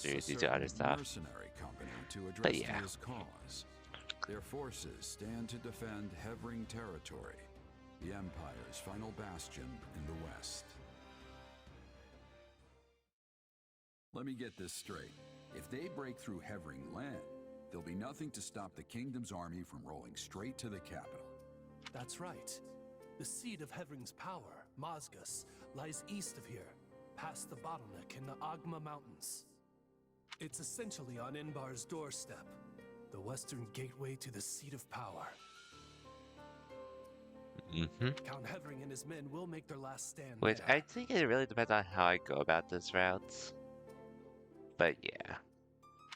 due to other stuff. Mercenary company to But address yeah. this cause. Their forces stand to defend Hevring territory, the Empire's final bastion in the west. Let me get this straight. If they break through Hevring land, there'll be nothing to stop the Kingdom's army from rolling straight to the capital. That's right. The seat of Hevring's power, Mazgus, lies east of here, past the bottleneck in the Agma Mountains. It's essentially on Inbar's doorstep, the western gateway to the seat of power. Count Hevring and his men will make their last stand Which there. I think it really depends on how I go about this route. But yeah.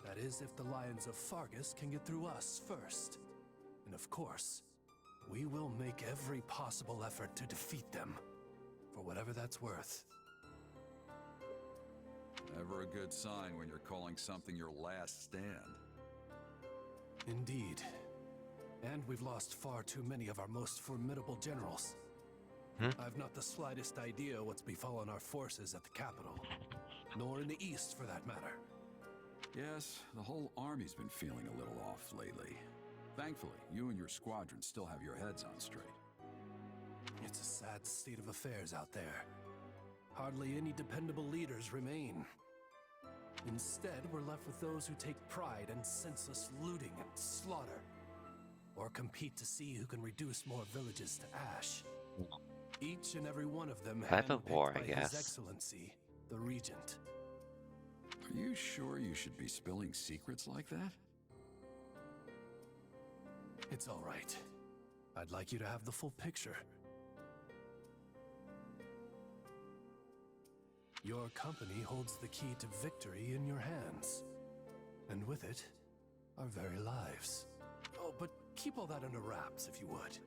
That is if the Lions of Fargus can get through us first. And of course, we will make every possible effort to defeat them, for whatever that's worth. Never a good sign when you're calling something your last stand. Indeed. And we've lost far too many of our most formidable generals. I've not the slightest idea what's befallen our forces at the capital, nor in the east for that matter. Yes, the whole army's been feeling a little off lately. Thankfully, you and your squadron still have your heads on straight. It's a sad state of affairs out there. Hardly any dependable leaders remain. Instead, we're left with those who take pride in senseless looting and slaughter, or compete to see who can reduce more villages to ash. Each and every one of them Type of war, handpicked I by guess. His Excellency, the Regent. Are you sure you should be spilling secrets like that? It's all right. I'd like you to have the full picture. Your company holds the key to victory in your hands. And with it, our very lives. Oh, but keep all that under wraps, if you would.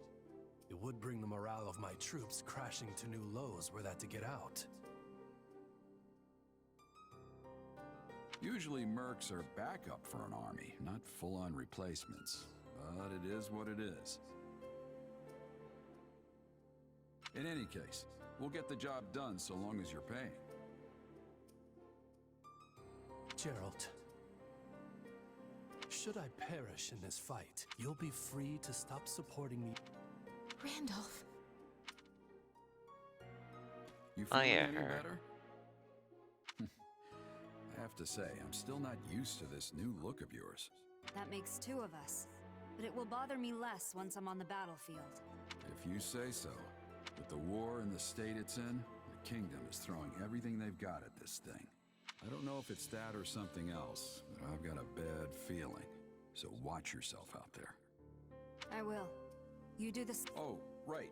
It would bring the morale of my troops crashing to new lows were that to get out. Usually mercs are backup for an army, not full-on replacements. But it is what it is. In any case, we'll get the job done so long as you're paying. Geralt, should I perish in this fight, you'll be free to stop supporting me. Randolph. You Oh, feeling yeah, any her. better? I have to say, I'm still not used to this new look of yours. That makes two of us. But it will bother me less once I'm on the battlefield. If you say so. With the war and the state it's in, the Kingdom is throwing everything they've got at this thing. I don't know if it's that or something else, but I've got a bad feeling. So watch yourself out there. I will. You do this. Oh, right.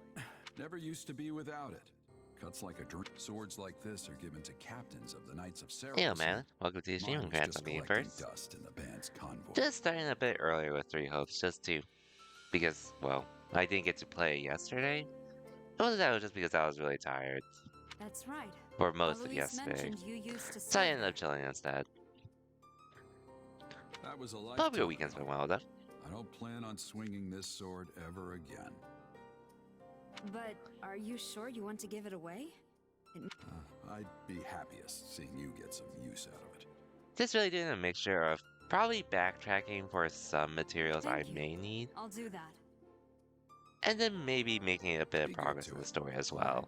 Never used to be without it. Cuts like a drink. Swords like this are given to captains of the Knights of Cerberus. Hey, man. Welcome to the stream. Mine was Congrats just on being collecting first. dust in the band's convoy. Just starting a bit earlier with Three Hopes, just to... Because, well, I didn't get to play yesterday. It wasn't that, it was just because I was really tired. That's right. For most of Eloise yesterday. mentioned you used to So I serve ended up chilling instead. That was a But lifetime your weekend's been well, though. I don't plan on swinging this sword ever again. But are you sure you want to give it away? I'd be happiest seeing you get some use out of it. Just really doing a mixture of probably backtracking for some materials I Thank you. may need, I'll do that. and then maybe making a bit of Be good progress to in the it. story as well.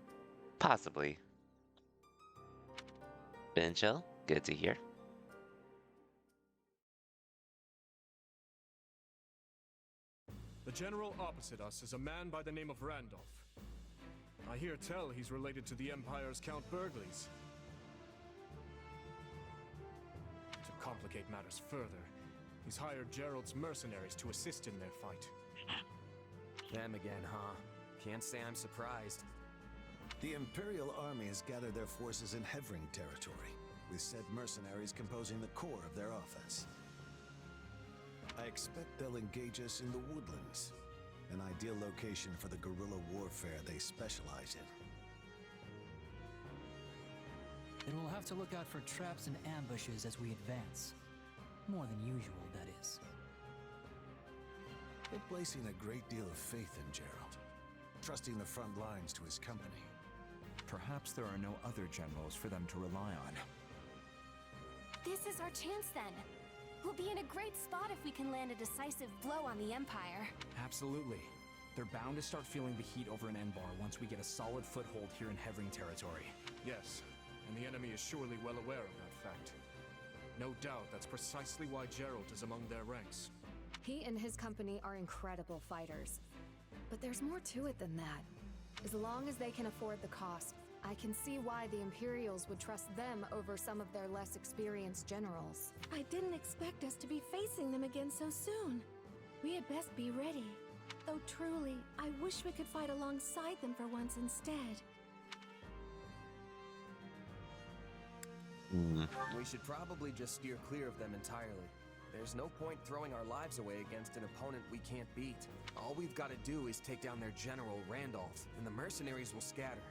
Possibly. Been chill? Good to hear. The general opposite us is a man by the name of Randolph. I hear tell he's related to the Empire's Count Burgleys. To complicate matters further, he's hired Gerald's mercenaries to assist in their fight. Them again, huh? Can't say I'm surprised. The Imperial Army has gathered their forces in Hevring territory, with said mercenaries composing the core of their offense. I expect they'll engage us in the woodlands, an ideal location for the guerrilla warfare they specialize in. Then we'll have to look out for traps and ambushes as we advance. More than usual, that is. They're placing a great deal of faith in Gerald, trusting the front lines to his company. Perhaps there are no other generals for them to rely on. This is our chance then. We'll be in a great spot if we can land a decisive blow on the Empire. Absolutely. They're bound to start feeling the heat over in Enbar once we get a solid foothold here in Hevring territory. Yes, and the enemy is surely well aware of that fact. No doubt that's precisely why Gerald is among their ranks. He and his company are incredible fighters. But there's more to it than that. As long as they can afford the cost, I can see why the Imperials would trust them over some of their less experienced generals. I didn't expect us to be facing them again so soon. We had best be ready. Though truly, I wish we could fight alongside them for once instead. We should probably just steer clear of them entirely. There's no point throwing our lives away against an opponent we can't beat. All we've got to do is take down their general, Randolph, and the mercenaries will scatter.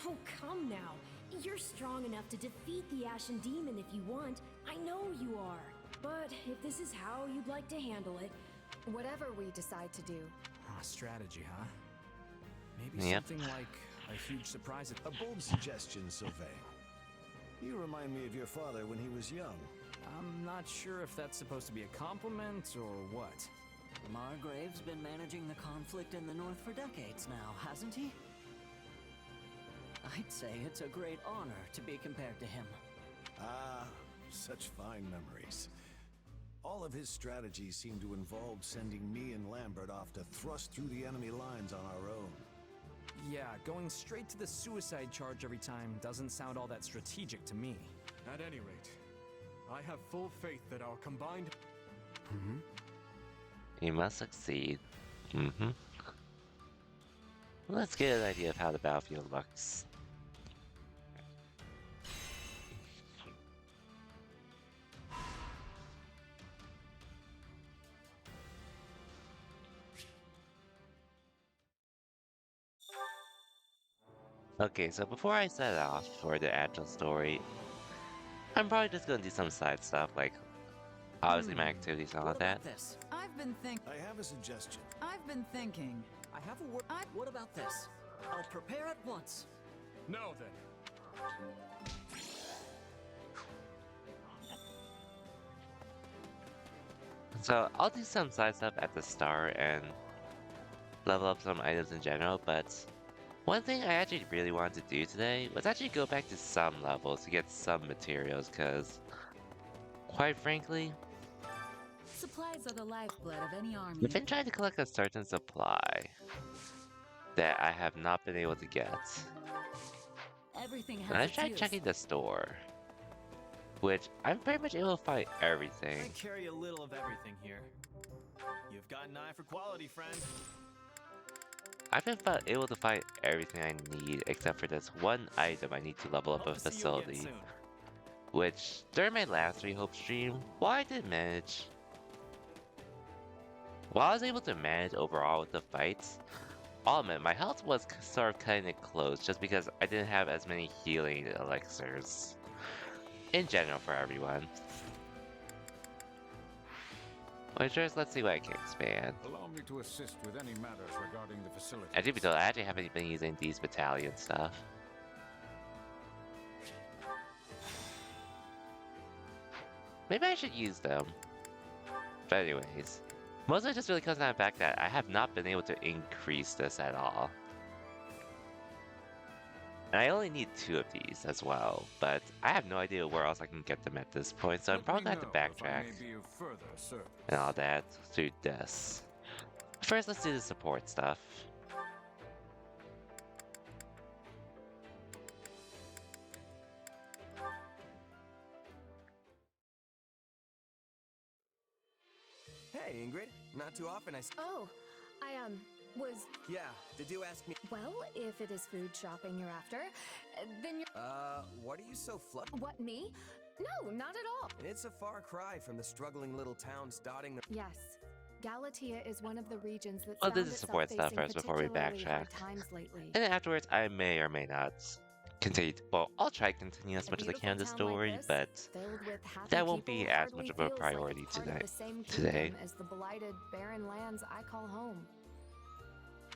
Oh, come now. You're strong enough to defeat the Ashen Demon if you want. I know you are. But if this is how you'd like to handle it... Whatever we decide to do. Strategy, huh? Maybe something like a huge surprise at... A bold suggestion, Sylvain. You remind me of your father when he was young. I'm not sure if that's supposed to be a compliment or what. Margrave's been managing the conflict in the North for decades now, hasn't he? I'd say it's a great honor to be compared to him. Ah, such fine memories. All of his strategies seem to involve sending me and Lambert off to thrust through the enemy lines on our own. Yeah, going straight to the suicide charge every time doesn't sound all that strategic to me. At any rate, I have full faith that our combined... You must succeed. Let's get an idea of how the battlefield looks. Okay, so before I set off for the actual story, I'm probably just gonna do some side stuff, like obviously my activities and all of that. This? I've been thinking. I have a suggestion. I've been thinking. I have a word. What about this? I'll prepare at once. Now then. So I'll do some side stuff at the start and level up some items in general, but one thing I actually really wanted to do today was actually go back to some levels to get some materials, because quite frankly, Supplies are the lifeblood of any army. I've been trying to collect a certain supply that I have not been able to get. Everything has And I've its tried use. checking the store, which I'm pretty much able to find everything. I carry a little of everything here. You've got an eye for quality, friend. I've been able to find everything I need except for this one item I need to level up a Hope to see you facility. again soon. Which, during my last Hope stream, while I did manage... While I was able to manage overall with the fights, I'll admit my health was sort of cutting it close just because I didn't have as many healing elixirs. In general for everyone. Waitress, let's see what I can expand. Allow me to assist with any matters regarding the facility. I do be told I actually haven't been using these battalion stuff. Maybe I should use them. But anyways, most of it just really comes down to the fact that I have not been able to increase this at all. And I only need 2 of these as well, but I have no idea where else I can get them at this point, so I'm probably gonna have to backtrack and all that through this. First, let's do the support stuff. Hey, Ingrid. Not too often Oh, I was... Yeah, did you ask me? Well, if it is food shopping you're after, then you're... What are you so flustered? What, me? No, not at all. It's a far cry from the struggling little towns dotting the... Yes. Galatia is one of the regions that I'll do the support stuff first before we backtrack. And then afterwards, I may or may not continue. Well, I'll try to continue as much as I can the story, but that won't be as much of a priority today. As the blighted, barren lands I call home.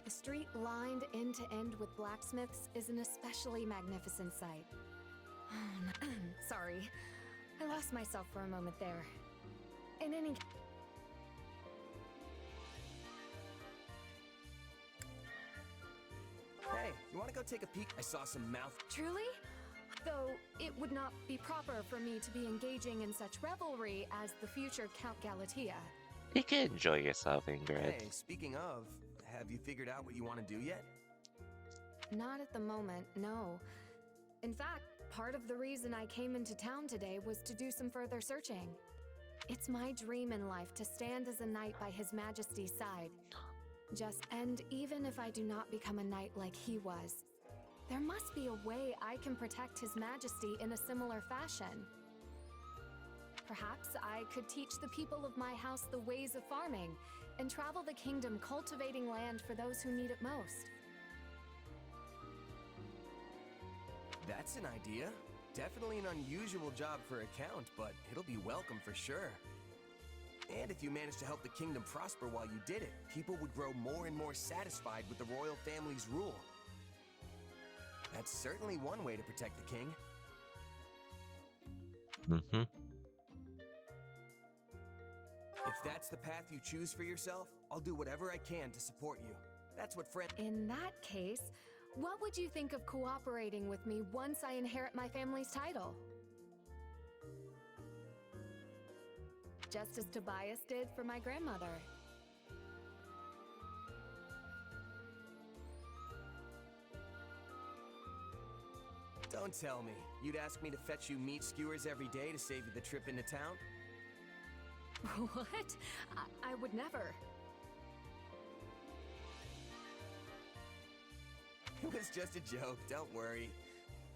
The street lined end to end with blacksmiths is an especially magnificent sight. Sorry. I lost myself for a moment there. In any... Hey, you want to go take a peek? I saw some mouth... Truly? Though it would not be proper for me to be engaging in such revelry as the future Count Galatea. You can enjoy yourself, Ingrid. Hey, speaking of, have you figured out what you want to do yet? Not at the moment, no. In fact, part of the reason I came into town today was to do some further searching. It's my dream in life to stand as a knight by His Majesty's side. And even if I do not become a knight like he was, there must be a way I can protect His Majesty in a similar fashion. Perhaps I could teach the people of my house the ways of farming, and travel the kingdom cultivating land for those who need it most. That's an idea. Definitely an unusual job for a count, but it'll be welcome for sure. And if you managed to help the kingdom prosper while you did it, people would grow more and more satisfied with the royal family's rule. That's certainly one way to protect the king. Mm-hmm. If that's the path you choose for yourself, I'll do whatever I can to support you. That's what friend... In that case, what would you think of cooperating with me once I inherit my family's title? Just as Tobias did for my grandmother. Don't tell me. You'd ask me to fetch you meat skewers every day to save you the trip into town? What? I would never. It was just a joke, don't worry.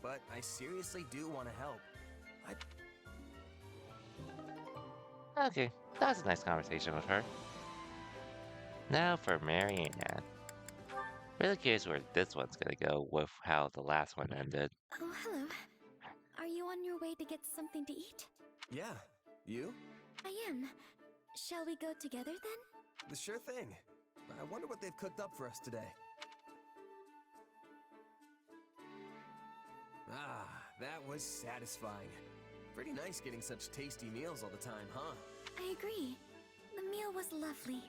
But I seriously do want to help. Okay, that was a nice conversation with her. Now for Marianne. Really curious where this one's gonna go with how the last one ended. Oh, hello. Are you on your way to get something to eat? Yeah. You? I am. Shall we go together then? Sure thing. I wonder what they've cooked up for us today. Ah, that was satisfying. Pretty nice getting such tasty meals all the time, huh? I agree. The meal was lovely.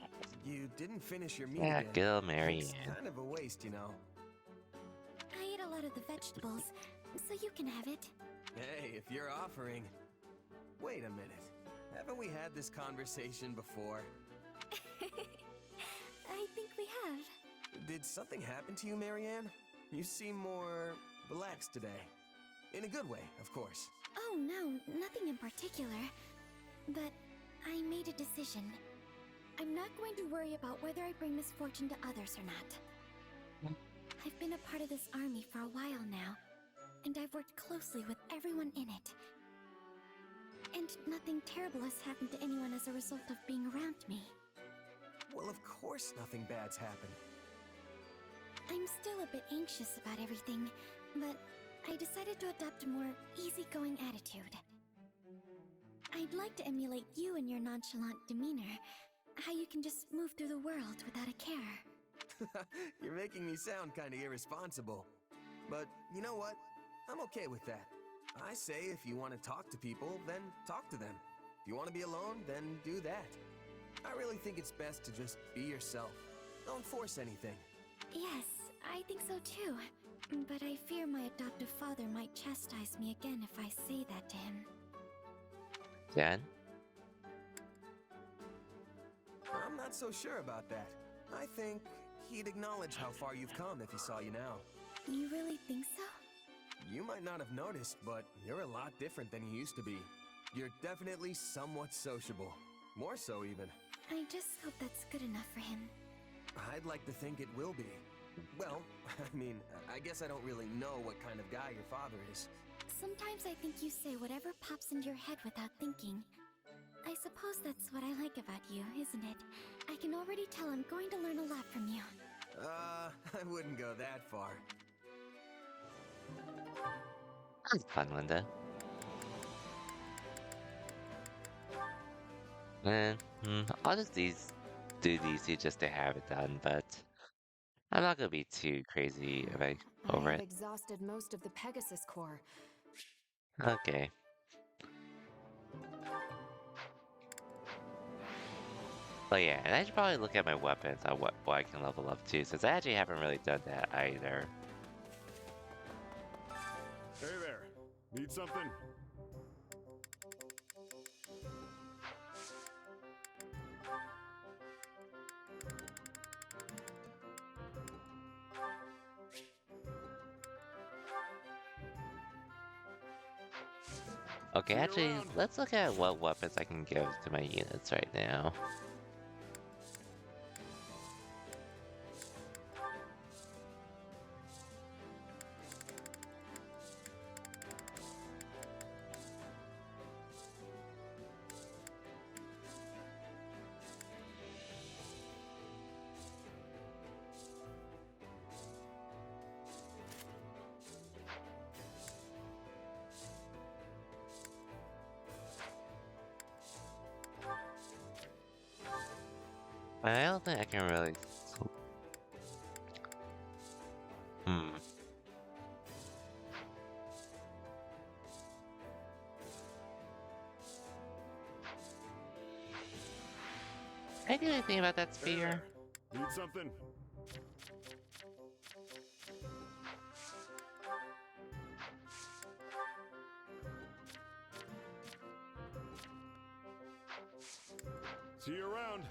You didn't finish your meat Yeah, again. go Marianne. It's kind of a waste, you know. I ate a lot of the vegetables, so you can have it. Hey, if you're offering... Wait a minute. Haven't we had this conversation before? I think we have. Did something happen to you, Marianne? You seem more relaxed today. In a good way, of course. Oh no, nothing in particular. But I made a decision. I'm not going to worry about whether I bring misfortune to others or not. I've been a part of this army for a while now, and I've worked closely with everyone in it. And nothing terrible has happened to anyone as a result of being around me. Well, of course nothing bad's happened. I'm still a bit anxious about everything, but I decided to adopt a more easygoing attitude. I'd like to emulate you in your nonchalant demeanor, how you can just move through the world without a care. You're making me sound kinda irresponsible. But you know what? I'm okay with that. I say if you want to talk to people, then talk to them. If you want to be alone, then do that. I really think it's best to just be yourself. Don't force anything. Yes, I think so too. But I fear my adoptive father might chastise me again if I say that to him. Jen? I'm not so sure about that. I think he'd acknowledge how far you've come if he saw you now. You really think so? You might not have noticed, but you're a lot different than you used to be. You're definitely somewhat sociable. More so, even. I just hope that's good enough for him. I'd like to think it will be. Well, I mean, I guess I don't really know what kind of guy your father is. Sometimes I think you say whatever pops into your head without thinking. I suppose that's what I like about you, isn't it? I can already tell I'm going to learn a lot from you. I wouldn't go that far. That's fun, Linda. And I'll just do these two just to have it done, but I'm not gonna be too crazy over I have it. exhausted most of the Pegasus Core. Okay. But yeah, and I should probably look at my weapons on what I can level up to, since I actually haven't really done that either. Hey there. Need something? Okay, actually, let's look at what weapons I can give to my units right now. I don't think I can really... Can I do anything about that spear? Need something? See you around.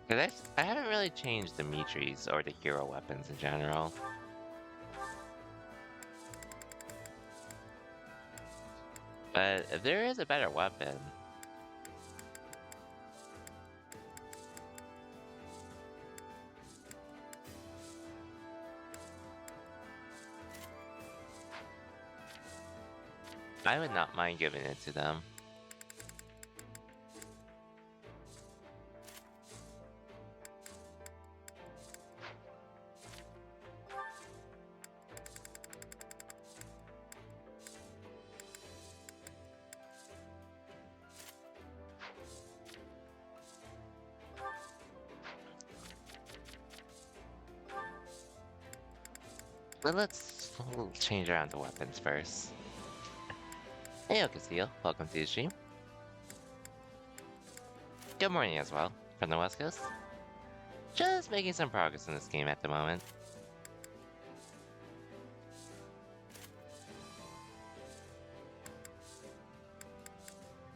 Cause I haven't really changed the Mitris or the hero weapons in general. But if there is a better weapon... I would not mind giving it to them. But let's change around the weapons first. Hey, Castile. Welcome to the stream. Good morning as well, from the West Coast. Just making some progress in this game at the moment.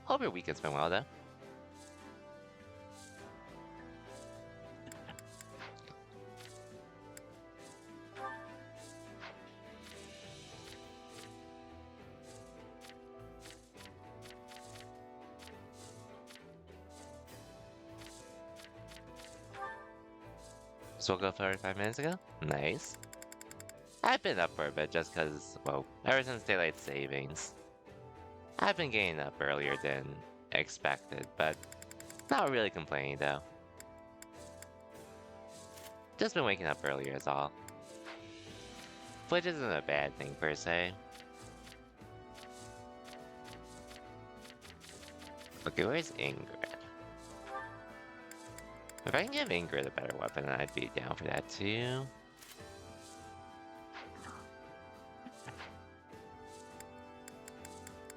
Hope your weekend's been well, though. Just woke up 35 minutes ago? Nice. I've been up for a bit just cause, well, ever since daylight savings. I've been getting up earlier than expected, but not really complaining though. Just been waking up earlier is all. Which isn't a bad thing per se. Okay, where's Ingrid? If I can give Ingrid a better weapon, then I'd be down for that too.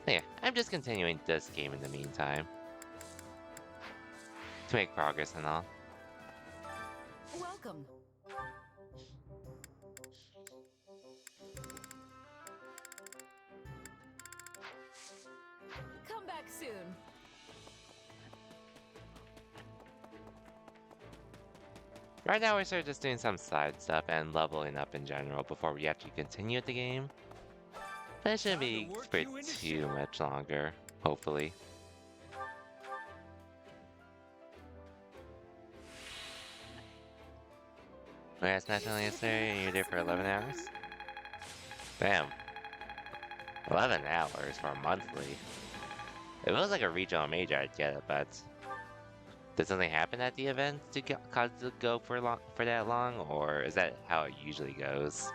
Yeah, I'm just continuing this game in the meantime. To make progress and all. Welcome. Come back soon. Right now we're sort of just doing some side stuff and leveling up in general before we actually continue with the game. But it shouldn't be for too much longer, hopefully. Last night only yesterday, and you're there for 11 hours? Damn. 11 hours for a monthly. If it was like a regional major, I'd get it, but... Does something happen at the event to cause it to go for that long, or is that how it usually goes?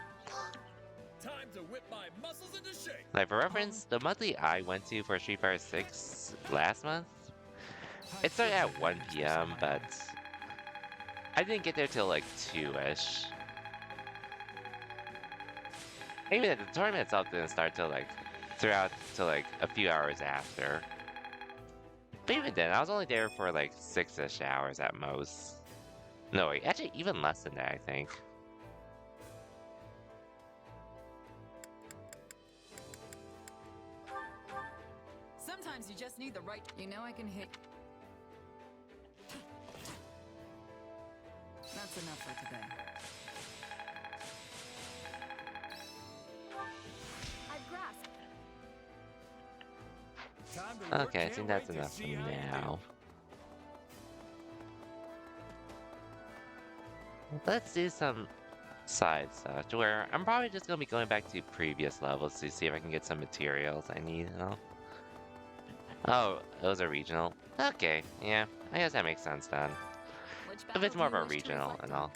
Time to whip my muscles into shape. Like for reference, the monthly I went to for Street Fighter 6 last month, it started at 1 PM, but I didn't get there till like 2-ish. Even the tournament itself didn't start till like a few hours after. But even then, I was only there for like 6-ish hours at most. No, wait, actually even less than that, I think. Sometimes you just need the right. You know I can hit. That's enough for today. I've grasped. Okay, I think that's enough for now. Let's do some side stuff, where I'm probably just gonna be going back to previous levels to see if I can get some materials I need, you know? Oh, it was a regional. Okay, yeah, I guess that makes sense then. If it's more of a regional and all.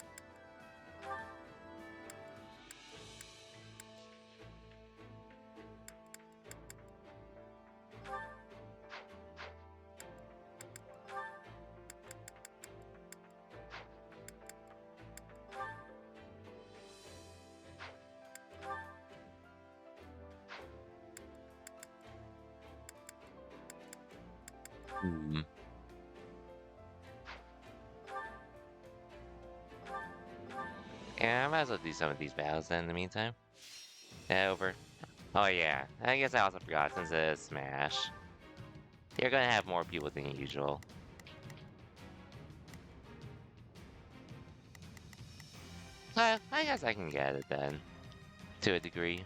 Hmm. Yeah, I might as well do some of these battles then in the meantime. Yeah, over. Oh yeah, I guess I also forgot since it is Smash. You're gonna have more people than usual. I guess I can get it then. To a degree.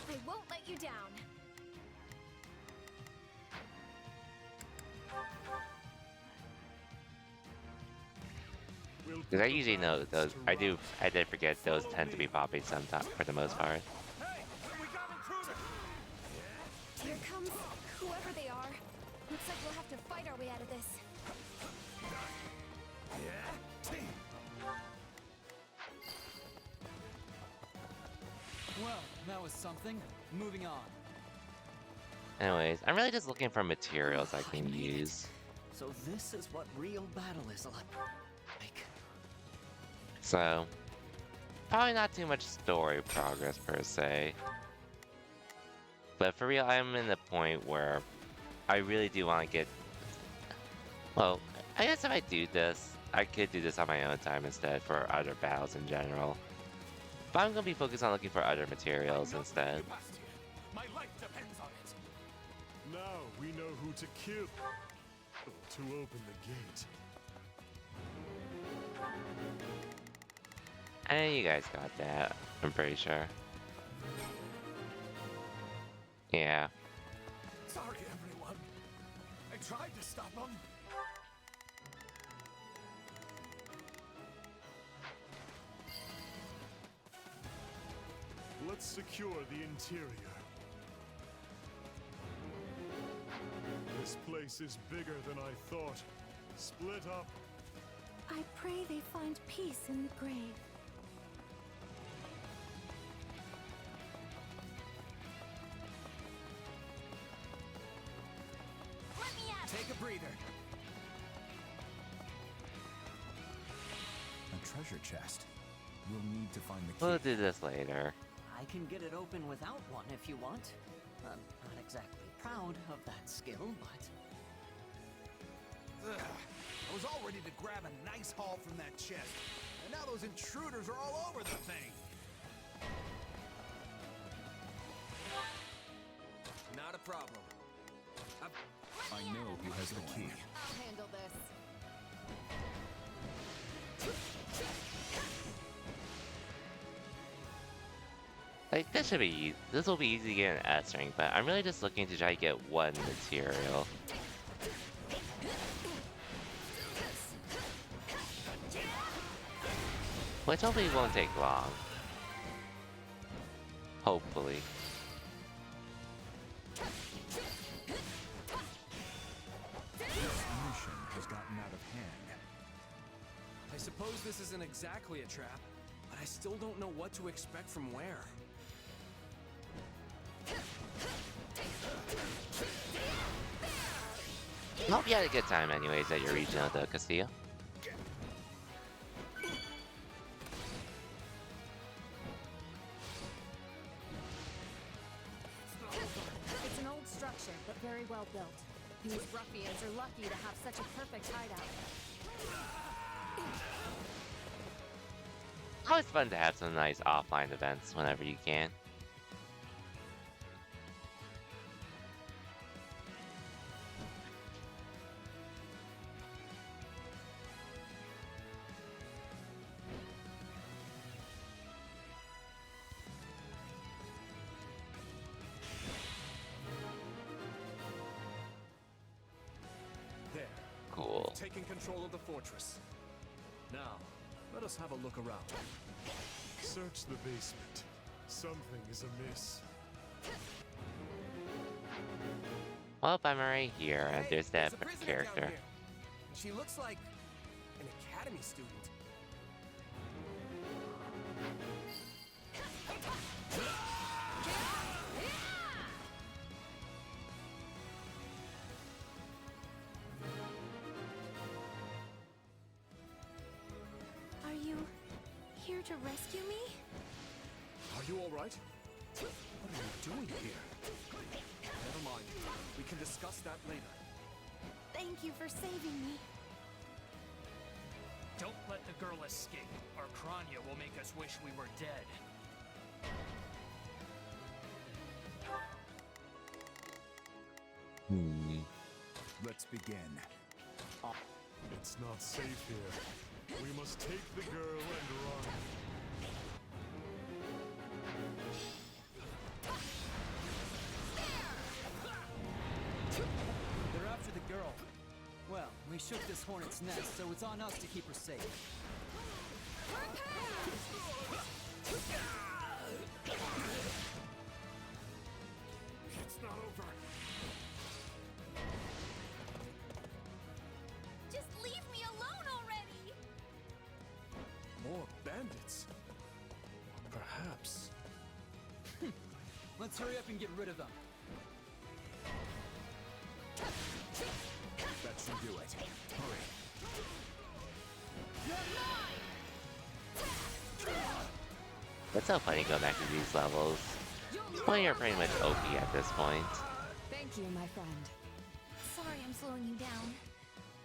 I won't let you down. Because I usually know those. I did forget those tend to be popping sometimes for the most part. Here comes whoever they are. Looks like we'll have to fight our way out of this. Well, that was something. Moving on. Anyways, I'm really just looking for materials I can use. So this is what real battle is like. So, probably not too much story progress per se. But for real, I'm in the point where I really do want to get... Well, I guess if I do this, I could do this on my own time instead for other battles in general. But I'm going to be focused on looking for other materials instead. My life depends on it. Now we know who to kill to open the gate. And you guys got that, I'm pretty sure. Yeah. Sorry, everyone. I tried to stop them. Let's secure the interior. This place is bigger than I thought. Split up. I pray they find peace in the grave. Take a breather. A treasure chest. We'll need to find the key. We'll do this later. I can get it open without one if you want. I'm not exactly proud of that skill, but... Ugh. I was all ready to grab a nice haul from that chest. And now those intruders are all over the thing. Not a problem. I know who has the key. I'll handle this. Like, this should be easy. This will be easy to get an S rank, but I'm really just looking to try to get one material. Which hopefully won't take long. Hopefully. This mission has gotten out of hand. I suppose this isn't exactly a trap, but I still don't know what to expect from where. Hope you had a good time anyways at your regional though, Castillo. very well built. These ruffians are lucky to have such a perfect hideout. Always fun to have some nice offline events whenever you can. There. Cool. We've taken control of the fortress. Now, let us have a look around. Search the basement. Something is amiss. Well, I'm already here, and there's that a prisoner character. down here. She looks like an academy student. Are you here to rescue me? Are you all right? What are you doing here? Never mind. We can discuss that later. Thank you for saving me. Don't let the girl escape, or Kranya will make us wish we were dead. Let's begin. It's not safe here. We must take the girl and run. They're after the girl. Well, we shook this hornet's nest, so it's on us to keep her safe. It's not over. Just leave me alone already! More bandits? Perhaps. Let's hurry up and get rid of them. That should do it. Hurry. It's so funny going back to these levels. Well, you're pretty much OP at this point. Thank you, my friend. Sorry I'm slowing you down.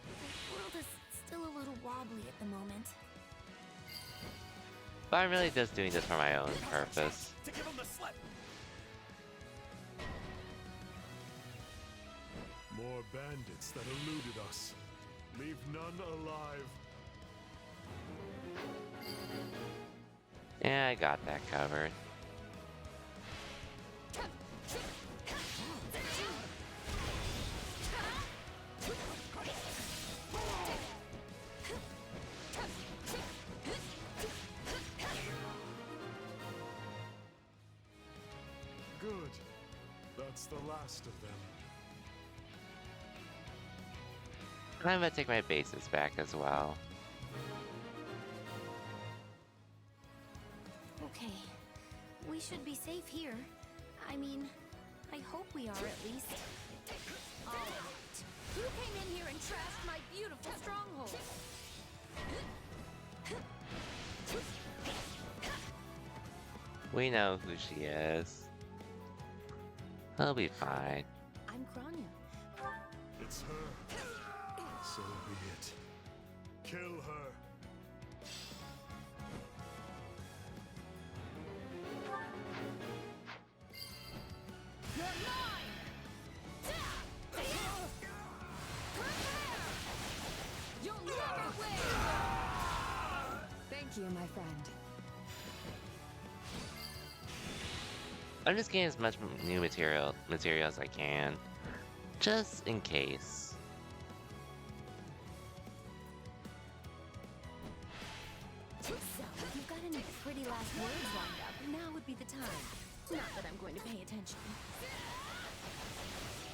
The world is still a little wobbly at the moment. But I'm really just doing this for my own purpose. To give him the slip! More bandits that eluded us. Leave none alive. Yeah, I got that covered. Good. That's the last of them. I'm gonna take my bases back as well. Okay. We should be safe here. I mean, I hope we are at least. All right. Who came in here and trashed my beautiful stronghold? We know who she is. He'll be fine. I'm Kranya. It's her. So be it. Kill her. You're mine! You'll never win! Thank you, my friend. I'm just getting as much new material as I can, just in case. So, if you've got any pretty last words lined up, now would be the time. Not that I'm going to pay attention.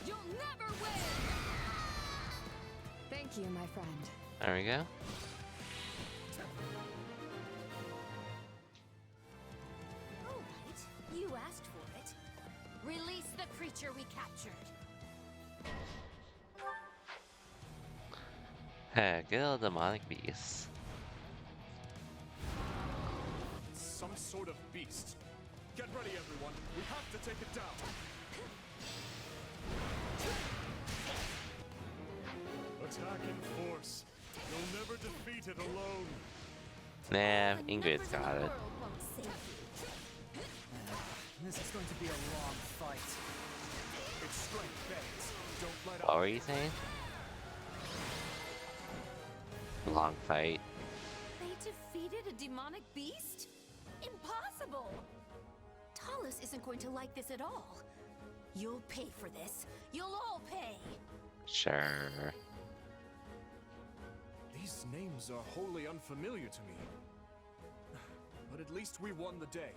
You'll never win! Thank you, my friend. There we go. All right, you asked for it. Release the creature we captured. Good old demonic beast. Some sort of beast. Get ready, everyone. We have to take it down. Attack in force. You'll never defeat it alone. Nah, Ingrid's got it. This is going to be a long fight. Its strength bends. Don't let up. What were you saying? Long fight. They defeated a demonic beast? Impossible! Talus isn't going to like this at all. You'll pay for this. You'll all pay. Sure. These names are wholly unfamiliar to me. But at least we won the day.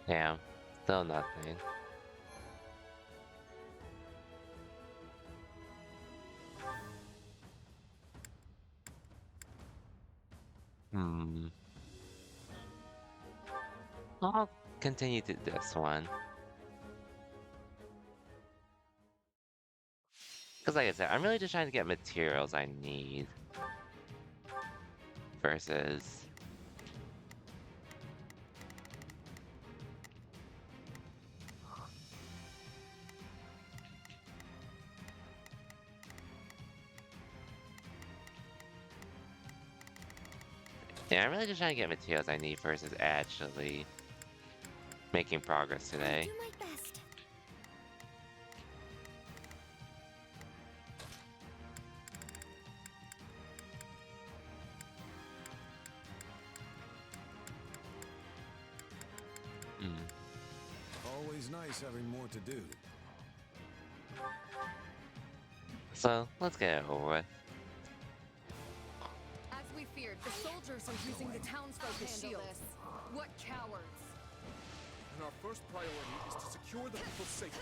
Damn, still nothing. I'll continue to this one. Because like I said, I'm really just trying to get materials I need. Versus... Yeah, I'm really just trying to get materials I need versus actually making progress today. Do my best. Always nice having more to do. So, let's get it over with. As we feared, the soldiers are using the townsfolk as shields. What cowards! And our first priority is to secure the people's safety.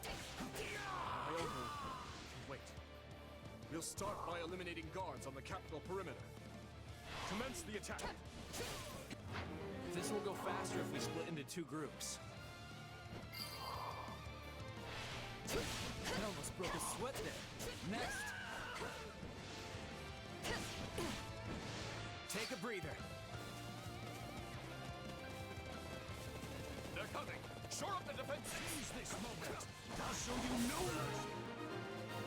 My uncle can wait. We'll start by eliminating guards on the capital perimeter. Commence the attack. This will go faster if we split into two groups. I almost broke a sweat there. Next. Take a breather. They're coming. Shore up the defense. Seize this moment. I'll show you no mercy.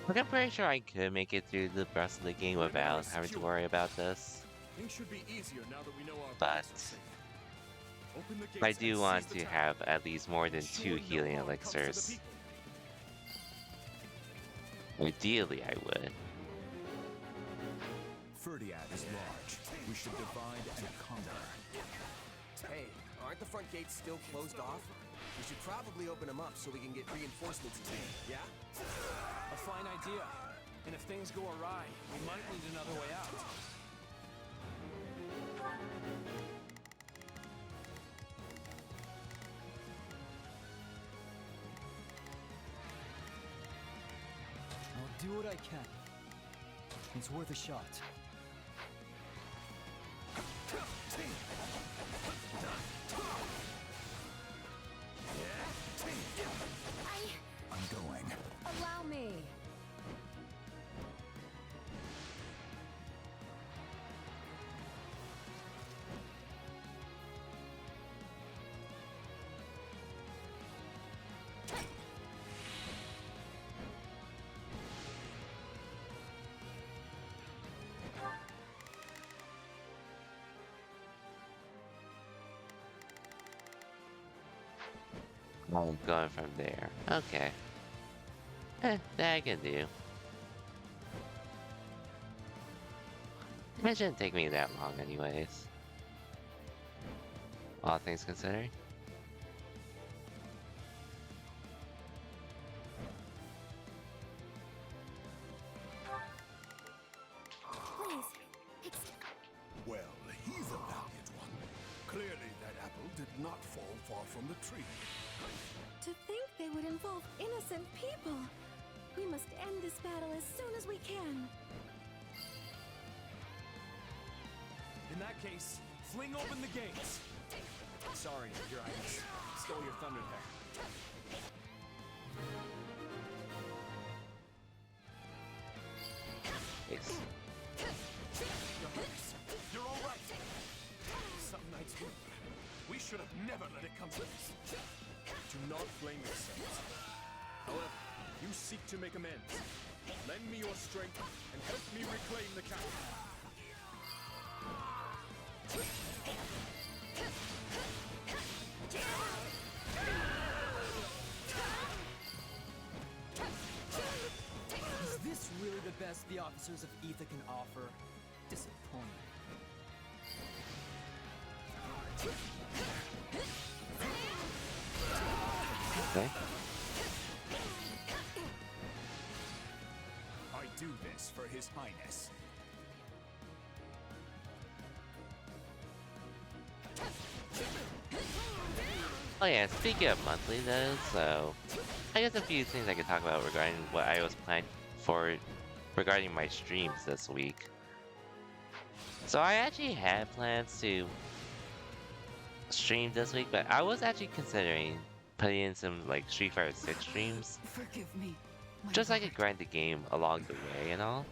Like, I'm pretty sure I could make it through the rest of the game without having to worry about this. Things should be easier now that we know our But base is safe. Open the gates I do and want seize the to town. have at least more than Ensure 2 no healing harm comes to the elixirs. people. Ideally, I would. Ferdiad is large. We should divide and conquer. Hey, aren't the front gates still closed off? We should probably open them up so we can get reinforcements in, yeah? A fine idea. And if things go awry, we might need another way out. I'll do what I can. It's worth a shot. I'm going. Allow me. I'm going from there. Okay. That I can do. It shouldn't take me that long anyways. All things considered. Please, Well, he's a valiant one. Clearly, that apple did not fall far from the tree. To think they would involve innocent people. We must end this battle as soon as we can. In that that case, fling open the gates. Sorry, Your Highness. Stole your thunder there. Yes. Your Highness, you're all right. Some nights we should have never let it come to this. Do not blame yourselves. However, you seek to make amends. Lend me your strength and help me reclaim the capital. Is this really the best the officers of Etha can offer? Disappointing. Okay. I do this for His Highness. Oh yeah, speaking of monthly though, so I guess a few things I could talk about regarding what I was planning for regarding my streams this week. So I actually had plans to stream this week, but I was actually considering putting in some like Street Fighter 6 streams. Forgive me. Just so I could grind the game along the way and all.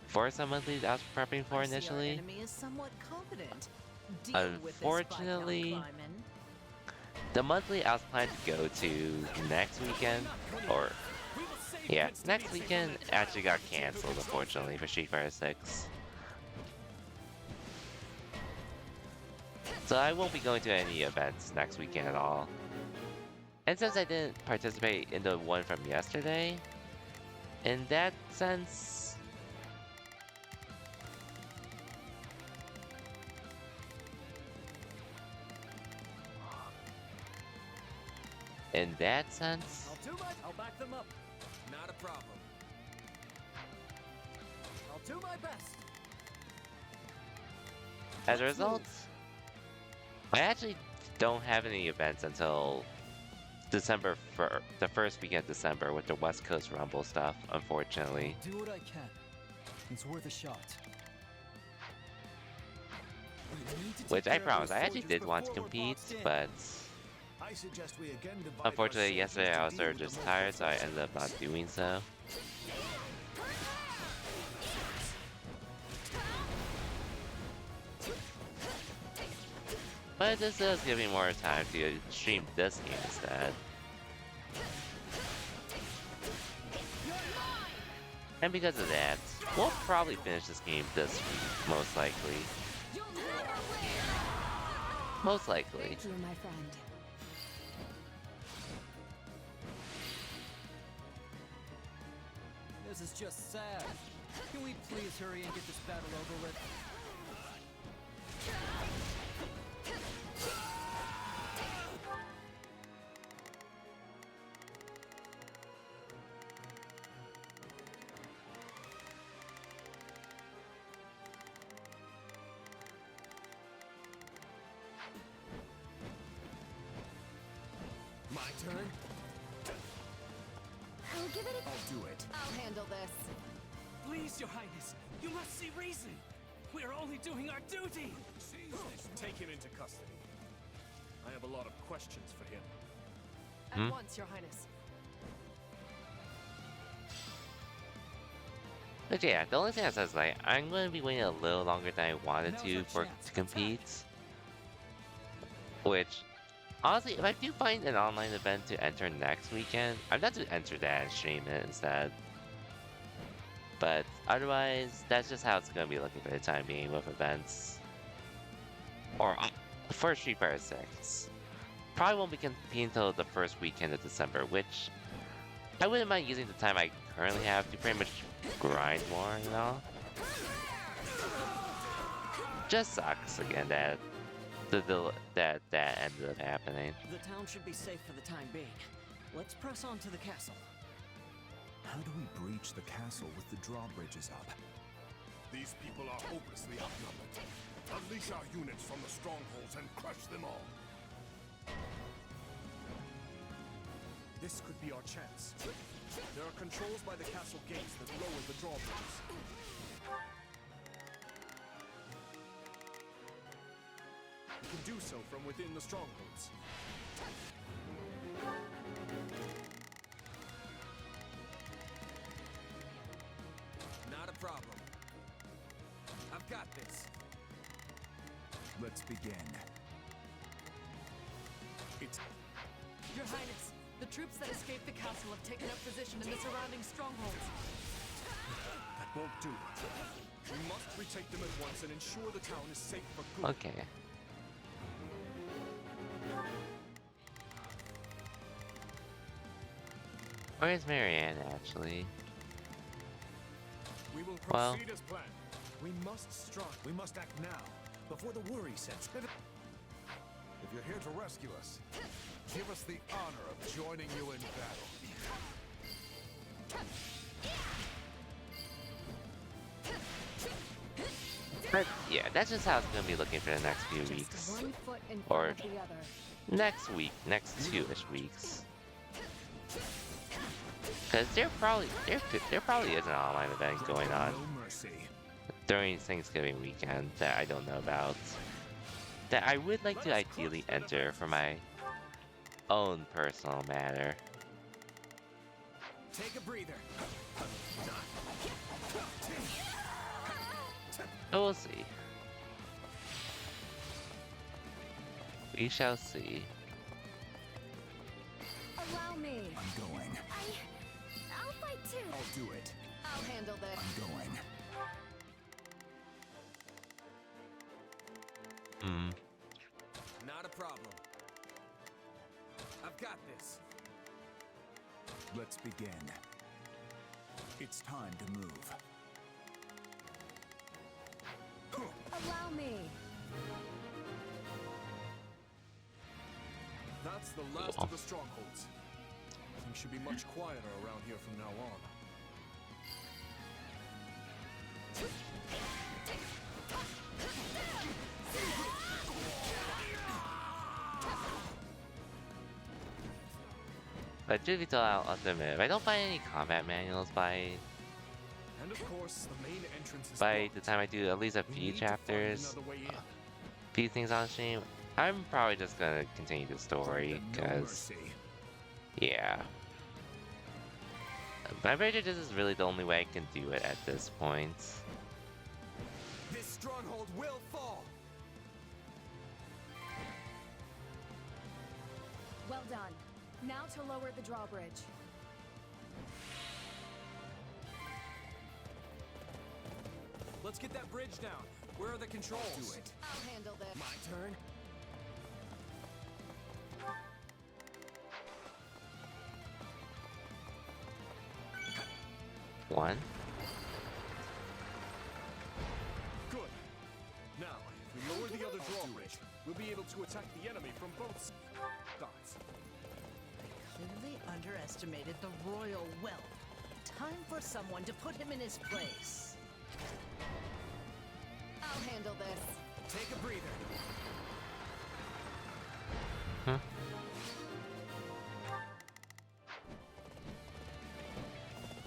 For some monthlies I was prepping for initially. Enemy is somewhat confident. Deal with this, Unfortunately, Viscount Kleiman. the monthly I was planning to go to next weekend, or yeah, next weekend actually got canceled unfortunately for Street Fighter 6. So I won't be going to any events next weekend at all. And since I didn't participate in the one from yesterday, in that sense, I'll do my... I'll back them up. Not a problem. I'll do my best. as a result, I actually don't have any events until December, for the first weekend of December with the West Coast Rumble stuff, unfortunately. Do what I can. It's worth a shot. Which I promise, I actually did want to compete, but I suggest we again divide unfortunately our yesterday soldiers I to was deal sort of with just the tired, most so I ended up not doing so. But this does give me more time to stream this game instead. And because of that, we'll probably finish this game this week, most likely. Most likely. Thank you, my friend. This is just sad. Can we please hurry and get this battle over with? My turn? I'll give it a... I'll do it. I'll handle this. Please, Your Highness, you must see reason. We are only doing our duty. Take him into custody. I have a lot of questions for him. At once, Your Highness. But yeah, the only thing that says like I'm going to be waiting a little longer than I wanted to compete. Which, honestly, if I do find an online event to enter next weekend, I'm not to enter that and stream it instead. But otherwise, that's just how it's going to be looking for the time being with events. Or for Street Fighter 6. Probably won't be competing until the first weekend of December, which I wouldn't mind using the time I currently have to pretty much grind more, you know? Just sucks again that that ended up happening. The town should be safe for the time being. Let's press on to the castle. How do we breach the castle with the drawbridges up? These people are hopelessly outnumbered. Unleash our units from the strongholds and crush them all. This could be our chance. There are controls by the castle gates that lower the drawbridges. do so from within the strongholds. Not a problem. I've got this. Let's begin. It's... Your Highness, the troops that escaped the castle have taken up position in the surrounding strongholds. That won't do. We must retake them at once and ensure the town is safe for good. Okay. Where's Marianne, actually? We will Well, proceed as planned. We must act now, before the worry sets in. If you're here to rescue us, give us the honor of joining you in battle. but yeah, that's just how it's gonna be looking for the next few Just weeks. one foot in front Or of the other. next week, next 2-ish weeks. Because there probably is an online event going on No mercy. during Thanksgiving weekend that I don't know about. That I would like to ideally enter for my own personal matter. Take a breather. But we'll see. We shall see. Allow me. I'm going. I'll fight too. I'll do it. I'll handle this. I'm going. Hmm. Not a problem. I've got this. Let's begin. It's time to move. Allow me. That's the last of the strongholds. Things should be much quieter around here from now on. But truth be told, I'll admit, if I don't find any combat manuals by And of course, the main entrance is by blocked. the time I do at least a We few need to find chapters, another way in. few things on stream, I'm probably just gonna continue the story, because, yeah. But I'm pretty sure this is really the only way I can do it at this point. This stronghold will fall. Well done. Now to lower the drawbridge. Let's get that bridge down. Where are the controls? Do it. I'll handle this. My turn. One. Good. Now, if we lower the other drawbridge, we'll be able to attack the enemy from both sides. Clearly underestimated the royal wealth. Time for someone to put him in his place. I'll handle this. Take a breather. Huh?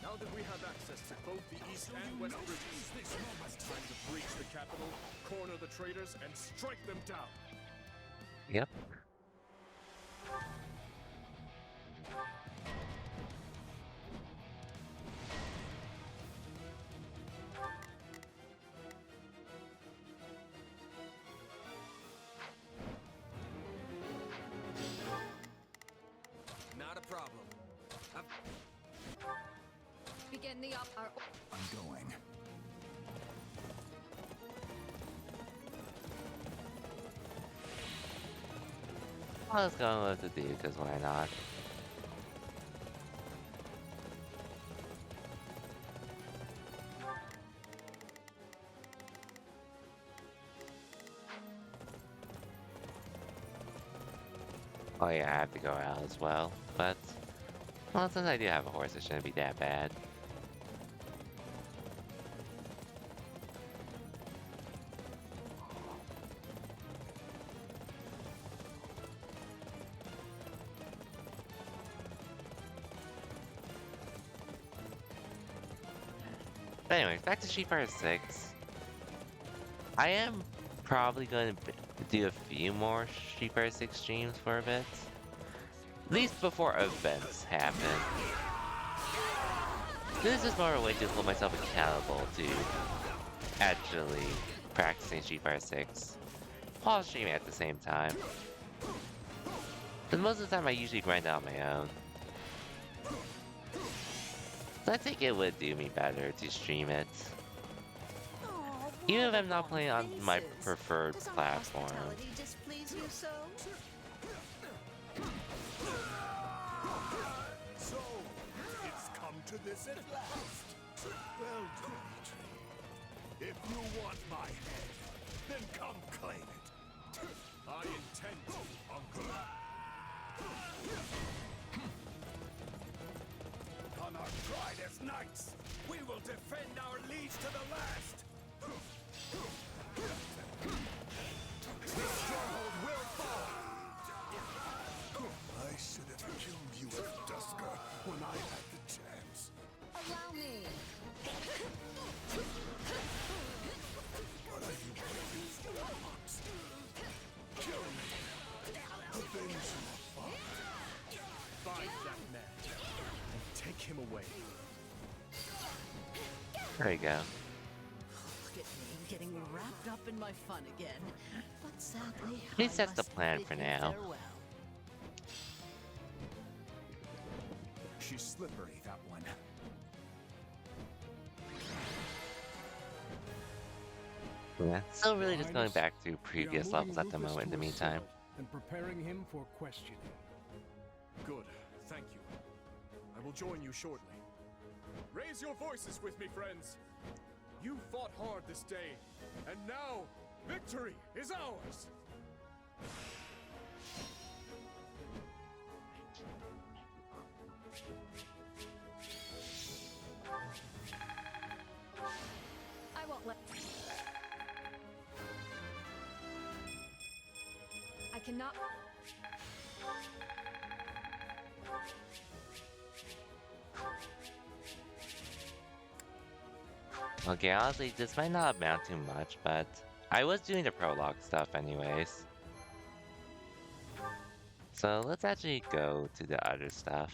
Now that we have access to both the east and west bridges, it's time to breach the capital, corner the traitors, and strike them down. Yep. Not a problem. Begin the our I'm going. Well, let's go with the dude, because why not? Oh yeah, I have to go out as well, but... Well, since I do have a horse, it shouldn't be that bad. But anyways, back to Street Fighter 6. I am probably going to do a few more Street Fighter 6 streams for a bit. At least before events happen. This is more a way to hold myself accountable to actually practicing Street Fighter 6 while streaming at the same time. But most of the time I usually grind it on my own. So I think it would do me better to stream it. Even if I'm not playing on my preferred platform. Displease you so? So, it's come to this at last. Well, Dimitri, if you want my head, then come claim it. I intend to, Uncle. On our pride as knights, we will defend our liege to the last. This stronghold will fall. I should have killed you at Dusker when I had the chance. Allow me. What are you waiting for, Mox? Kill me. Avenge your father. Find that man and take him away. There you go. Look at me getting wrapped up in my fun again. But sadly, At least I that's the must plan bid for you now. farewell. She's slippery, that one. Yeah. Still really just going Highness, back to we are previous moving levels at the Rufus moment in the to a meantime. cell and preparing him for questioning. Good, thank you. I will join you shortly. Raise your voices with me, friends. You fought hard this day, and now victory is ours. I won't let. I cannot. Okay, honestly, this might not amount to much, but I was doing the prologue stuff anyways. So let's actually go to the other stuff.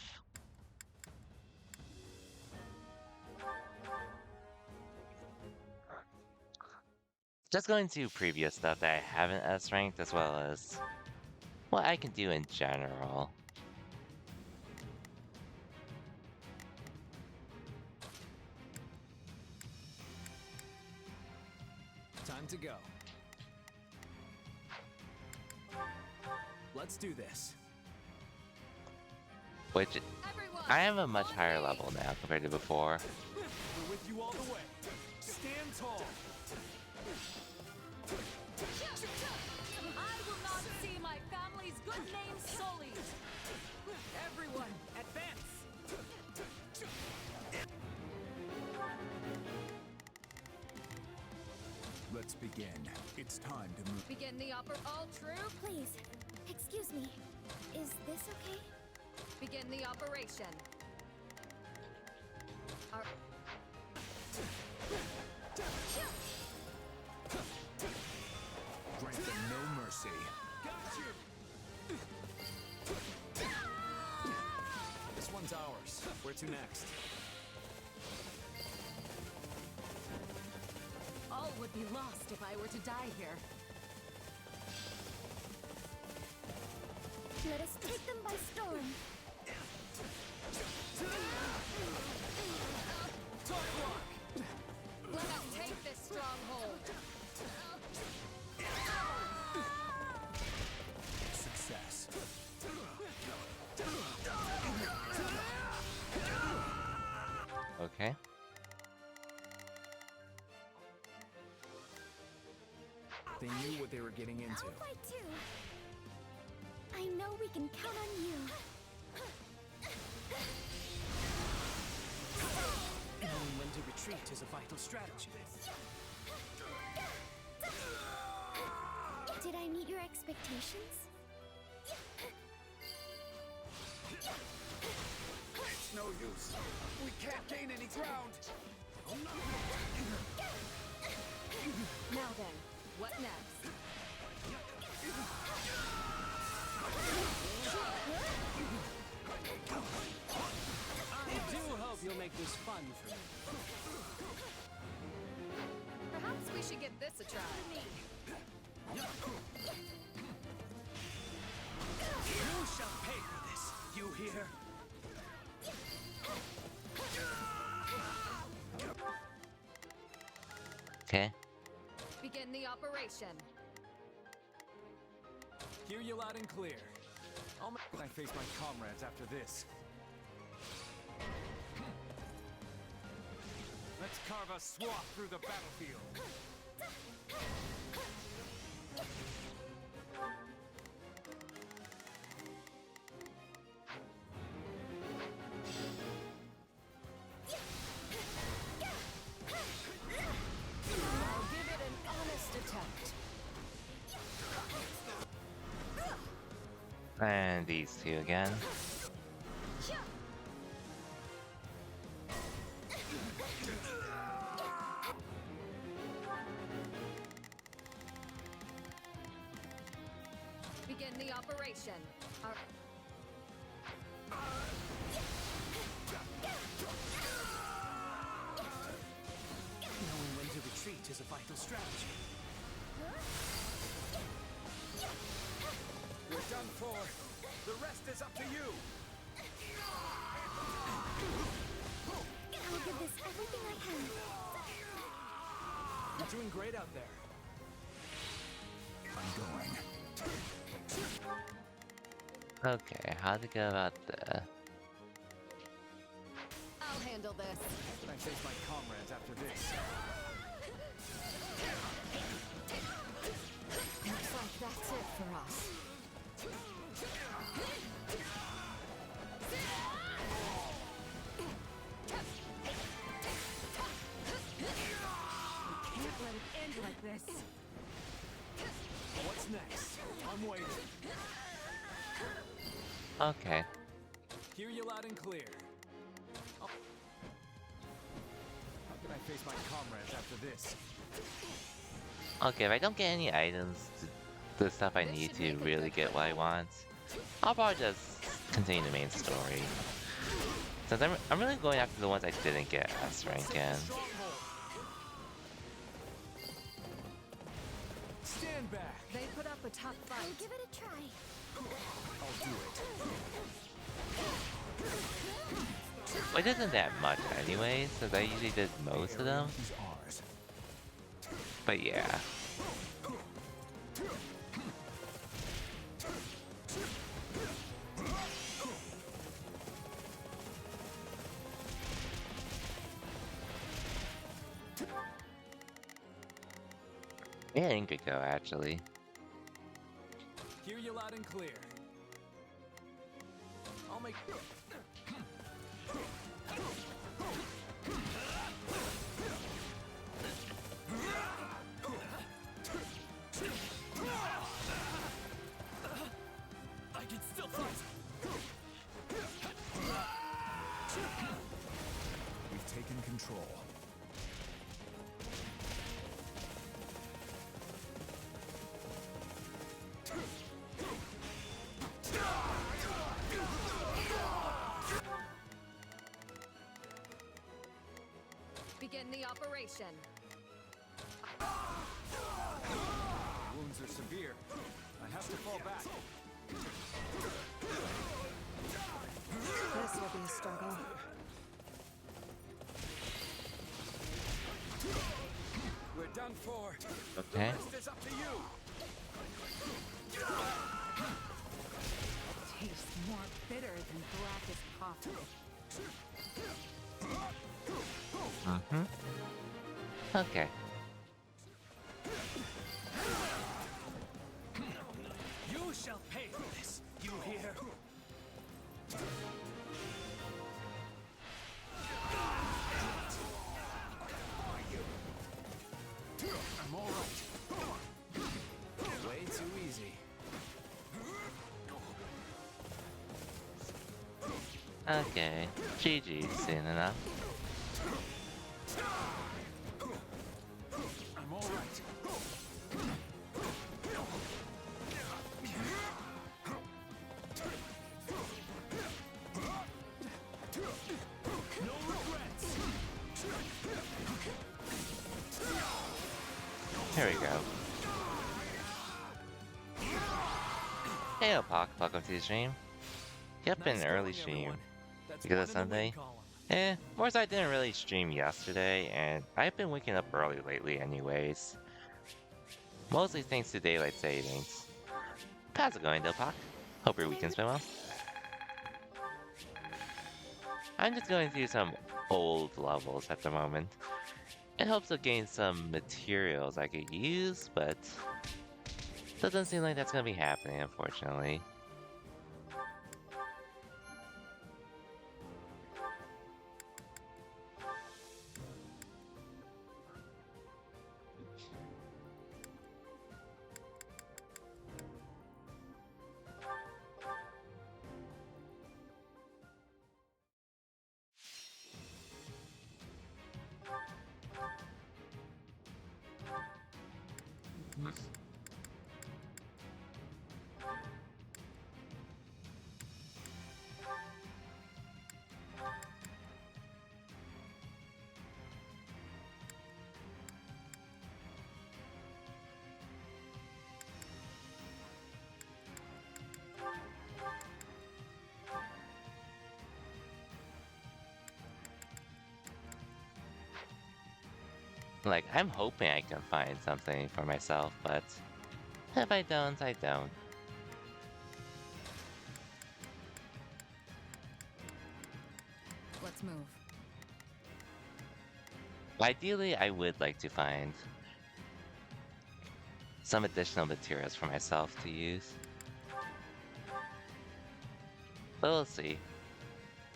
Just going to previous stuff that I haven't S-ranked, as well as what I can do in general. Time to go. Let's do this. Which, I am a much higher level now compared to before. We're with you all the way. Stand tall. I will not see my family's good name sullied. Everyone, advance. Let's begin. It's time to move. Begin the upper. All true. Please, excuse me. Is this okay? Begin the operation. Our Grant them no mercy. This one's ours. Where to next? All would be lost if I were to die here. Let us take them by storm. let us take this stronghold. Success. Okay. They knew what they were getting into. I'll fight too. I know we can count on you. Knowing when to retreat is a vital strategy. Did I meet your expectations? It's no use. We can't gain any ground. Now then, what next? try. You shall pay for this, you hear? Okay. Begin the operation. Hear you loud and clear. I'll make I face my comrades after this. Let's carve a swath through the battlefield. I'll give it an honest attempt. And these two again. Begin the operation. Knowing when to retreat is a vital strategy. We're done for. The rest is up to you. I'll give this everything I can. You're doing great out there. I'm going. Okay, how to go about the... I'll handle this. Can I face my comrades after this? Looks like that's it for us. We can't let it end like this. What's next? I'm waiting. Okay. Hear you loud and clear. How can I face my comrades after this? Okay, if I don't get any items, the stuff I need to really get what I want, I'll probably just continue the main story. Since I'm really going after the ones I didn't get S rank in. Stand back. They put up a tough fight. I'll give it a try. I'll do it. Which isn't that much anyway, since I usually did most of them. But yeah. Yeah, it could go actually. Hear you loud and clear. I'll make. I can still fight. We've taken control. Begin the operation. Wounds are severe. I have to fall back. This will be a struggle. We're done for. Okay. The rest is up to you. Tastes more bitter than black as coffee. Okay. You shall pay for this, you hear? I'm all right. Way too easy. Okay. GG soon enough. I'm all right. No regrets. Here we go. Hey, Opak, welcome to the stream. Yep, an early stream. Because it's Sunday. More so I didn't really stream yesterday, and I've been waking up early lately anyways. Mostly thanks to daylight savings. How's it going, Dopak? Hope your weekend's been well. I'm just going through some old levels at the moment. In hopes of getting some materials I could use, but doesn't seem like that's gonna be happening, unfortunately. Like, I'm hoping I can find something for myself, but if I don't, I don't. Let's move. Ideally, I would like to find some additional materials for myself to use. But we'll see.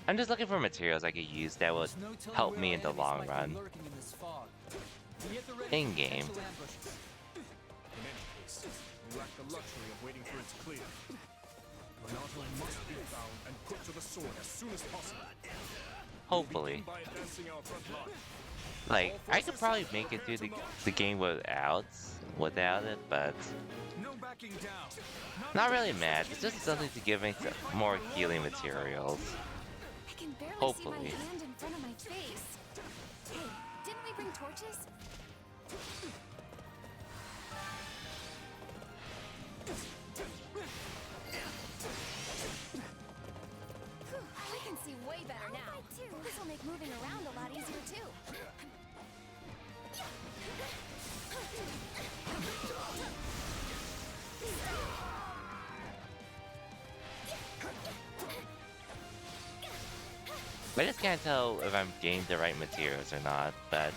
I'm just looking for materials I could use that would help me in the long run. In-game. In any case, we lack the luxury of waiting for it to clear. Renato must be found and put to the sword as soon as possible. Hopefully. By advancing our front line. Like, I could probably make it through the game without it, but not really mad. It's just something to give me some more healing materials. I can barely Hopefully. see my hand in front of my face. Hey, didn't we bring torches? I can see way better now. This will make moving around a lot easier too. I just can't tell if I'm getting the right materials or not, but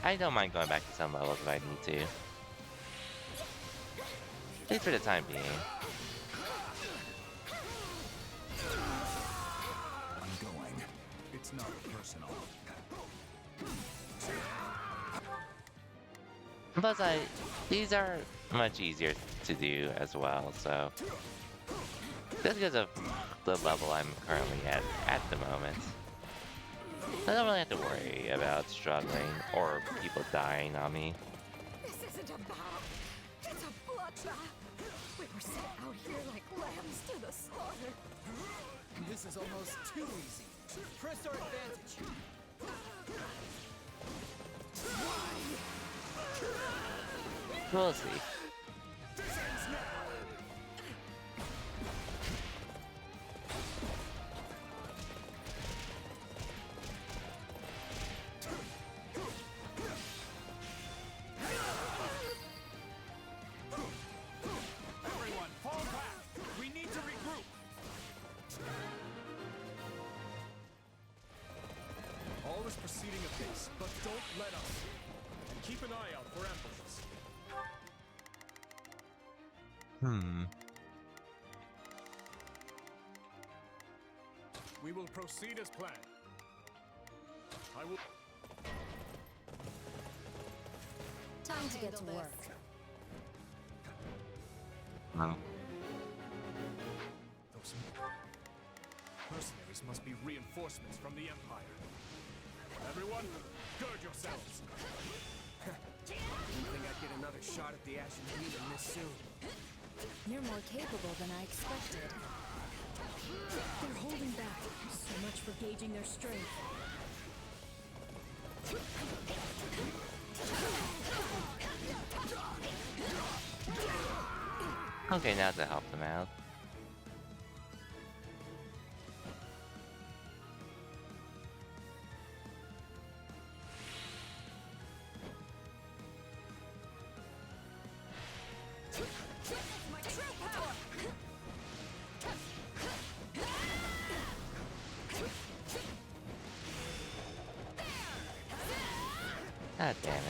I don't mind going back to some levels if I need to. At least for the time being. I'm going. It's not personal. Plus, these are much easier to do as well, so just because of the level I'm currently at the moment, I don't really have to worry about struggling or people dying on me. This isn't a battle. It's a bloodbath. We were set out here like lambs to the slaughter. This is almost too easy. Press our advantage. We'll see. Everyone, fall back! We need to regroup! All is proceeding apace, but don't let up. And keep an eye out for ambushes. We will proceed as planned. I will... Time to get to work. Wow. Those mercenaries must be reinforcements from the Empire. Everyone, gird yourselves. Didn't think I'd get another shot at the Ashen Demon this soon. You're more capable than I expected. They're holding back. So much for gauging their strength. Okay, now to help them out. My true power! God damn it.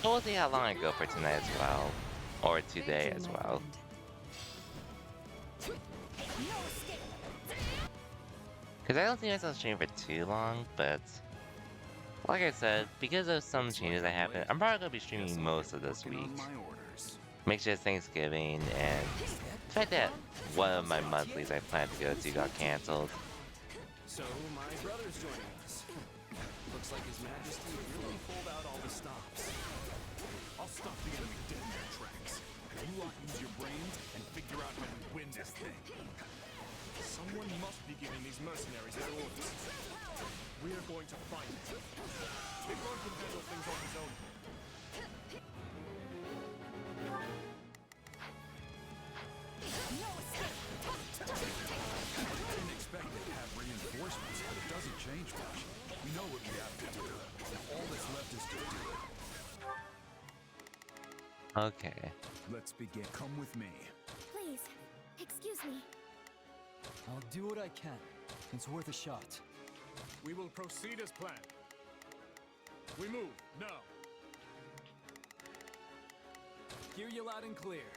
So we'll see how long I go for tonight as well. Or today as well. Because I don't think I will stream for too long, but like I said, because of some changes that happened, I'm probably going to be streaming most of this week. Make sure it's Thanksgiving, and the fact that one of my monthlies I planned to go to got cancelled. So, my brother's joining us. Looks like His Majesty really pulled out all the stops. I'll stop the enemy dead in their tracks. You lot use your brains and figure out how to win this thing. Someone must be giving these mercenaries their orders. We are going to find it. Bigmon can handle things on his own. I didn't expect they'd have reinforcements, but it doesn't change much. We know what we have to do. All that's left is to do it. Okay. Let's begin. Come with me. Please, excuse me. I'll do what I can. It's worth a shot. We will proceed as planned. We move, now. Hear you loud and clear.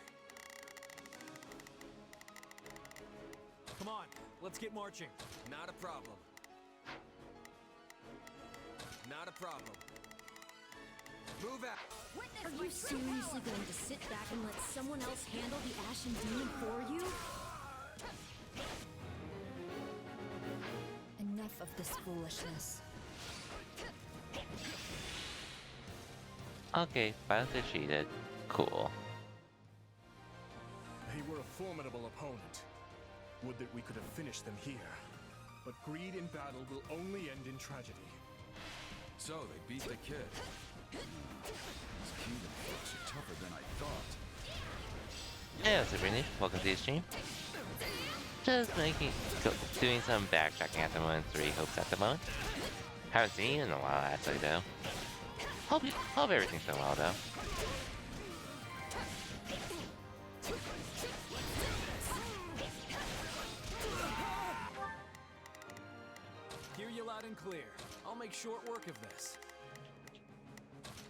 Come on, let's get marching. Not a problem. Not a problem. Move out. Are you seriously going to sit back and let someone else handle the Ashen Demon for you? Enough of this foolishness. Okay, finally defeated. Cool. They were a formidable opponent. Would that we could have finished them here. But greed in battle will only end in tragedy. So, they beat the kid. These kingdom folks are tougher than I thought. Hey, what's up, Brittany? Welcome to the stream. Just doing some backtracking at the moment, 3 hopes at the moment. Haven't seen you in a while, actually, though. Hope everything's going well, though. Hear you loud and clear. I'll make short work of this.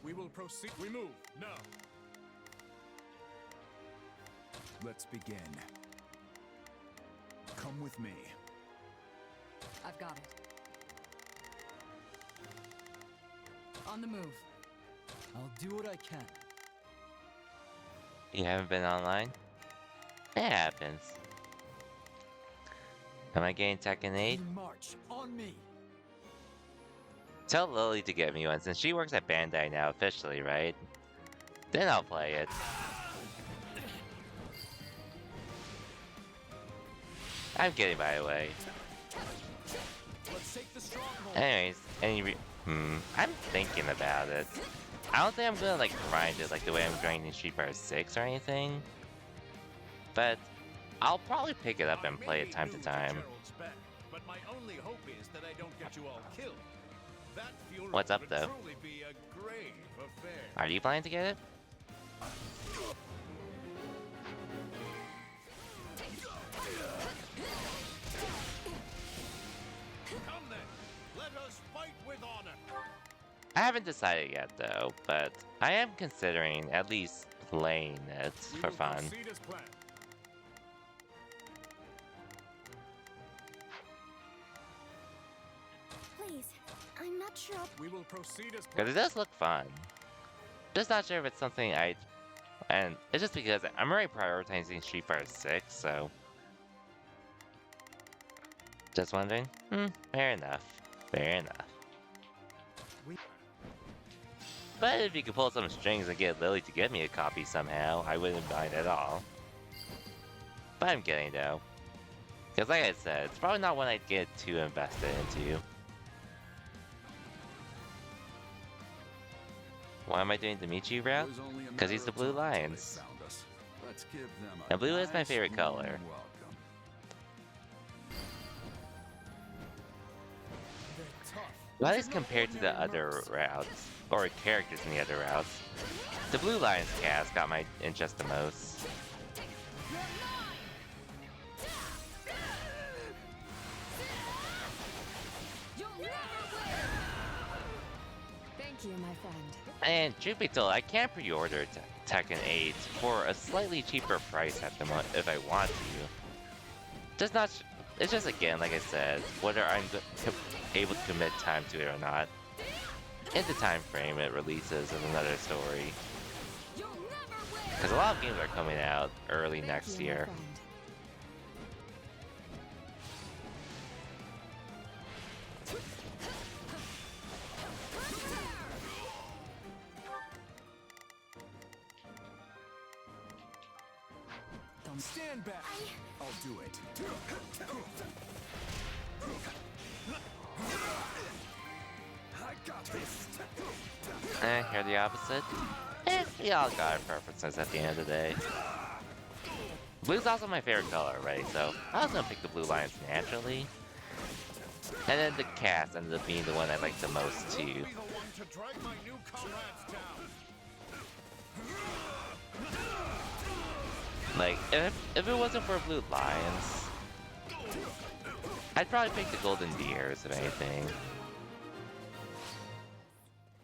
We will proceed. We move, now. Let's begin. Come with me. I've got it. On the move. I'll do what I can. You haven't been online? It happens. Am I getting Tekken 8? You march on me. Tell Lily to get me one, since she works at Bandai now officially, right? Then I'll play it. I'm kidding, by the way. Let's take the stronghold. Anyways, I'm thinking about it. I don't think I'm gonna like grind it like the way I'm grinding Street Fighter 6 or anything. But I'll probably pick it up and play it time to time. But my only hope is that I don't get you all killed. That funeral What's up, would though? truly be a grave affair. Are you planning to get it? Come then, let us fight with honor. I haven't decided yet though, but I am considering at least playing it for fun. Proceed as planned. Please, I'm not sure. We will proceed as Because it does look fun. Just not sure if it's something and it's just because I'm already prioritizing Street Fighter 6, so. Just wondering? Fair enough. Fair enough. But if you could pull some strings and get Lily to get me a copy somehow, I wouldn't mind at all. But I'm kidding though. Because like I said, it's probably not one I'd get too invested into. why am I doing the Michi route? Was only a Because he's matter the of Blue time till they Lions. found us. Let's give them a And blue is my nice, favorite warm color. welcome. Well, at least compared to the other routes, or characters in the other routes, the Blue Lions cast got my interest the most. Thank you, my friend. And truth be told, I can pre-order Tekken 8 for a slightly cheaper price at the moment if I want to. Just not. It's just again, like I said, whether I'm able to commit time to it or not. In the time frame it releases is another story. Because a lot of games are coming out early next year. Don't stand back. I'll do it. I got this. You're the opposite. We all got our preferences at the end of the day. Blue's also my favorite color, right? So I was gonna pick the Blue Lions naturally. And then the cast ended up being the one I liked the most too. Like, if it wasn't for Blue Lions, I'd probably pick the Golden Deers, if anything.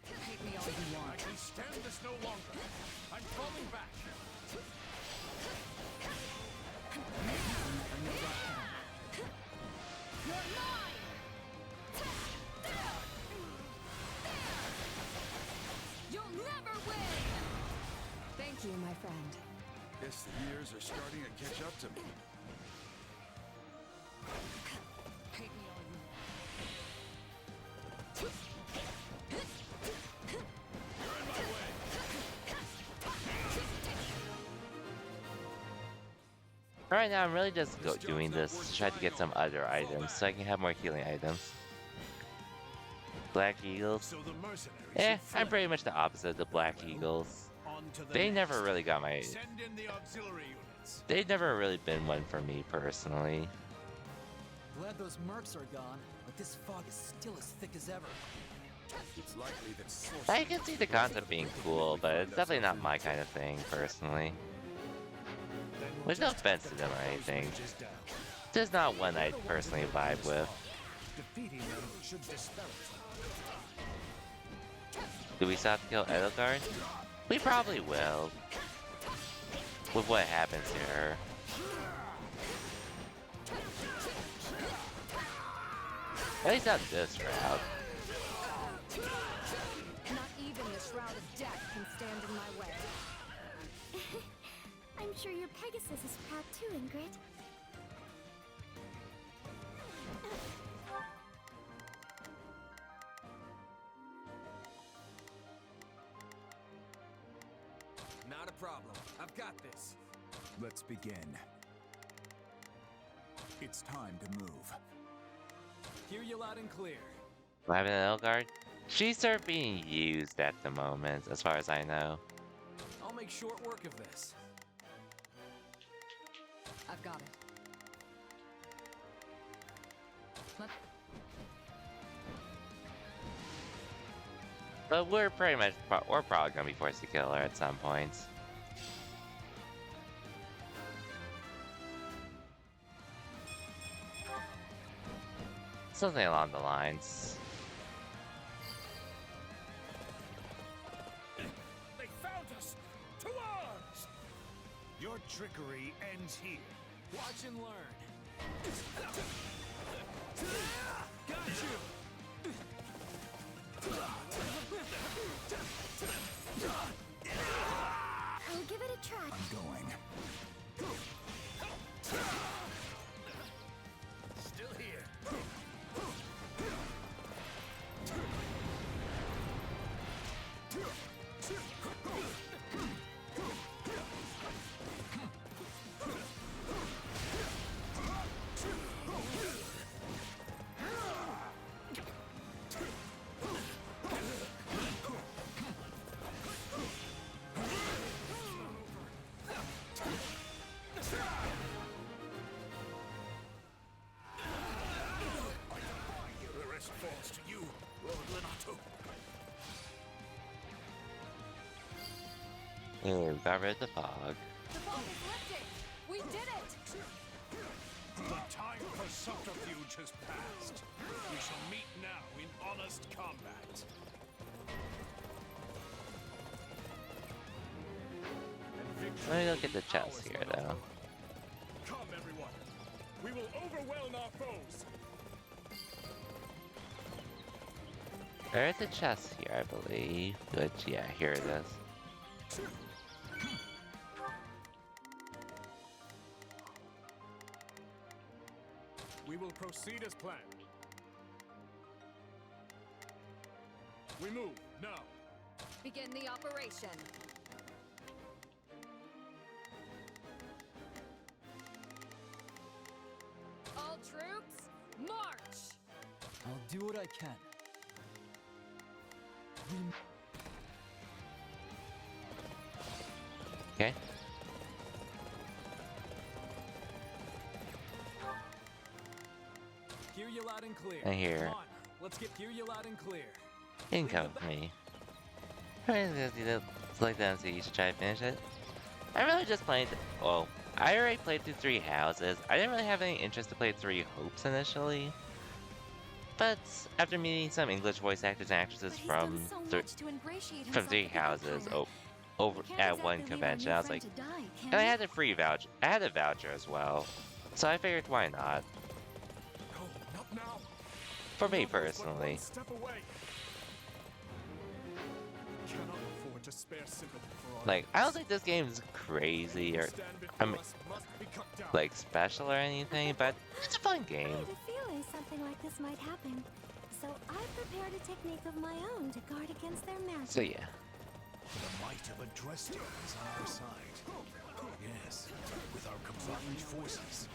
Hate me all you want. I can stand this no longer. I'm falling back. You'll never win! Thank you, my friend. Guess the years are starting to catch up to me. Hate me all you Right now, I'm really just doing this to try to get some other items so I can have more healing items. Black Eagles. I'm pretty much the opposite of the Black Eagles. They never really got my... They've never really been one for me personally. Glad those mercs are gone, but this fog is still as thick as ever. It's likely that I can see the concept being cool, but it's definitely not my kind of thing personally. There's no offense to them or anything. Just not one I personally vibe with. Defeating them should dispel it. Do we still have to kill Edelgard? We probably will. With what happens to her. At least on this route. Not even the Shroud of Death can stand in my way. I'm sure your Pegasus is proud too, Ingrid. Not a problem. I've got this. Let's begin. It's time to move. Hear you loud and clear. Do I have an Edelgard? She's sort of being used at the moment, as far as I know. I'll make short work of this. I've got it. But we're pretty much, we're probably gonna be forced to kill her at some point. Something along the lines. They found us! To arms! Your trickery ends here. Watch and learn. Got you! I'll give it a try. I'm going. Still here. Ooh, got rid of the fog. The fog is lifting! We did it! The time for subterfuge has passed. We shall meet now in honest combat. Let me look at the chest here, though. Come, everyone. We will overwhelm our foes. There's a chest here, I believe. Which, yeah, here it is. We will proceed as planned. We move, now. Begin the operation. All troops, march! I'll do what I can. Okay. Hear you loud and clear. I hear. Come on, let's hear you loud and clear. You can come with me. I'm gonna do that, select that so you should try to finish it. I really just played. Well, I already played through 3 houses. I didn't really have any interest to play 3 hopes initially. But after meeting some English voice actors and actresses from 3 houses over at one convention, I was like, and I had a free voucher. I had a voucher as well, so I figured why not? For me personally. Step away. Cannot afford to spare sympathy for our Like, I don't think this game is crazy or, I mean, like special or anything, but it's a fun game. I had a feeling something like this might happen, so I prepared a technique of my own to guard against their magic. So yeah. The might of Adrestia is on our side. Yes, with our combined forces.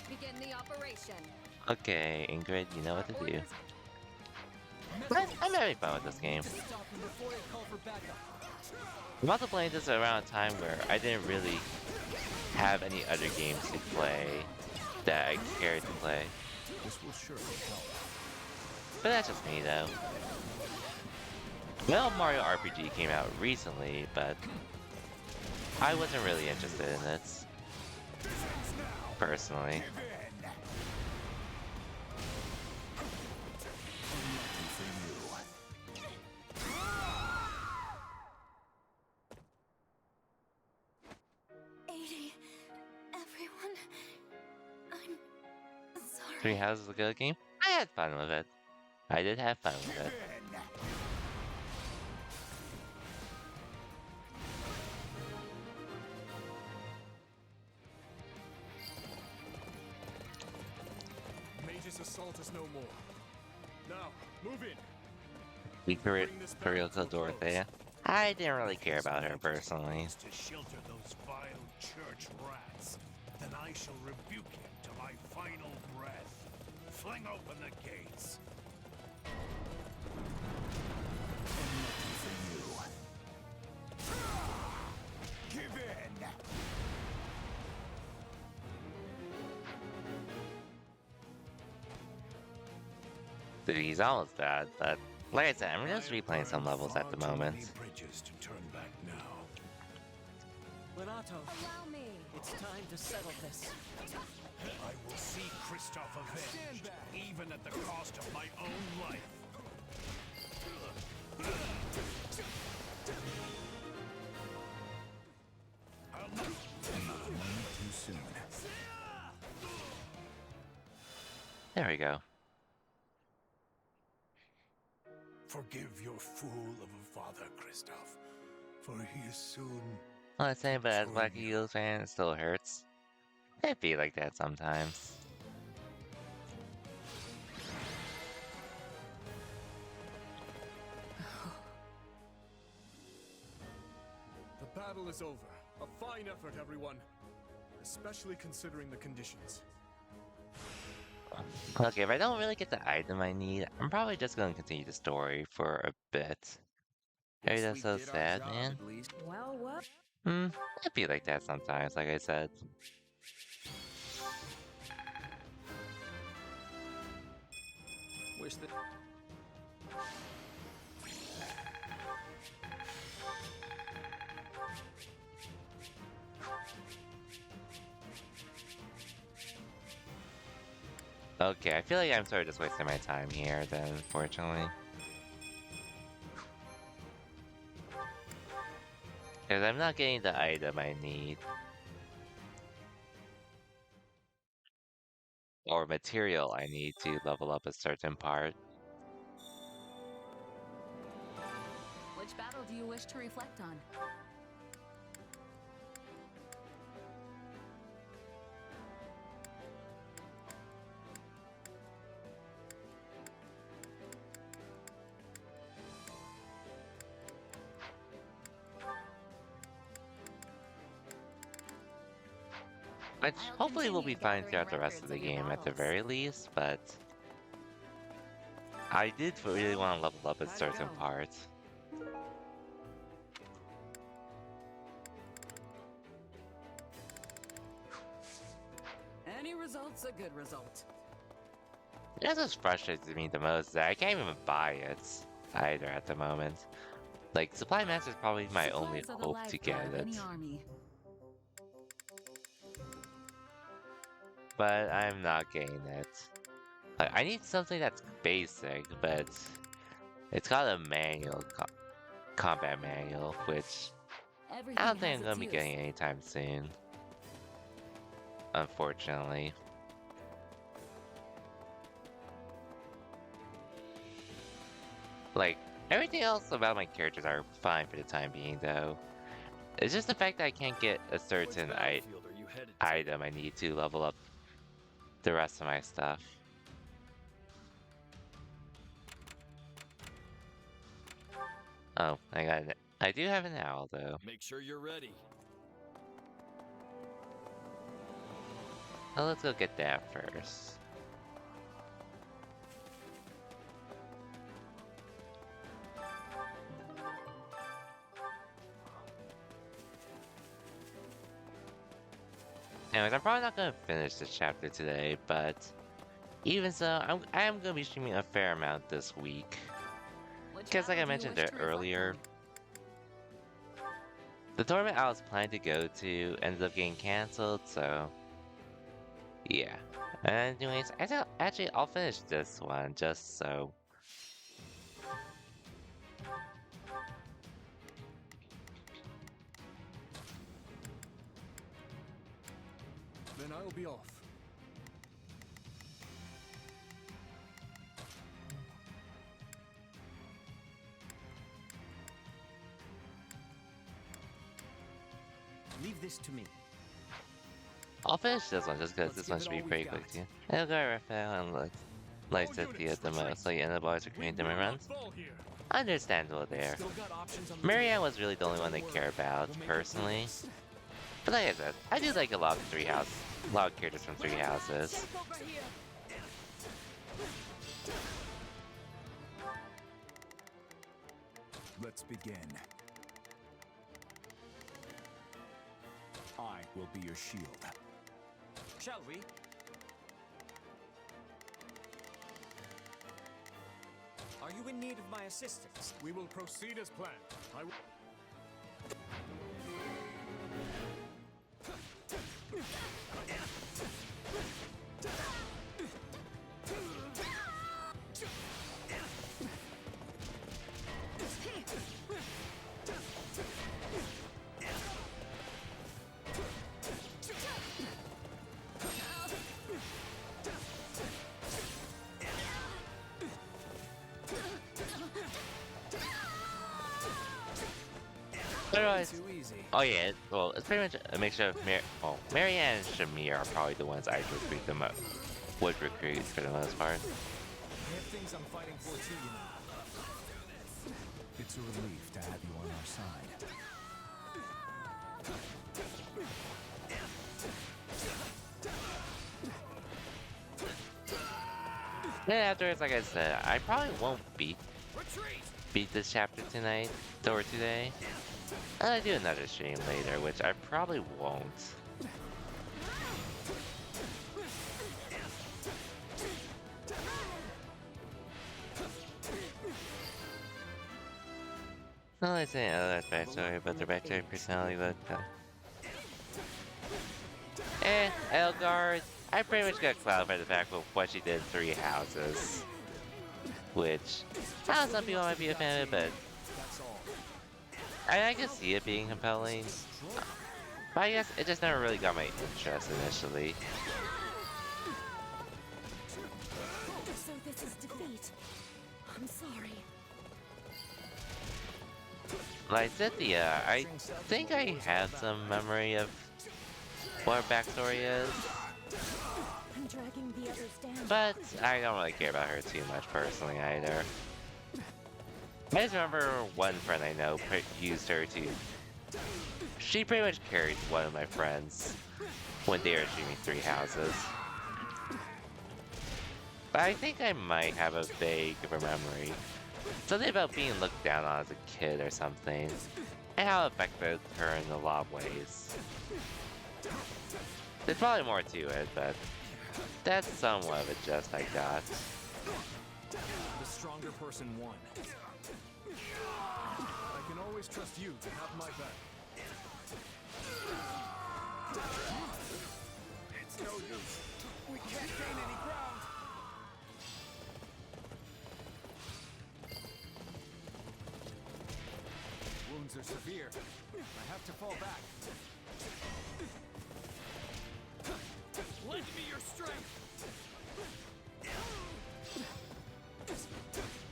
Begin the operation. Okay, Ingrid, you know what to do. I'm having fun with this game. I'm also playing this around a time where I didn't really have any other games to play that I cared to play. This will surely help. But that's just me, though. Well, Mario RPG came out recently, but I wasn't really interested in it. Personally. Everyone, I'm sorry. 3 Houses is a good game? I had fun with it. I did have fun with it. Mage's assault is no more. Now, move in. Imperial killed Dorothea. I didn't really care about her personally. To shelter those vile church rats, then I shall rebuke him to my final breath. Fling open the gates. Give in. He's almost bad, but like I said, I'm just replaying some levels at the moment. Bridges to turn back now. Renato, Allow me. it's time to settle this. I will see Kristoff avenged, even at the cost of my own life. I'll not too soon. There we go. Forgive your fool of a father, Kristoff, for he is soon. Well, it's saying, but as a Black Eagles fan, it still hurts. It'd be like that sometimes. The battle is over. A fine effort, everyone. Especially considering the conditions. Okay, if I don't really get the item I need, I'm probably just gonna continue the story for a bit. Hey, that's so sad, man. Well, what? It'd be like that sometimes, like I said. wish that... Okay, I feel like I'm sort of just wasting my time here then, unfortunately. Because I'm not getting the item I need. Or material I need to level up a certain part. Which battle do you wish to reflect on? Which hopefully will be fine throughout the rest of the game at the very least, but I did really want to level up a certain part. Any result's a good result. That's what frustrates me the most, that I can't even buy it either at the moment. Like, Supply Master is probably my only Supplies are the hope to get lifeblood of it. any army. But I'm not getting it. Like, I need something that's basic, but it's got a manual, combat manual, which I don't think I'm gonna be getting anytime soon. Unfortunately. Like, everything else about my characters are fine for the time being, though. It's just the fact that I can't get a certain item I need to level up the rest of my stuff. Oh, I got it. I do have an owl, though. Make sure you're ready. Oh, let's go get that first. Anyways, I'm probably not gonna finish this chapter today, but even so, I am gonna be streaming a fair amount this week. Because like I mentioned earlier, the tournament I was planning to go to ended up getting cancelled, so yeah. Anyways, actually I'll finish this one just so. Then I'll be off. Leave this to me. I'll finish this one just because this one should be pretty quick too. I'll go Raphael and like Cynthia at the most, like and the boys are creating different runs. Understandable there. Marianne was really the only one they care about, personally. But like I said, I do like a lot of a lot of characters from Three Houses. Let's begin. I will be your shield. Shall we? Are you in need of my assistance? We will proceed as planned. I will... Otherwise, oh yeah, well, it's pretty much a mixture of Marianne and Shamir are probably the ones I'd recruit the most. Would recruit for the most part. We have things I'm fighting for too, you know. It's a relief to have you on our side. Then afterwards, like I said, I probably won't beat this chapter tonight or today. And I do another stream later, which I probably won't. Not only saying other backstory, but their backstory personality look. Elgard, I pretty much got clouded by the fact of what she did in Three Houses. Which, I know some people might be offended, but I can see it being compelling. But I guess it just never really got my interest initially. So this is defeat. I'm sorry. Like Cynthia, I think I have some memory of what her backstory is. I'm dragging the others down. But I don't really care about her too much personally either. I just remember one friend I know used her to... She pretty much carried one of my friends when they were streaming Three Houses. But I think I might have a vague memory. Something about being looked down on as a kid or something. And how it affected her in a lot of ways. There's probably more to it, but that's somewhat of a gist I got. The stronger person won. I can always trust you to have my back. It's no use. We can't gain any ground. Wounds are severe. I have to fall back. Lend me your strength!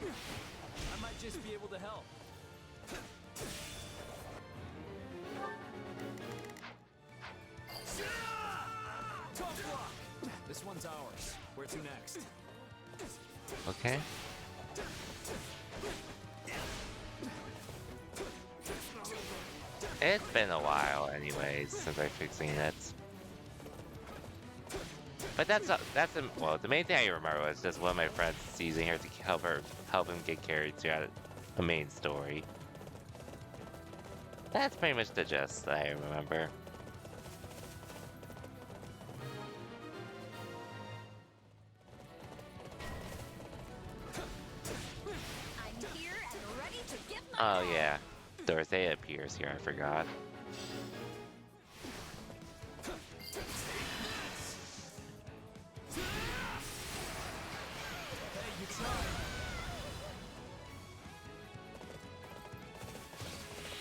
I might just be able to help. Tough luck! This one's ours. Where to next? Okay. It's been a while anyways since I've seen it. But well, the main thing I remember was just one of my friends using her to help him get carried throughout the main story. That's pretty much the gist that I remember. I'm here and ready to give my Oh yeah, Dorothea appears here, I forgot.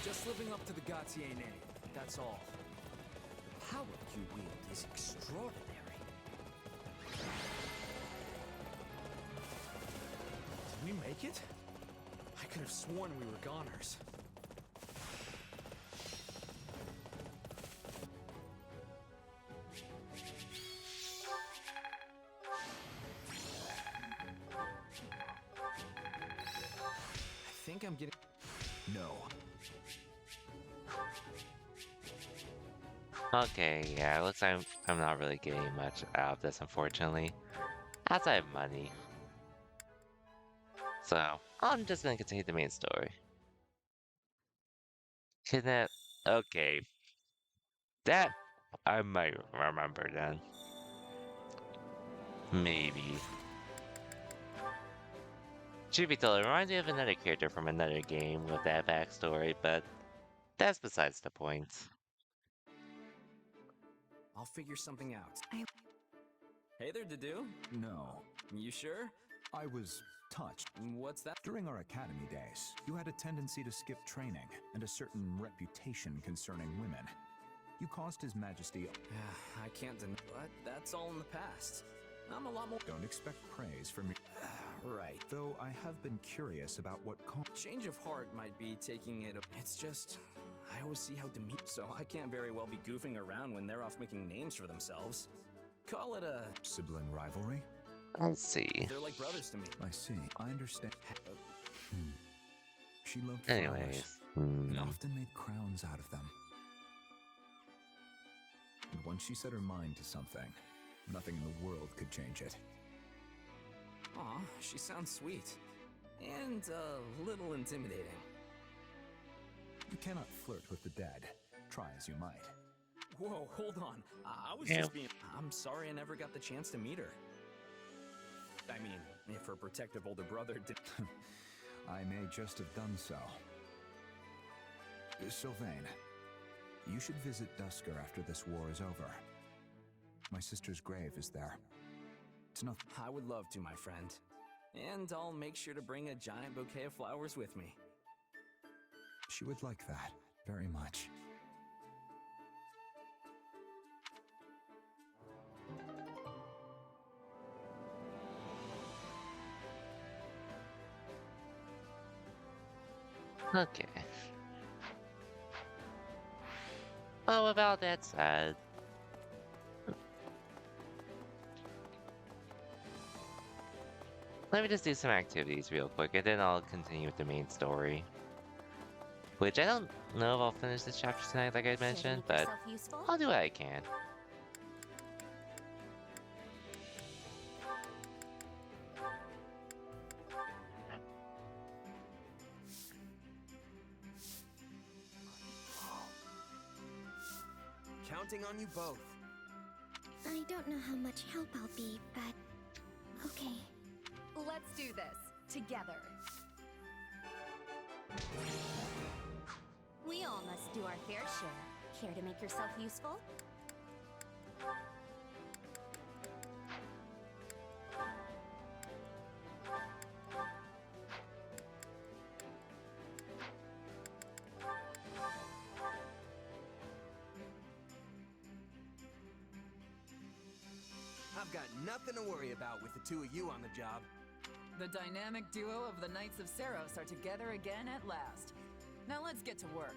Just living up to the Gautier name, that's all. The power you wield is extraordinary. Did we make it? I could have sworn we were goners. I think I'm getting... No. Okay, yeah, it looks like I'm not really getting much out of this, unfortunately. Outside of money. So, I'm just gonna continue the main story. Kidnap... Okay. That... I might remember then. Maybe. Truth be told, it reminds me of another character from another game with that backstory, but that's besides the point. I'll figure something out. Hey there, Dedu. No. You sure? I was touched. What's that? During our academy days, you had a tendency to skip training and a certain reputation concerning women. You caused His Majesty... I can't deny, but that's all in the past. I'm a lot more... Don't expect praise from me. Right. Though I have been curious about what... Change of heart might be taking it... It's just... I always see how Demeter... So I can't very well be goofing around when they're off making names for themselves. Call it a... Sibling rivalry? Let's see. They're like brothers to me. I see. I understand. She loved Anyways. flowers and often made crowns out of them. And once she set her mind to something, nothing in the world could change it. Aw, she sounds sweet. And a little intimidating. You cannot flirt with the dead, try as you might. Whoa, hold on. I was Yeah. just being... I'm sorry I never got the chance to meet her. I mean, if her protective older brother did... I may just have done so. Sylvain, you should visit Dusker after this war is over. My sister's grave is there. It's not. I would love to, my friend. And I'll make sure to bring a giant bouquet of flowers with me. She would like that very much. Okay. Well, with all that said, let me just do some activities real quick, and then I'll continue with the main story. Which I don't know if I'll finish this chapter tonight, like I mentioned, but I'll do what I can. Counting on you both. I don't know how much help I'll be, but okay. Let's do this together. We all must do our fair share. Care to make yourself useful? I've got nothing to worry about with the two of you on the job. The dynamic duo of the Knights of Seros are together again at last. Now let's get to work.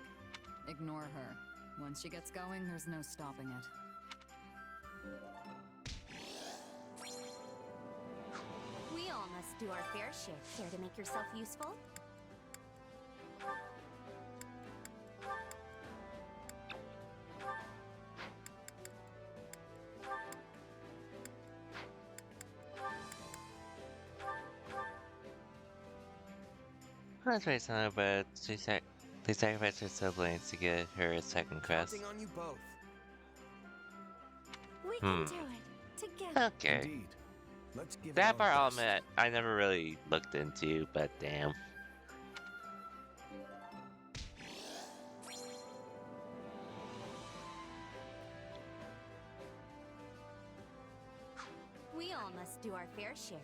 Ignore her. Once she gets going, there's no stopping it. We all must do our fair share. Care to make yourself useful? That's very sad, but they sacrificed her siblings to get her a second crest. Counting on you both. We can do it together. Okay. Indeed. Let's give it That our part I'll best. admit I never really looked into, but damn. We all must do our fair share.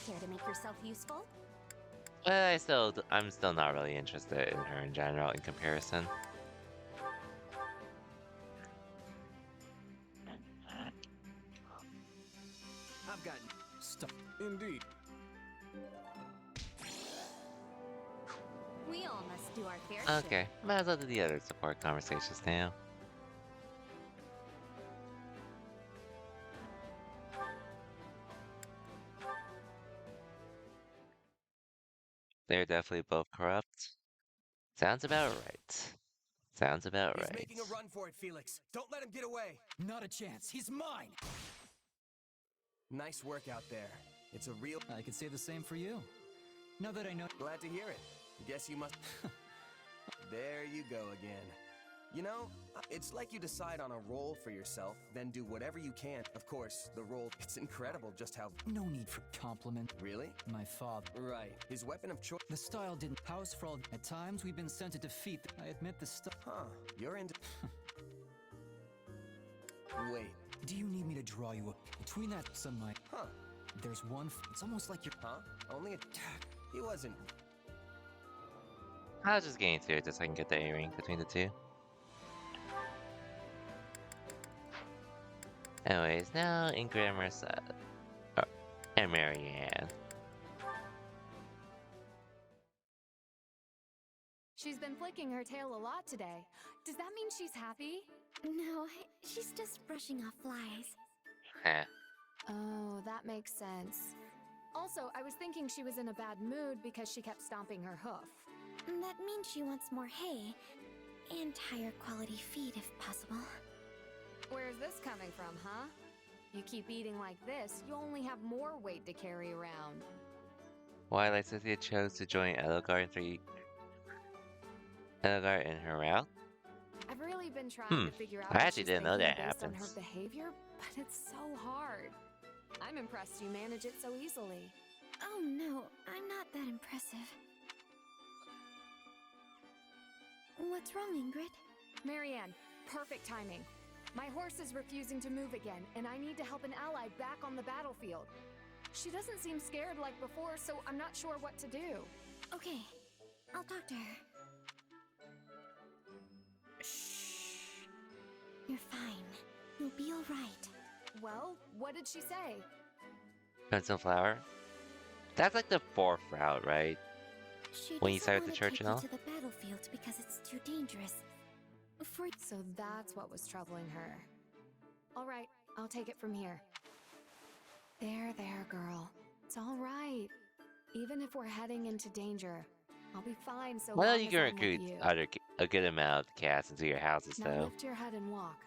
Care to make yourself useful? But I'm still not really interested in her in general in comparison. I've got stuff. Indeed. We all must do our fair share. Okay, might as well do the other support conversations now. They're definitely both corrupt. Sounds about right. Sounds about He's right. making a run for it, Felix. Don't let him get away. Not a chance. He's mine. Nice work out there. It's a real... I could say the same for you. Now that I know... Glad to hear it. Guess you must... There you go again. You know, it's like you decide on a role for yourself, then do whatever you can. Of course, the role... It's incredible just how... No need for compliment. Really? My father. Right. His weapon of choice... The style didn't... House for all... At times, we've been sent to defeat... I admit the style... Huh. You're into... Wait. Do you need me to draw you up? Between that sunlight... Huh. There's one... It's almost like you're... Huh? Only a... He wasn't... I was just getting through it just so I can get the A-ring between the two. Anyways, now Ingrid and Marissa. Oh, and Marianne. She's been flicking her tail a lot today. Does that mean she's happy? No, she's just brushing off flies. Heh. Oh, that makes sense. Also, I was thinking she was in a bad mood because she kept stomping her hoof. That means she wants more hay. And higher quality feed if possible. Where's this coming from, huh? You keep eating like this, you only have more weight to carry around. Why Lysithea chose to join Edelgard in her route? I've really been trying to figure out I what actually she's didn't know thinking that based on her happens. behavior, but it's so hard. I'm impressed you manage it so easily. Oh no, I'm not that impressive. What's wrong, Ingrid? Marianne, perfect timing. My horse is refusing to move again, and I need to help an ally back on the battlefield. She doesn't seem scared like before, so I'm not sure what to do. Okay, I'll talk to her. You're fine. You'll be alright. Well, what did she say? Pencil flower? That's like the fourth route, right? She When you doesn't start the want to church take and you all? to the battlefield because it's too dangerous. So that's what was troubling her. All right, I'll take it from here. There, girl. It's all right. Even if we're heading into danger, I'll be fine so Why long don't you as can I'm with recruit you. a good amount of cats into your houses, Now though? lift your head and walk.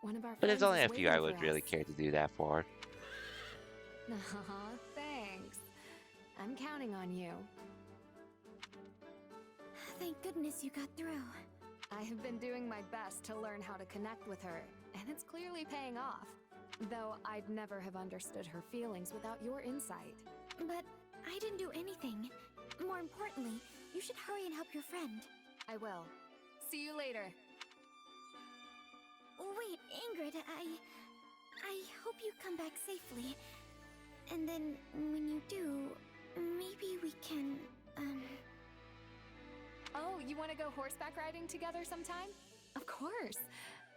One of our But there's friends only is a few waiting I for would really us. care to do that for. Thanks. I'm counting on you. Thank goodness you got through. I have been doing my best to learn how to connect with her, and it's clearly paying off. Though I'd never have understood her feelings without your insight. But I didn't do anything. More importantly, you should hurry and help your friend. I will. See you later. Wait, Ingrid, I hope you come back safely. And then, when you do, maybe we can, Oh, you want to go horseback riding together sometime? Of course.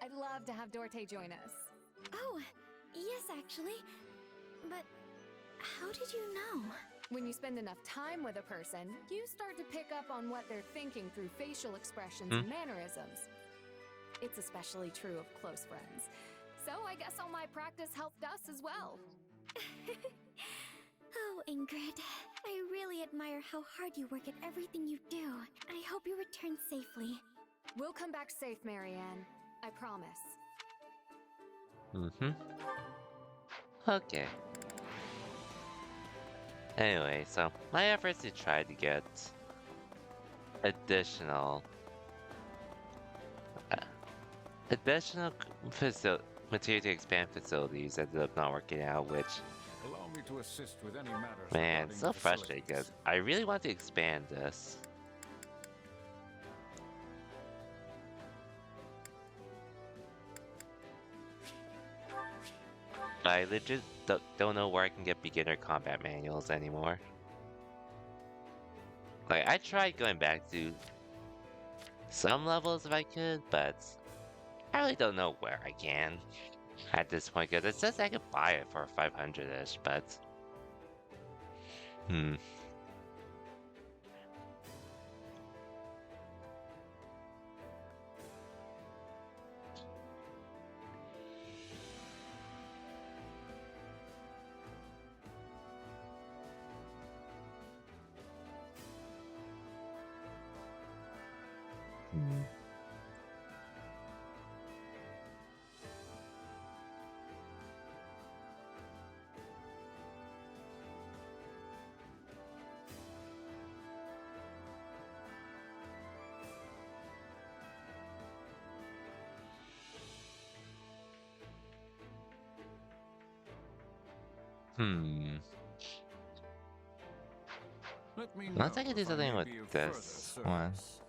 I'd love to have Dorte join us. Oh, yes, actually. But how did you know? When you spend enough time with a person, you start to pick up on what they're thinking through facial expressions and mannerisms. It's especially true of close friends. So I guess all my practice helped us as well. Oh, Ingrid, I really admire how hard you work at everything you do. I hope you return safely. We'll come back safe, Marianne. I promise. Okay. Anyway, so my efforts to try to get additional material to expand facilities ended up not working out, which Allow me to assist with any matters. man, regarding so the frustrating facilities. because I really want to expand this. I legit don't know where I can get beginner combat manuals anymore. Like, I tried going back to some levels if I could, but I really don't know where I can at this point, because it says I could buy it for 500-ish, but... Let me Unless know I could do if something may with be of this further one. service.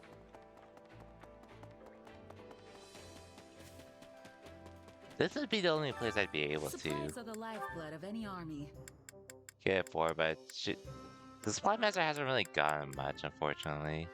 This would be the only place I'd be able to Supplies are the lifeblood of any army. get it for, but the Supply Master hasn't really gotten much, unfortunately.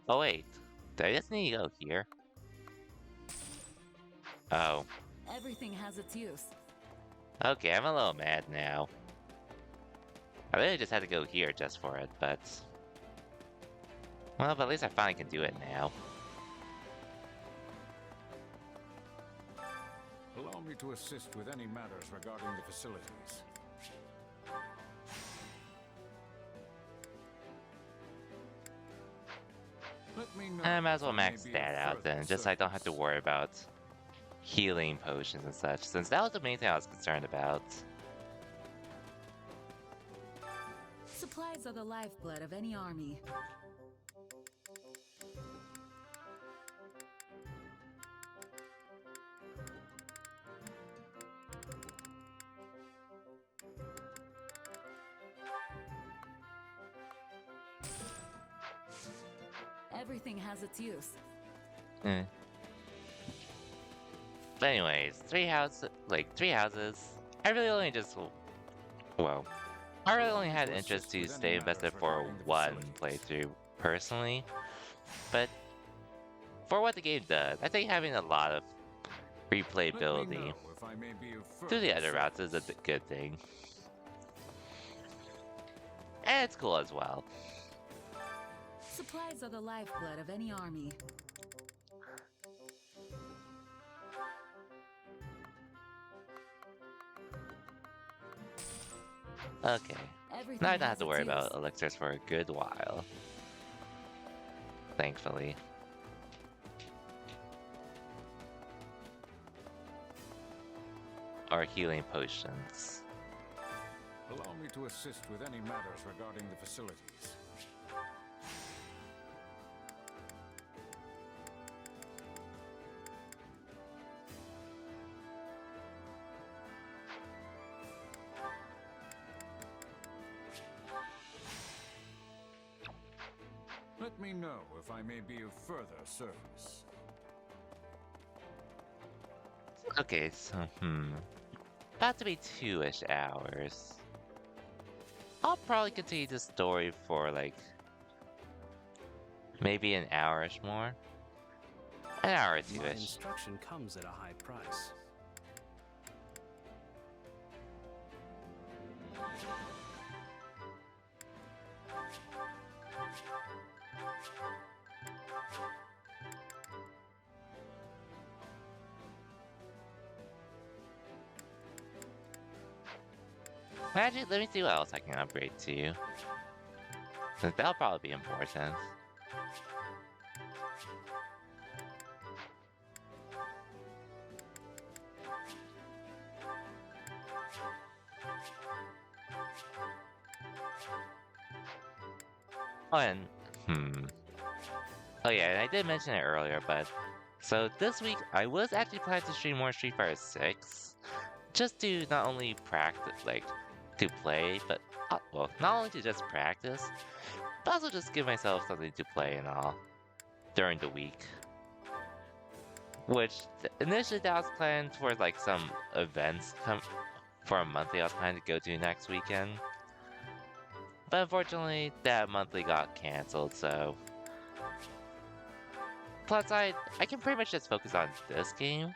Oh wait, do I just need to go here? Oh, Everything has its use. okay, I'm a little mad now. I really just had to go here just for it, but... Well, but at least I finally can do it now. Allow me to assist with any matters regarding the facilities. me know. I might as well if I may max be that of out then, further just so I don't have to service. worry about healing potions and such, since that was the main thing I was concerned about. Supplies are the lifeblood of any army. Everything has its use. Hmm. But anyways, three houses. I really only just, well, I really only had interest to stay invested for one playthrough personally, but for what the game does, I think having a lot of replayability through the other routes is a good thing. And it's cool as well. Supplies are the lifeblood of any army. Okay. Everything Now I don't have has to worry its about use. elixirs for a good while. Thankfully. Or healing potions. Allow me to assist with any matters regarding the facilities. Let me know if I may be of further service. Okay, so, about to be 2-ish hours. I'll probably continue the story for, like, maybe an hour-ish more. An hour or My two-ish. instruction comes at a high price. Actually, let me see what else I can upgrade to. Since that'll probably be important. Oh, and, oh yeah, and I did mention it earlier, but... So this week, I was actually planning to stream more Street Fighter 6. Just to not only practice, like, to play, but, well, not only to just practice, but also just give myself something to play and all during the week. Which, initially that was planned for, like, some events for a monthly I was planning to go to next weekend. But unfortunately, that monthly got cancelled, so... Plus, I can pretty much just focus on this game.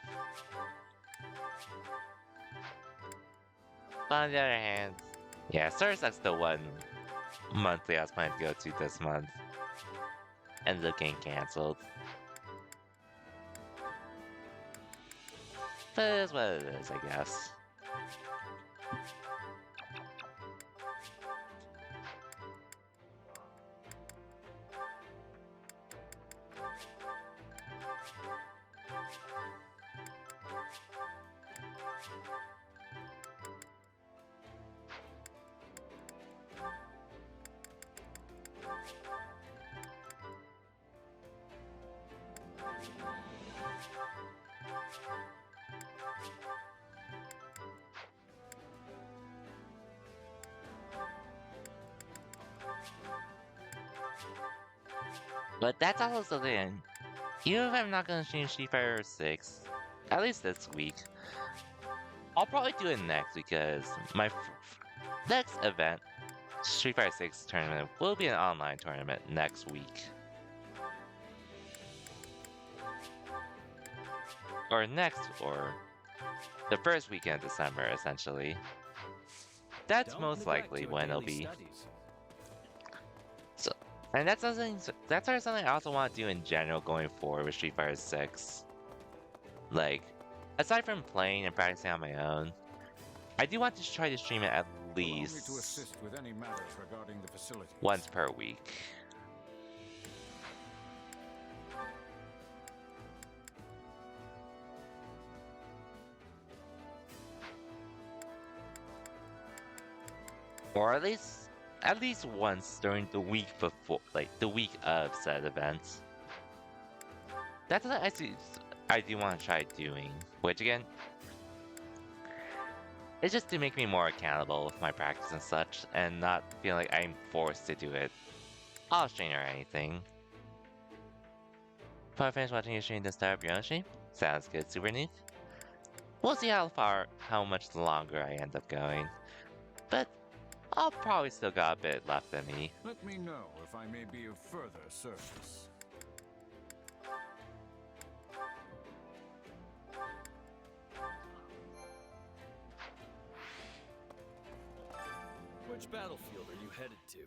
But on the other hand, yeah, Sursak's the one monthly I was planning to go to this month. Ended up getting cancelled. But it is what it is, I guess. But that's also something. Even if I'm not gonna stream Street Fighter 6, at least this week, I'll probably do it next because my next event, Street Fighter 6 tournament, will be an online tournament next week. Or the first weekend of December, essentially. That's Don't most neglect likely your when it'll daily be. studies. So, and that's sort of something I also want to do in general going forward with Street Fighter 6. Like, aside from playing and practicing on my own, I do want to try to stream it at least Allow me to assist with any matters regarding the facilities. once per week. Or at least once during the week before, like the week of said events. That's what I do want to try doing. Which again, it's just to make me more accountable with my practice and such, and not feel like I'm forced to do it off stream or anything. If I finish watching your stream, then start up your own stream? Sounds good, Super Nuke. We'll see how much longer I end up going. But I'll probably still got a bit left in me. Let me know if I may be of further service. Which battlefield are you headed to?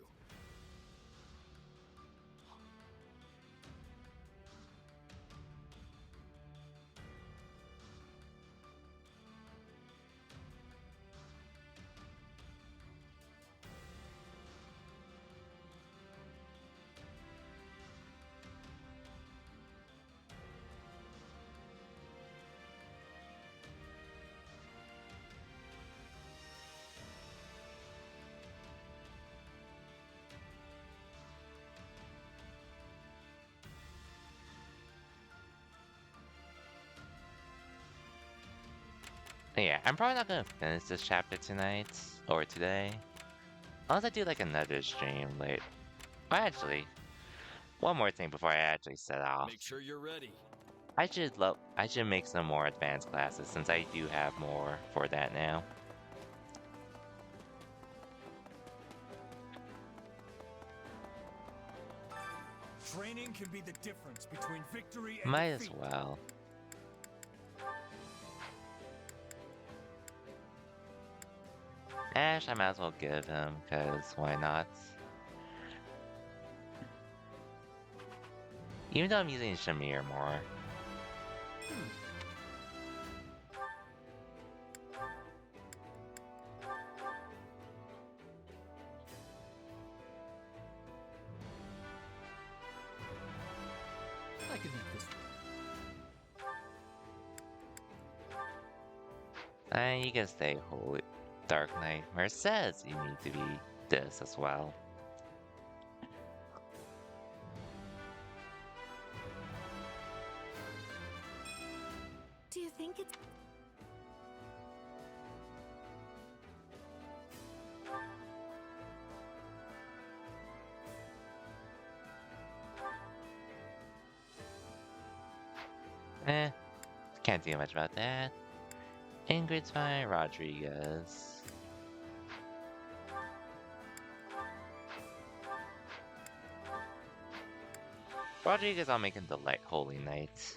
Yeah, I'm probably not gonna finish this chapter tonight or today. Unless I do like another stream late. Well, actually, one more thing before I actually set off. Make sure you're ready. I should make some more advanced classes since I do have more for that now. Training can be the difference between victory and Might defeat. as well. Ash, I might as well give him, cause why not? Even though I'm using Shamir more. I can make this work. And you can stay holy. Dark Knight, where it says you need to be this as well. Do you think it's... Can't do much about that. Ingrid's fine, Rodriguez. Rodriguez, I'll make him the Holy Knight.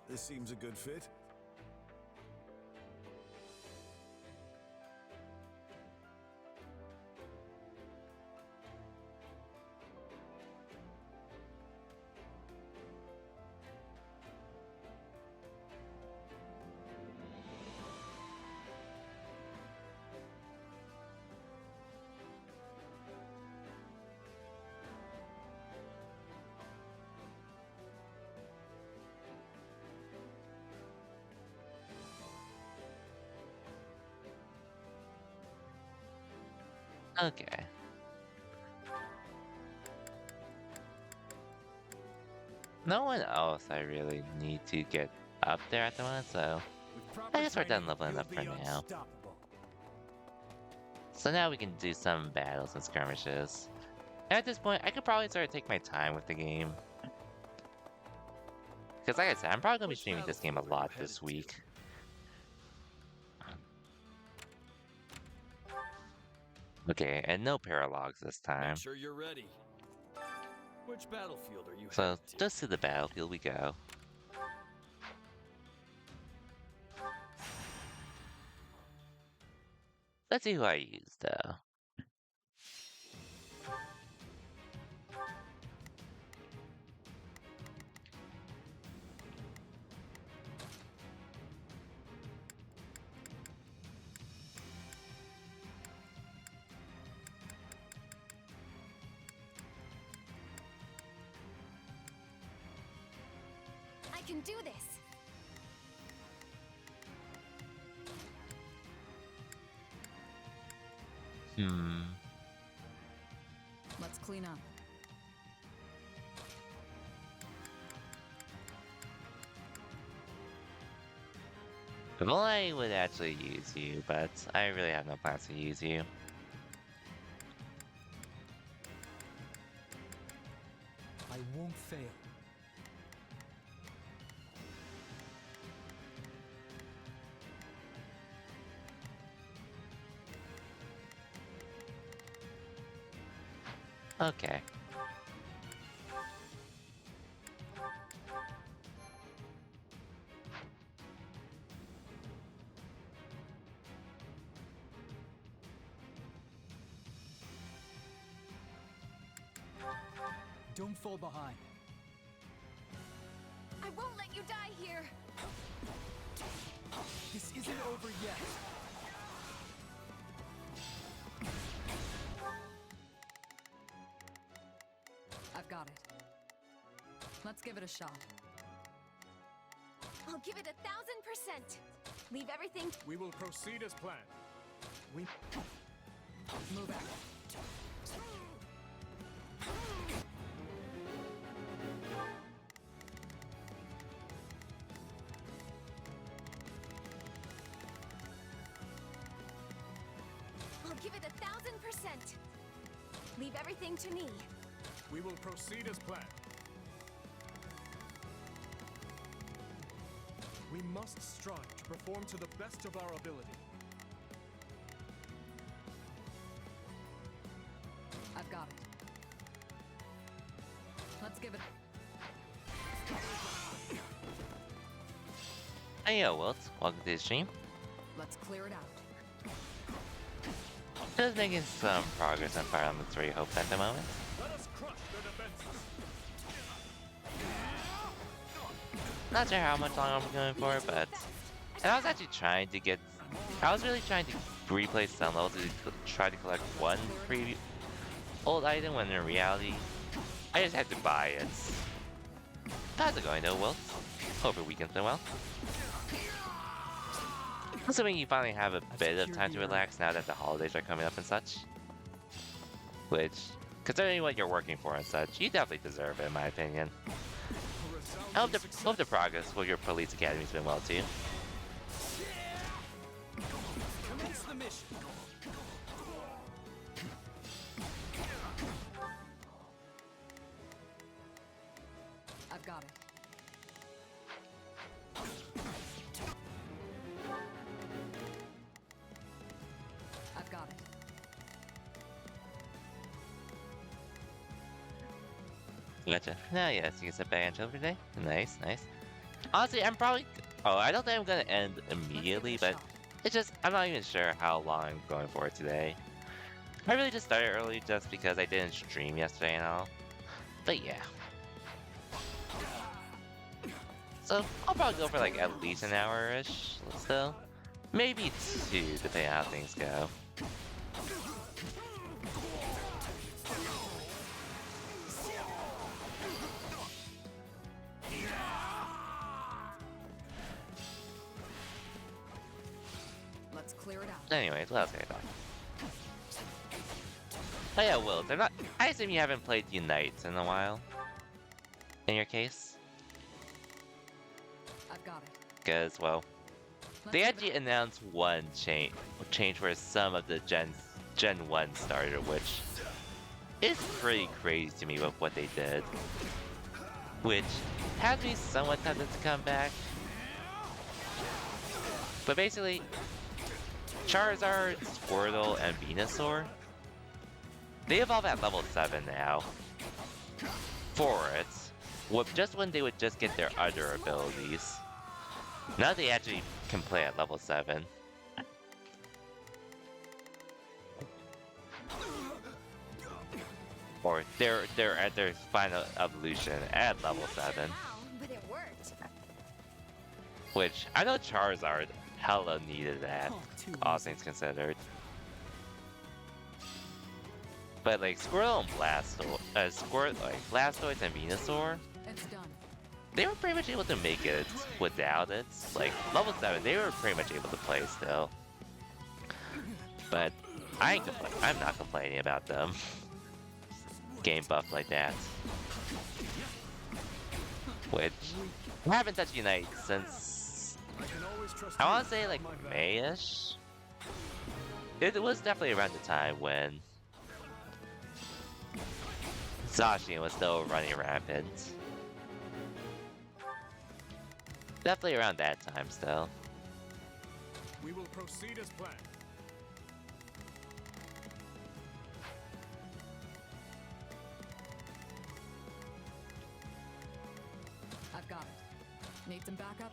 This seems a good fit. Okay. No one else I really need to get up there at the moment, so I guess we're done leveling up for now. So now we can do some battles and skirmishes. And at this point, I could probably sort of take my time with the game. Because like I said, I'm probably going to be streaming this game a lot this week. Okay, and no paralogs this time. Make sure you're ready. Which battlefield are you So, headed to? just to the battlefield we go. Let's see who I use, though. can do this. Let's clean up. If only I would actually use you, but I really have no plans to use you. I won't fail. Okay. Don't fall behind. I won't let you die here. This isn't over yet. I've got it. Let's give it a shot. I'll give it 1000%. Leave everything. We will proceed as planned. We move out. I'll give it 1000%. Leave everything to me. We will proceed as planned. We must strive to perform to the best of our ability. I've got it. Let's give it. Hey yo, Wilt. Welcome to the stream. Let's clear it out. Just making some progress on Fire Emblem 3 Hope at the moment. Let us crush their defenses. Not sure how much longer I'm going for, but... And I was actually trying to get... I was really trying to replay some levels to try to collect one old item when in reality, I just had to buy it. How's it going though, Wilt? Hope your weekend's been well. Assuming you finally have a bit of time to relax now that the holidays are coming up and such. Which, considering what you're working for and such, you definitely deserve it in my opinion. I hope the progress with your police academy's been well too. Commence the mission. I've got it. I've got it. Gotcha. Now yes, you can sit back and chill for today. Nice, nice. Honestly, I'm probably... Oh, I don't think I'm gonna end immediately, but it's just... I'm not even sure how long I'm going for today. I really just started early just because I didn't stream yesterday and all. But yeah. So, I'll probably go for like at least an hour-ish still. Maybe 2, depending on how things go. Let's clear it out. Anyways, what else can I talk? Oh yeah, Will, they're not... I assume you haven't played Unite in a while? In your case? I've got it. Because, well... They actually announced one change for some of the Gen 1 starter, which is pretty crazy to me with what they did. Which has me somewhat tempted to come back. But basically, Charizard, Squirtle, and Venusaur, they evolve at level 7 now. For it. Just when they would just get their other abilities. Now they actually can play at level 7. Or they're at their final evolution at level 7. But it worked. Which, I know Charizard hella needed that, all things considered. But like Squirtle and Blastoise and Venusaur, It's done. they were pretty much able to make it without it. Like, level 7, they were pretty much able to play still. But I'm not complaining about them. Game buff like that. Which, I haven't touched Unite since, I want to say like May-ish? It was definitely around the time when Zacian was still running rampant. Definitely around that time still. We will proceed as planned. I've got it. Need some backup?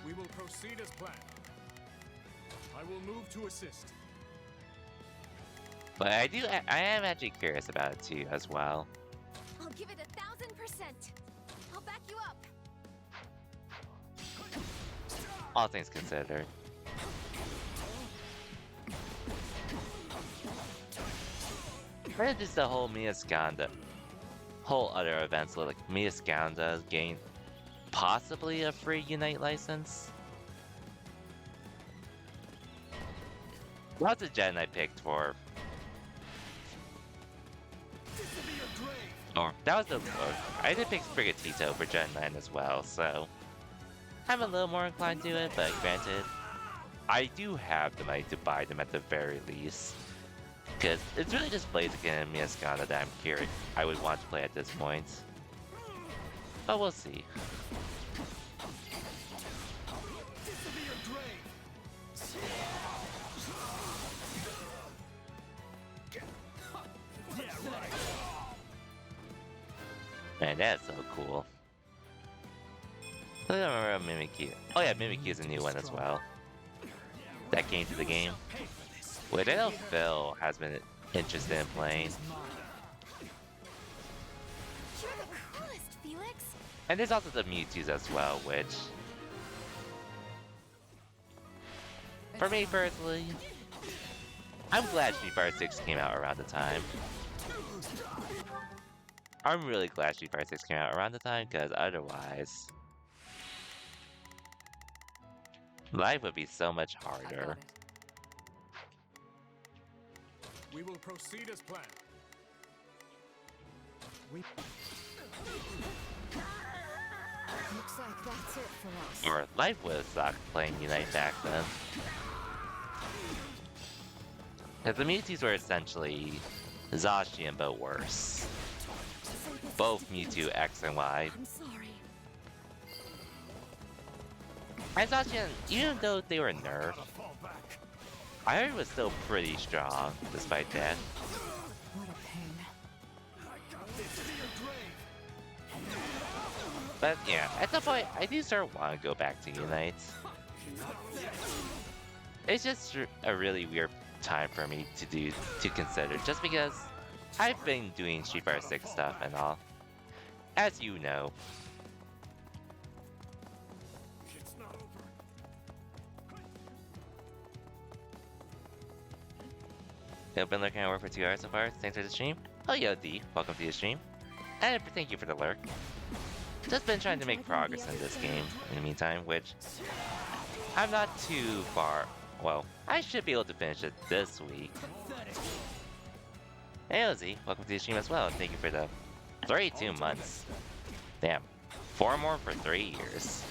We will proceed as planned. I will move to assist. But I am actually curious about it too as well. I'll give it 1,000%. I'll back you up. All things considered. Where does the whole Miascanda, whole other events look like? Miascanda gain possibly a free Unite license? Lots of Gen I picked for. Or that was the. I did pick Sprigatito for Gen 9 as well, so I'm a little more inclined to it. But granted, I do have the money to buy them at the very least. Because it's really just Blaziken and Miascanda that I'm curious I would want to play at this point. But we'll see. Man, that's so cool. I don't remember Mimikyu. Oh yeah, Mimikyu is a new one as well. That came to the game. Which I know Phil has been interested in playing. You're the coolest, Felix. And there's also the Mewtwo's as well, which... For me personally, I'm glad Street Fighter 6 came out around the time. I'm really glad Street Fighter 6 came out around the time, because otherwise... life would be so much harder. We will proceed as planned. Looks like that's it for us. Or life would have sucked playing Unite back then. Because the Mewtwo's were essentially Zacian but worse. Both Mewtwo X and Y. I'm sorry. And Zacian, even though they were nerfed, I heard it was still pretty strong despite that. What a pain. But yeah, at some point, I do start wanting to go back to Unite. It's just a really weird time for me to consider, just because I've been doing Street Fighter 6 stuff and all, as you know. I've been lurking at work for 2 hours so far. Thanks for the stream. Oh yo, D, welcome to the stream. And thank you for the lurk. Just been trying to make progress in this game in the meantime, which I'm not too far. Well, I should be able to finish it this week. Hey Ozzy, welcome to the stream as well. Thank you for the 32 months. Damn, 4 more for 3 years.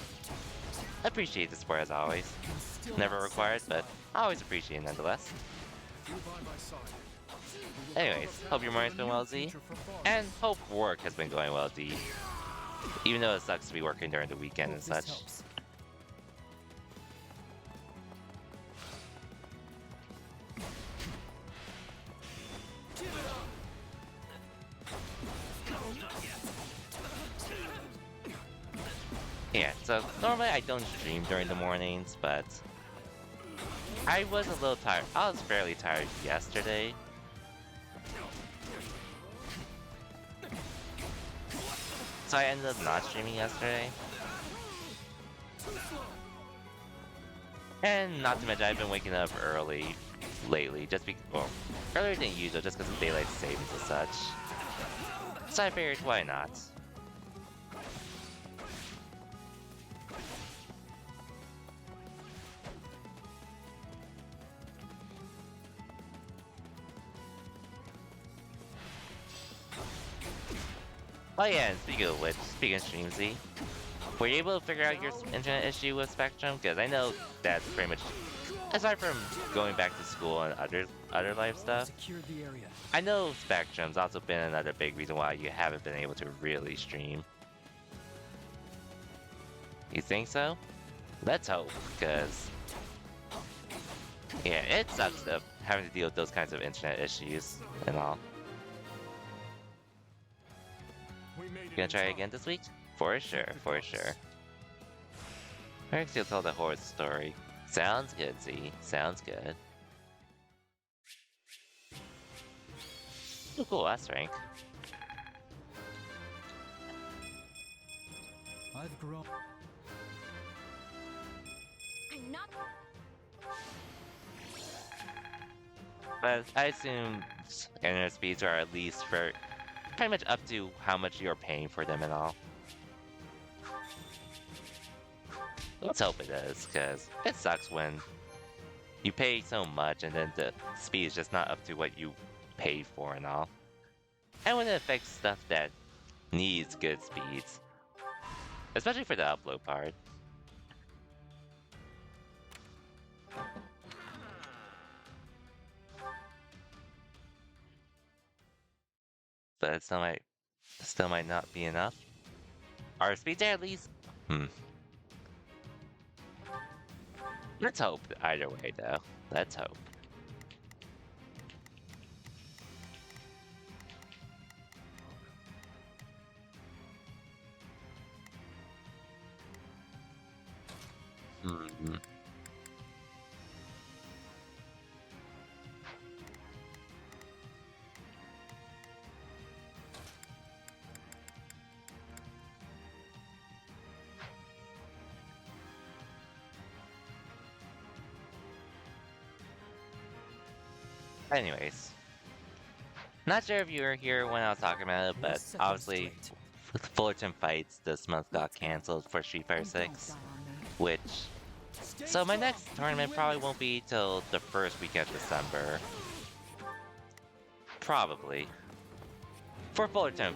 Appreciate the support as always. Never required, but I always appreciate it nonetheless. Anyways, hope your morning's been well, Z. And hope work has been going well, D. Even though it sucks to be working during the weekend and such. Yeah, so normally I don't stream during the mornings, but I was a little tired. I was fairly tired yesterday. So I ended up not streaming yesterday. And not to mention, I've been waking up early lately, well, earlier than usual, just because of daylight savings and such. So I figured, why not? Oh yeah, and speaking of which, speaking of Streamsy, were you able to figure out your internet issue with Spectrum? Because I know that's pretty much, aside from going back to school and other life stuff, The area. I know Spectrum's also been another big reason why you haven't been able to really stream. You think so? Let's hope, because yeah, it sucks though, having to deal with those kinds of internet issues and all. Gonna try again this week? For sure, for sure. Perhaps you'll tell the horse story. Sounds good, Z. Sounds good. Oh, cool, that's rank. I've grown. I'm not. But I assume internet speeds are at least for pretty much up to how much you're paying for them and all. Let's hope it is, because it sucks when you pay so much and then the speed is just not up to what you paid for and all. And when it affects stuff that needs good speeds. Especially for the upload part. But it still might not be enough. Are speeds there at least? Let's hope either way though. Let's hope. Anyways, not sure if you were here when I was talking about it, but obviously Fullerton Fights this month got canceled for Street Fighter 6, which... So my next tournament probably won't be till the first week of December. Probably. For Fullerton.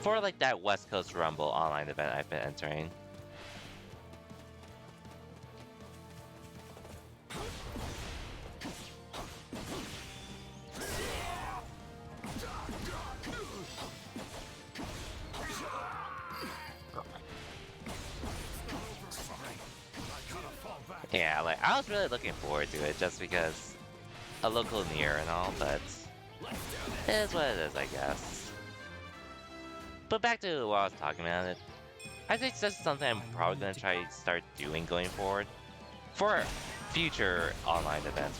For like that West Coast Rumble online event I've been entering. Yeah, like, I was really looking forward to it just because a local near and all, but it is what it is, I guess. But back to what I was talking about, I think that's something I'm probably going to try to start doing going forward for future online events.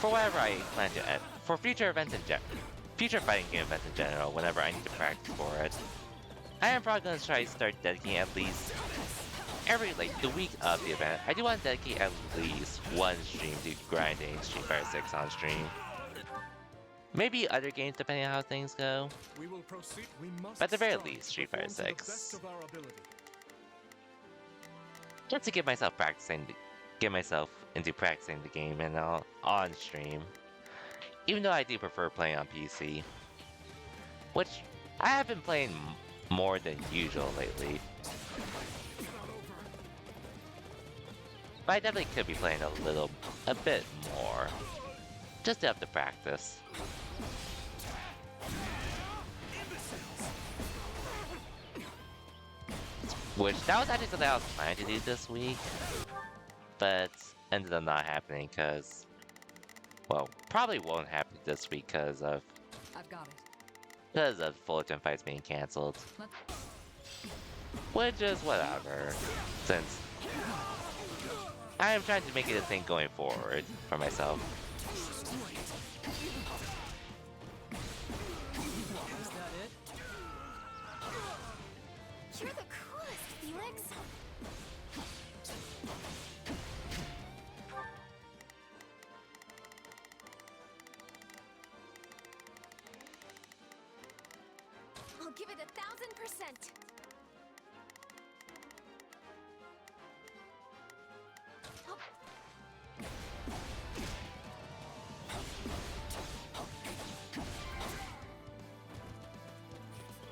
For whatever I plan to end, for future events in future fighting game events in general, whenever I need to practice for it, I am probably going to try to start dedicating at least the week of the event, I do want to dedicate at least one stream to grinding Street Fighter 6 on stream. Maybe other games depending on how things go. We will proceed. We must but at the very least, Street Fighter 6. Just to get myself into practicing the game and all on stream. Even though I do prefer playing on PC. Which I have been playing more than usual lately. But I definitely could be playing a bit more. Just to have to practice. Which, that was actually something I was planning to do this week. But ended up not happening because... Well, probably won't happen this week because of... I've got it. Because of Fullerton Fights being cancelled. Which is whatever. Since... I am trying to make it a thing going forward for myself. You're the coolest, Felix.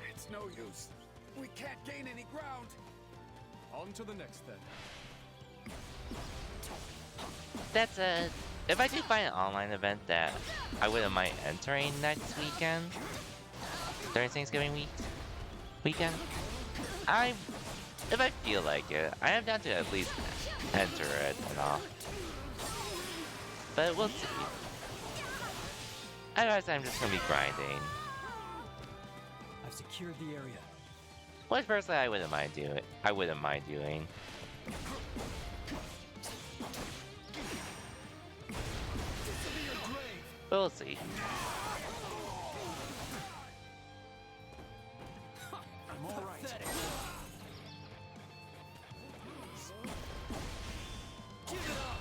It's no use. We can't gain any ground. On to the next then. That's a. If I do find an online event that I wouldn't mind entering next weekend, during Thanksgiving weekend, if I feel like it, I am down to at least enter it and all. But we'll see. Otherwise, I'm just gonna be grinding. I've secured the area. Which personally I wouldn't mind doing. But we'll see. I'm all right. Give it up!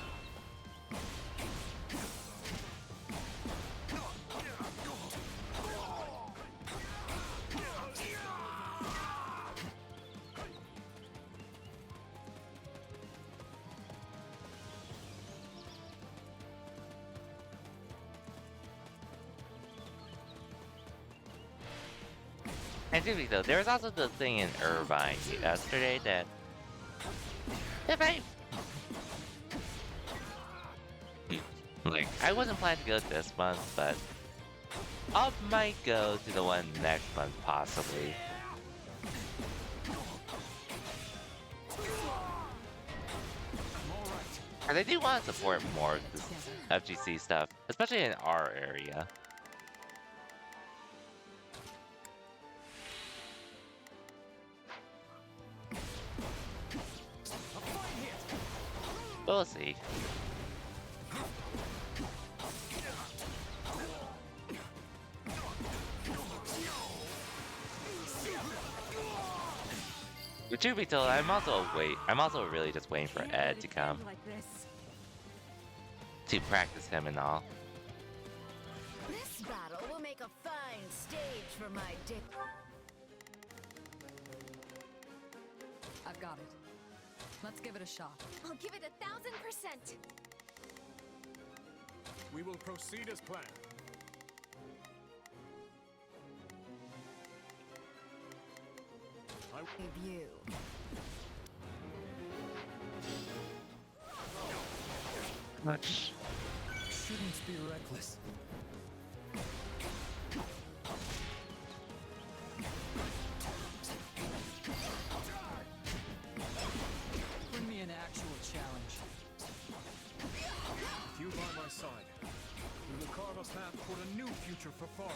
And to be though, there was also the thing in Irvine yesterday that if I wasn't planning to go this month, but I might go to the one next month possibly. And I do want to support more of this FGC stuff, especially in our area. But we'll see. But truth be told, I'm also really just waiting for Ed to come to practice him and all. This battle will make a fine stage for my dip. I've got it. Let's give it a shot. I'll give it 1000%. We will proceed as planned. You. Much. Shouldn't be reckless. Bring me an actual challenge. With you by my side, we will carve a path toward a new future for farmers.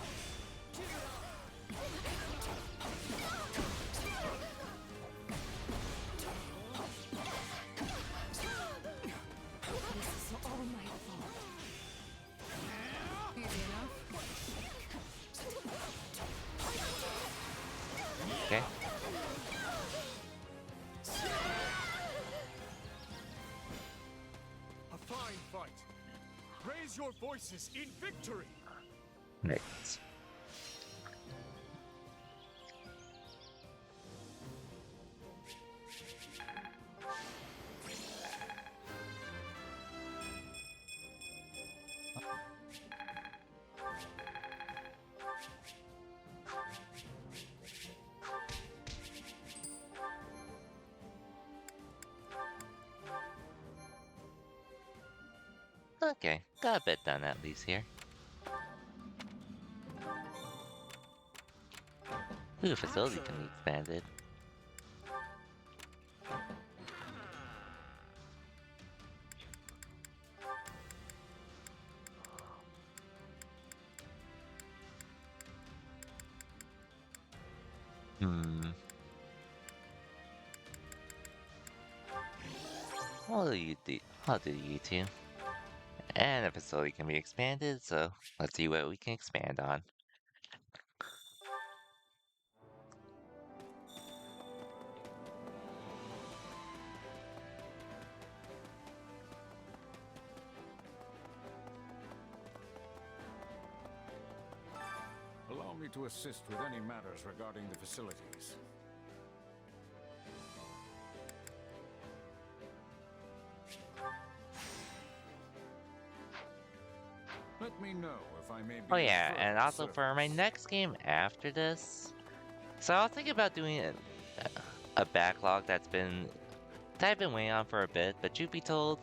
This is all my fault. Easy enough. Okay. A fine fight. Raise your voices in victory. Next. Okay, got a bit done at least here. Ooh, facility can be expanded. I'll do you two. And the facility can be expanded, so let's see what we can expand on. Allow me to assist with any matters regarding the facilities. Let me know if I may be Oh of yeah, further and also service. for my next game after this, so I was thinking about doing a backlog that I've been waiting on for a bit, but truth be told,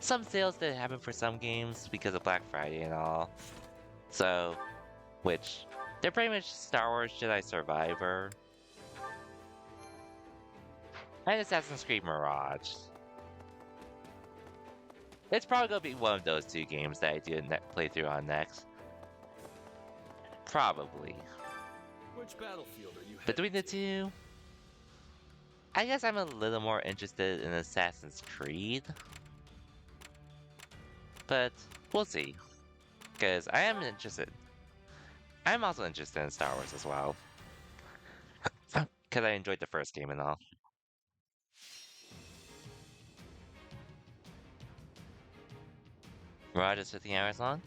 some sales did happen for some games because of Black Friday and all. So, which they're pretty much Star Wars Jedi Survivor and Assassin's Creed Mirage. It's probably gonna be one of those two games that I do a playthrough on next. Probably. Which battlefield are you Between the two, I guess I'm a little more interested in Assassin's Creed. But we'll see. Because I am interested. I'm also interested in Star Wars as well. Because I enjoyed the first game and all. Mirage is 15 hours long?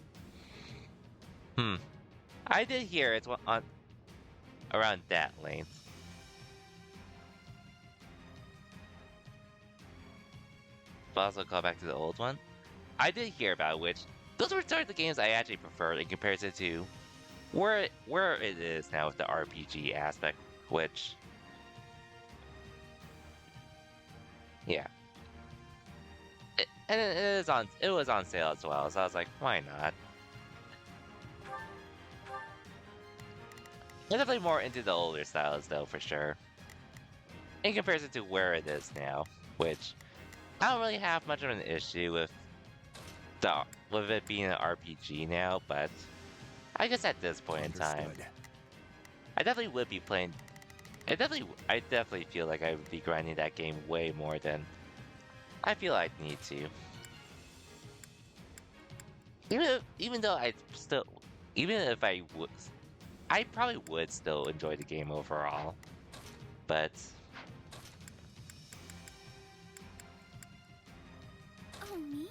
I did hear it's on around that length. But also call back to the old one. I did hear about which those were sort of the games I actually preferred in comparison to where it is now with the RPG aspect, which yeah. It was on sale as well, so I was like, why not? I'm definitely more into the older styles though, for sure. In comparison to where it is now, which I don't really have much of an issue with it being an RPG now, but I guess at this point in time, I definitely would be playing. I definitely feel like I would be grinding that game way more than I feel I'd need to. Even though even if I would, I probably would still enjoy the game overall, but. Oh, me?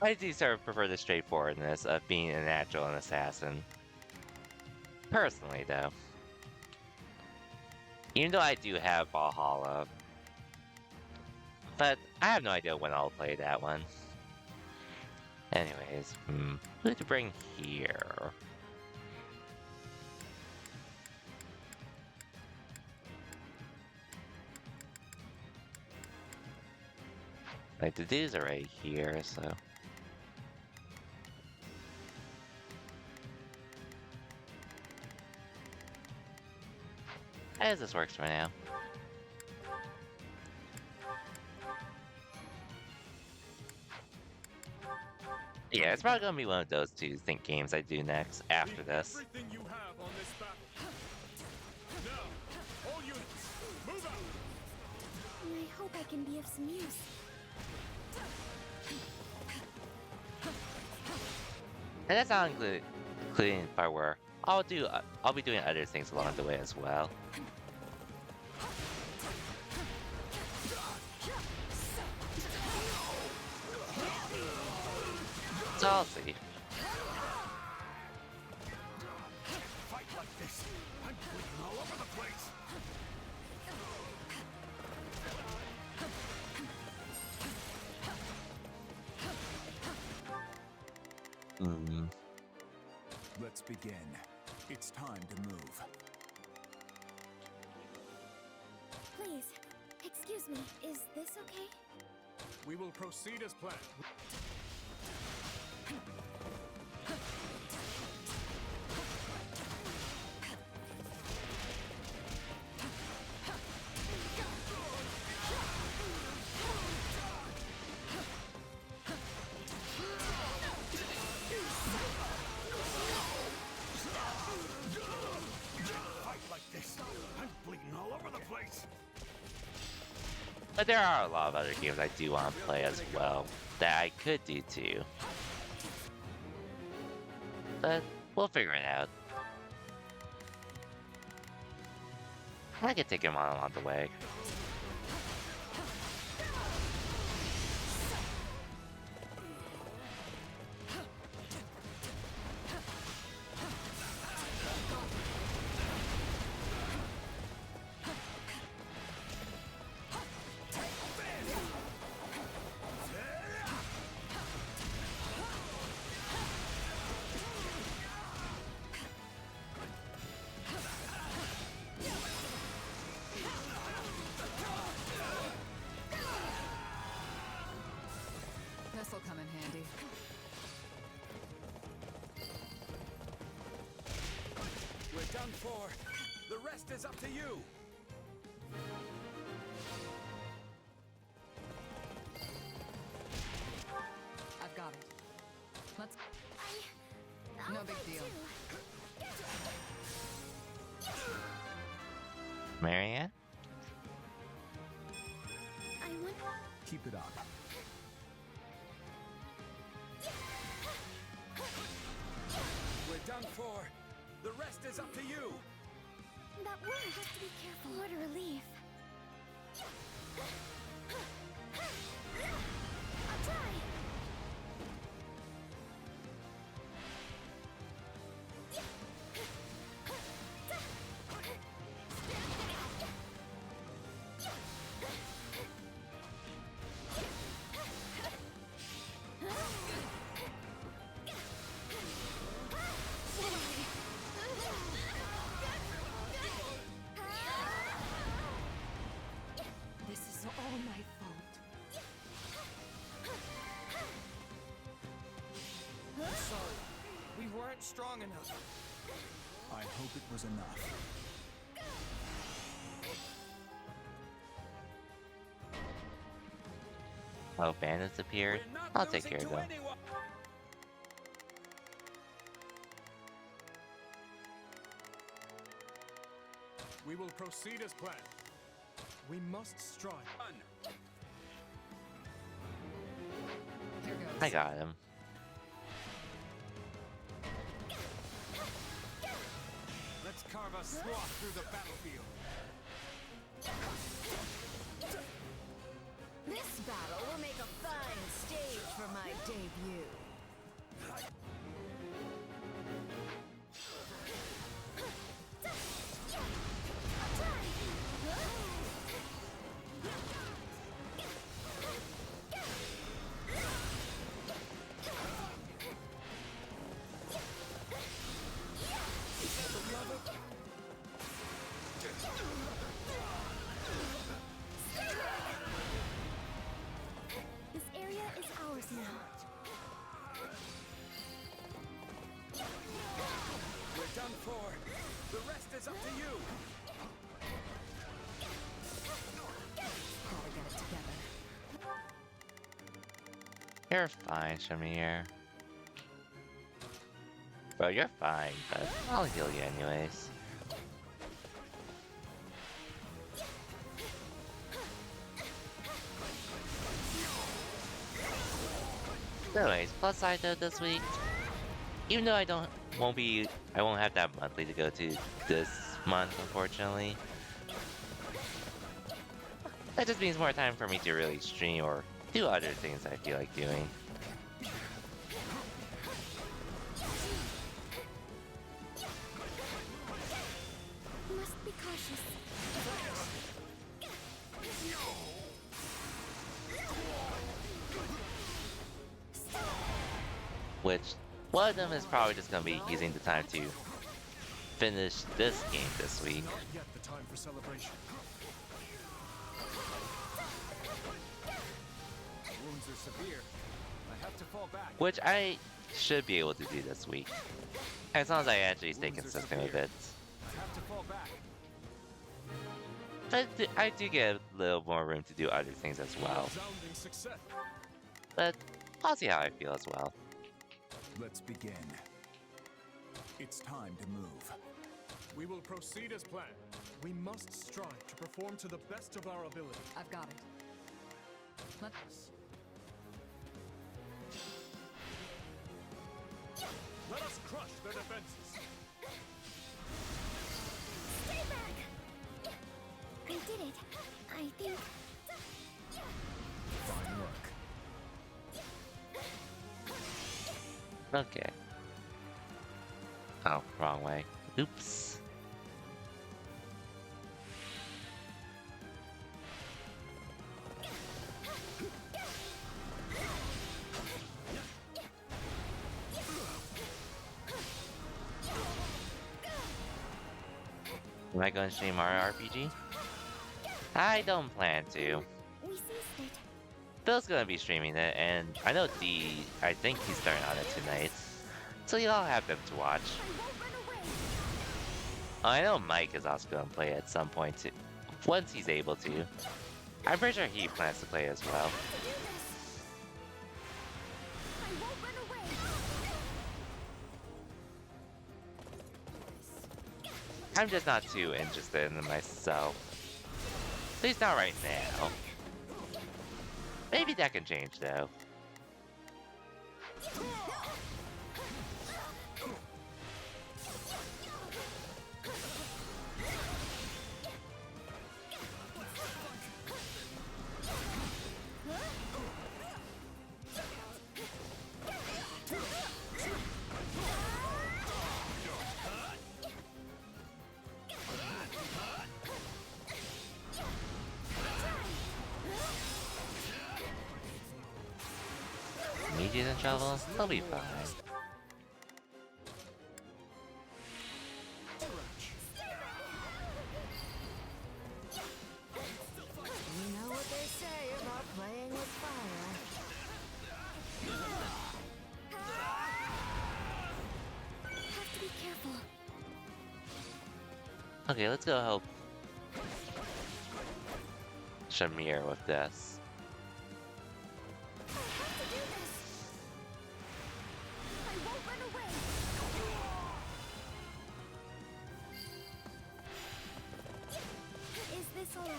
I do sort of prefer the straightforwardness of being a natural and assassin. Personally, though. Even though I do have Valhalla. But I have no idea when I'll play that one. Anyways, who to bring here? Like, the dudes are right here, so. As this works for now. Yeah, it's probably gonna be one of those two games I do next after this. Everything you have on this battle. Now, all units, move out. I hope I can be of some use. And that's not including if I were. I'll be doing other things along the way as well. So I'll see. Fight like this. I'm bleeding all over the place. Let's begin. It's time to move. Please, excuse me, is this okay? We will proceed as planned. But there are a lot of other games I do want to play as well that I could do too. But we'll figure it out. I could take him on along the way. done for. The rest is up to you. I've got it. Let's... No big deal. Marianne? Keep it up. We're done for. The rest is up to you. That worked. Have to be careful. What a relief. I'll try. This is all my fault. I'm sorry. We weren't strong enough. I hope it was enough. Oh, bandits appeared. I'll take care of them. We will proceed as planned. We must strive. Here goes. I got him. Let's carve a swath through the battlefield. This battle will make a fine stage for my debut. This area is ours now. We're done for. The rest is up to you. Gotta get it together. You're fine, Shamir. Bro, you're fine, but I'll heal you anyways. Anyways, plus side though this week, even though I won't have that monthly to go to this month, unfortunately. That just means more time for me to really stream or do other things I feel like doing. Must be cautious. Which, one of them is probably just gonna be using the time to finish this game this week. Not yet the time for celebration. Wounds are severe. I have to fall back. Which I should be able to do this week. As long as I actually stay consistent with it. I have to fall back. But I do get a little more room to do other things as well. Resounding success. But I'll see how I feel as well. Let's begin. It's time to move. We will proceed as planned. We must strive to perform to the best of our ability. I've got it. Let's... Let us crush their defenses. Stay back! I did it. I think... Fine work. Okay. Oh, wrong way. Oops. Am I going to stream Mario RPG? I don't plan to. We ceased it. Bill's gonna be streaming it, and I know D, I think he's starting on it tonight. So y'all have them to watch. I won't run away. I know Mike is also going to play at some point too, once he's able to. I'm pretty sure he plans to play as well. I'm just not too interested in myself. At least not right now. Maybe that can change though. Meteors in trouble? They'll be fine. You know what they say about playing with fire. Have to be careful. Okay, let's go help Shamir with this. Is this alright?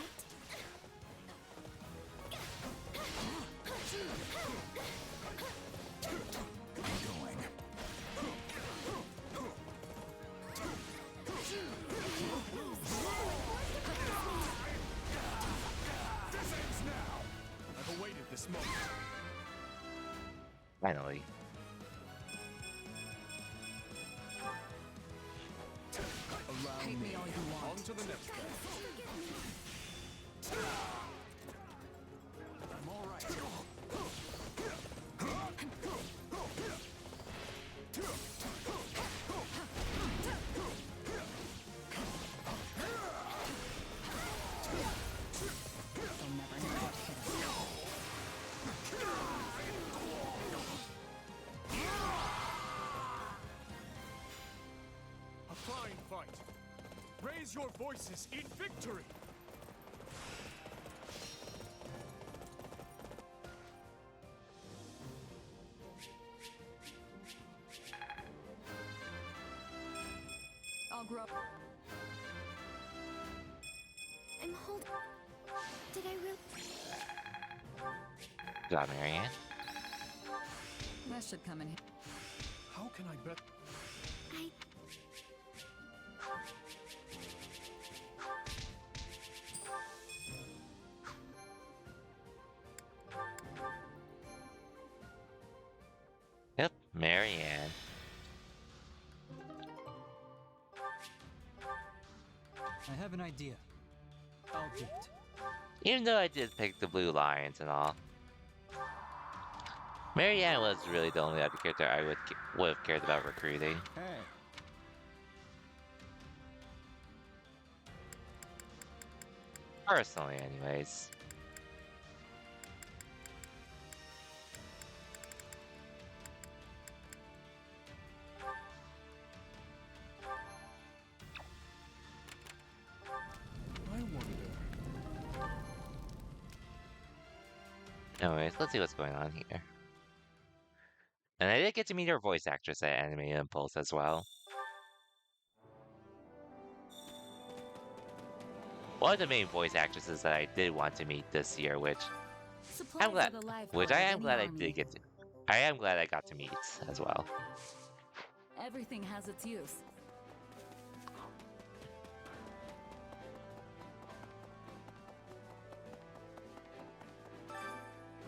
This ends now! I've awaited this moment. Finally. Hate me all you want. On to the next one. I'm all right. They'll never know what hit A fine fight. Raise your voices in victory! I'll grow. I'm holding. Did I really? Got Marianne. That should come in. How can I bet? I. Yep, Marianne. I have an idea. I'll do it. Even though I did pick the Blue Lions and all. Marianne was really the only other character I would have cared about recruiting. Hey, Personally, anyways. I wonder. Anyways, let's see what's going on here. And I did get to meet her voice actress at Anime Impulse as well. One of the main voice actresses that I did want to meet this year, which Supplies I'm glad, are the lifeblood which I of am any glad I army. did get to. I am glad I got to meet as well. Everything has its use.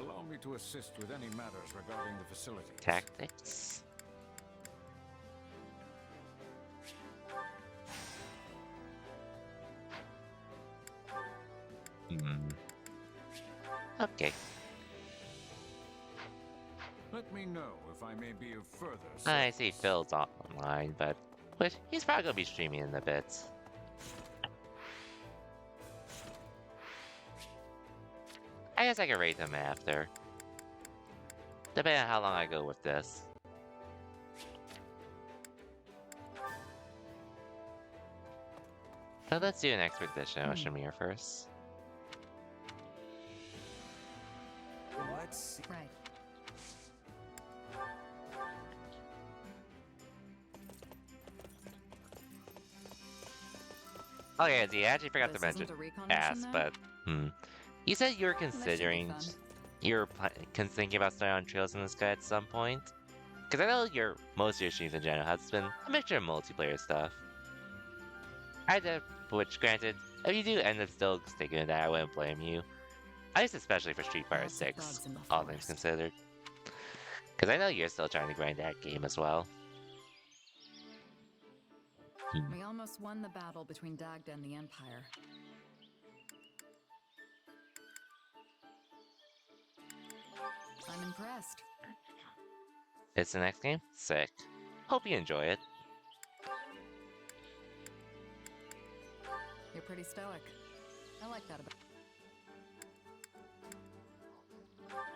allow me to assist with any matters regarding the facility. Tactics. Hmm. Okay. Let me know if I may be of further I service. see Phil's online, but he's probably gonna be streaming in a bit. I guess I can rate him after. Depending on how long I go with this. So let's do an expedition with Shamir first. Let's see. Right. Oh yeah, I actually forgot This to mention. isn't a recon Ask, mission, but you said you were That should be considering, fun. you're thinking about starting on Trails in the Sky at some point. Because I know most of your streams in general has been a mixture of multiplayer stuff. Which granted, if you do end up still sticking with that, I wouldn't blame you. At least especially for Street Fighter Lots of 6, bugs in the all things forest. considered. Because I know you're still trying to grind that game as well. We almost won the battle between Dagda and the Empire. I'm impressed. It's the next game? Sick. Hope you enjoy it. You're pretty stoic. I like that about.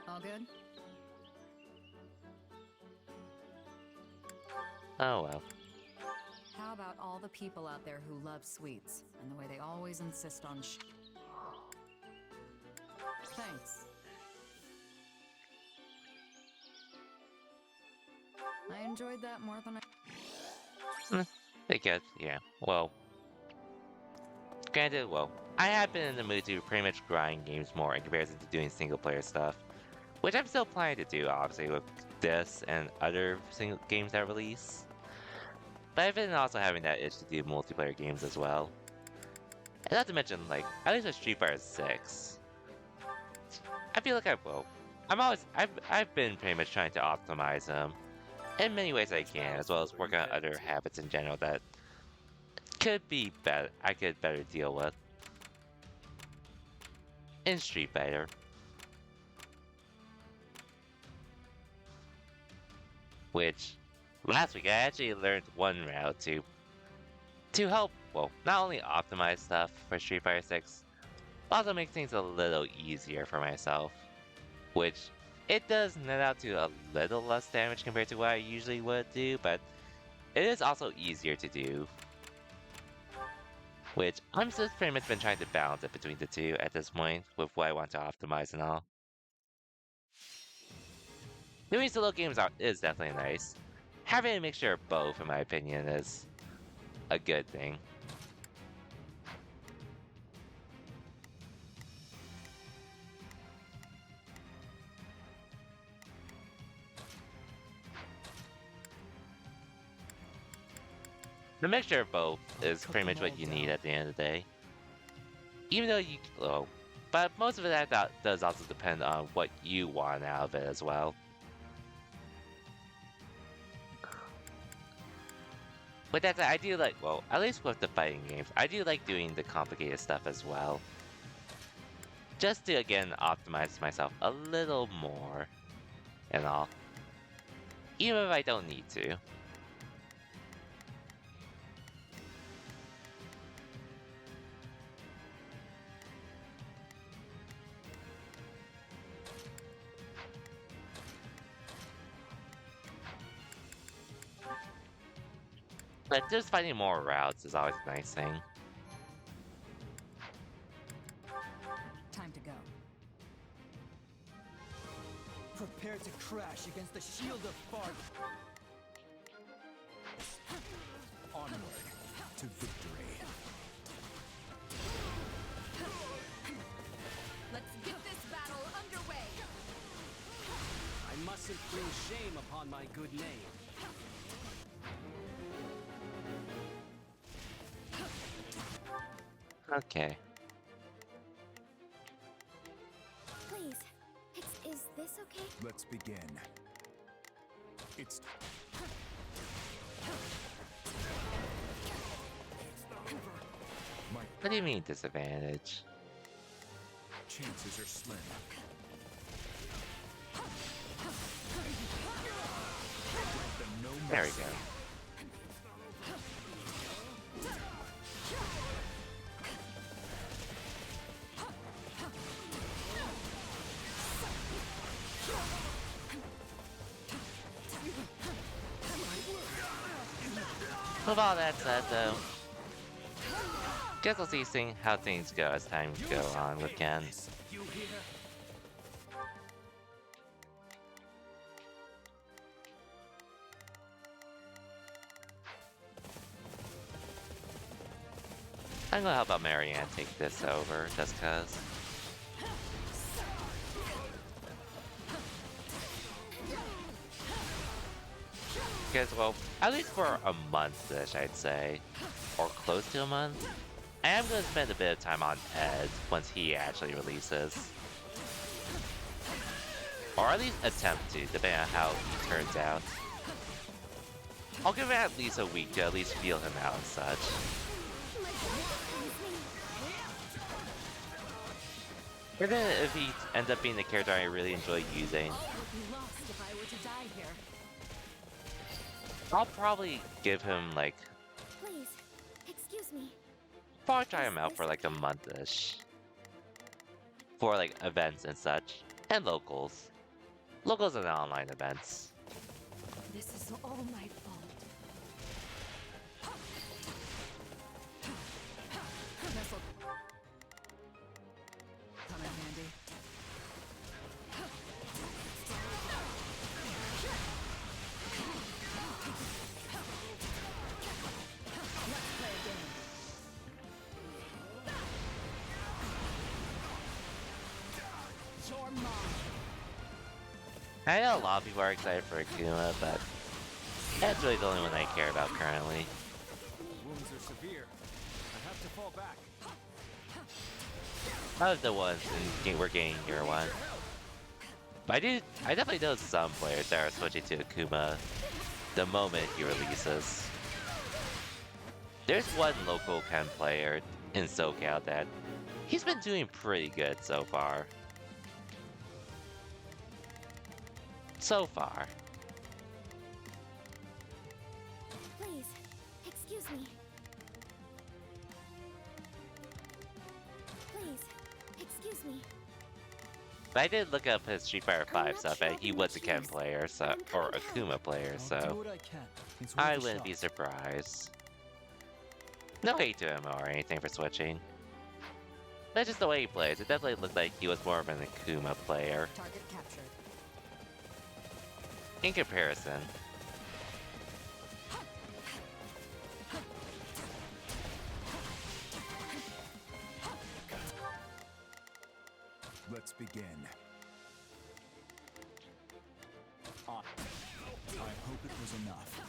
All good? Oh well. How about all the people out there who love sweets and the way they always insist on Thanks. I enjoyed that more than I. I guess, yeah. Well, granted, I have been in the mood to pretty much grind games more in comparison to doing single player stuff, which I'm still planning to do, obviously, with this and other single games that release. But I've been also having that itch to do multiplayer games as well. And not to mention, like, at least with Street Fighter 6, I feel like I've been pretty much trying to optimize them in many ways I can, as well as work on other habits in general that could be better, I could better deal with in Street Fighter. Which, last week I actually learned one route to help, not only optimize stuff for Street Fighter 6, but also make things a little easier for myself. Which, it does net out to a little less damage compared to what I usually would do, but it is also easier to do. Which, I'm just pretty much been trying to balance it between the two at this point, with what I want to optimize and all. Doing solo games is definitely nice. Having a mixture of both, in my opinion, is a good thing. The mixture of both is pretty much what you need at the end of the day. Even though but most of it does also depend on what you want out of it as well. But that's I do like, at least with the fighting games, I do like doing the complicated stuff as well. Just to, again, optimize myself a little more and all. Even if I don't need to. But just finding more routes is always a nice thing. Time to go. Prepare to crash against the shield of Fard. Onward to victory. Let's get this battle underway! I mustn't bring shame upon my good name. Okay. Please, is this okay? Let's begin. It's What do you mean disadvantage? Chances are slim. There we go. With all that said, though, Guess we'll see how things go as time go on with Ken. You hear? I'm gonna help out Marianne take this over, just cause. Because, well, at least for a month-ish, I'd say. Or close to a month. I am gonna spend a bit of time on Ed once he actually releases. Or at least attempt to, depending on how he turns out. I'll give it at least a week to at least feel him out and such. But then if he ends up being the character I really enjoy using, I'll probably give him like... Please, excuse me. Probably try him out for like a month-ish. For like events and such. And locals. Locals and online events. This is all my fault. This'll come in handy. Let's play a game. You're mine. I know a lot of people are excited for Akuma, but that's really the only one I care about currently. Wounds are severe. I have to fall back. Out of the ones we're getting year one. But I definitely know some players that are switching to Akuma the moment he releases. There's one local Ken player in SoCal that he's been doing pretty good so far. So far. Please, excuse me. Please, excuse me. But I did look up his Street Fighter 5 stuff, and he was a Ken player, so or Akuma player, so I wouldn't be surprised. No hate to him or anything for switching. That's just the way he plays. It definitely looked like he was more of an Akuma player. Target captured. In comparison. Let's begin. I hope it was enough.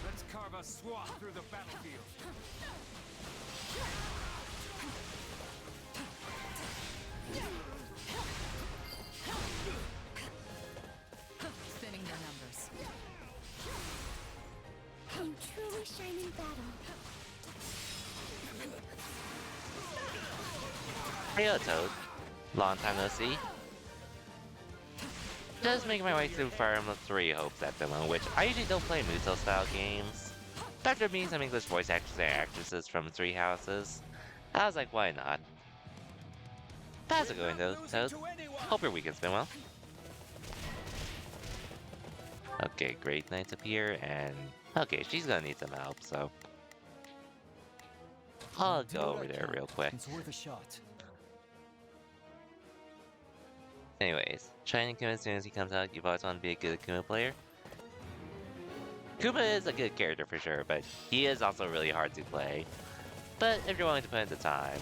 Let's carve a swath through the battlefield. Thinning their numbers. You truly shine in battle. Hey, Toad. Long time no see. Just making my way through Fire Emblem 3 Hopes at the moment, which I usually don't play Muso style games. But there being some English voice actors and actresses from 3 houses, I was like, why not? How's it going though, Toad? Hope your weekend's been well. Okay, Great Knight's up here, and okay, she's gonna need some help, so I'll go over there real quick. It's worth a shot. Anyways, trying Akuma as soon as he comes out. You've always wanted to be a good Akuma player. Akuma is a good character for sure, but he is also really hard to play. But if you're willing to put in the time,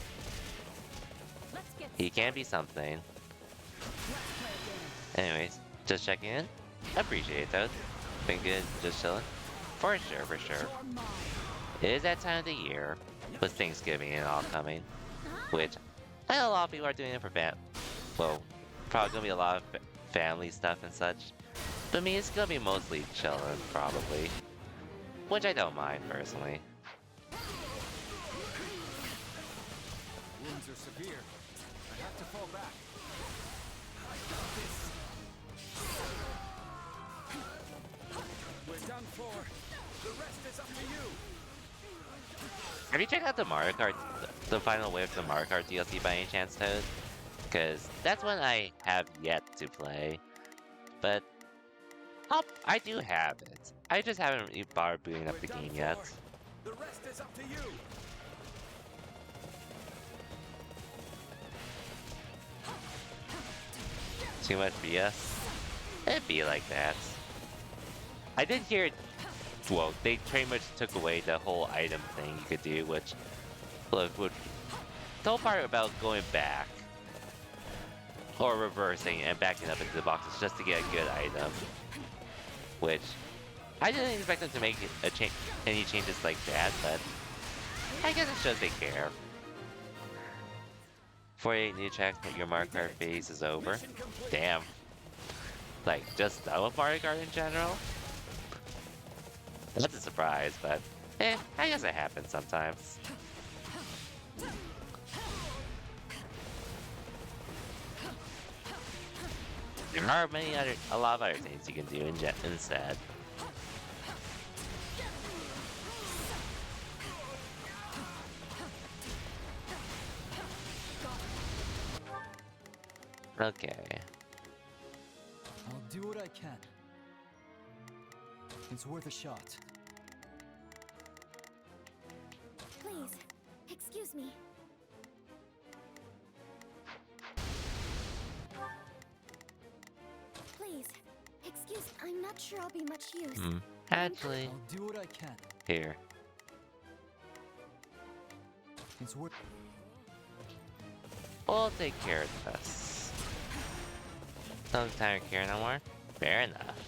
he can be something. Anyways, just checking in. Appreciate it though. Been good, just chilling. For sure, for sure. It is that time of the year, with Thanksgiving and all coming, which I know a lot of people are doing it for well, probably gonna be a lot of family stuff and such. But me, it's gonna be mostly chilling, probably. Which I don't mind, personally. Wounds are severe. I have to fall back. I got this. We're done for. The rest is up to you. Have you checked out the Mario Kart, the final wave of the Mario Kart DLC by any chance, Toad? Because that's one I have yet to play. But I do have it. I just haven't really bothered booting up the game yet. The rest is up to you. Too much BS? It'd be like that. I did hear, well, they pretty much took away the whole item thing you could do, which, look, the whole part about going back, or reversing and backing up into the boxes just to get a good item, which I didn't expect them to make any changes like that, but I guess it shows they care. 48 new checks, but your Mario Kart phase is over. Damn. Like, just done with Mario Kart in general? That's a surprise, but I guess it happens sometimes. There are a lot of other things you can do instead. Okay. I'll do what I can. It's worth a shot. Please, excuse me. Please, excuse. I'm not sure I'll be much use. Actually, I'll do what I can. here. It's worth. We'll take care of this. Don't time to care no more? Fair enough.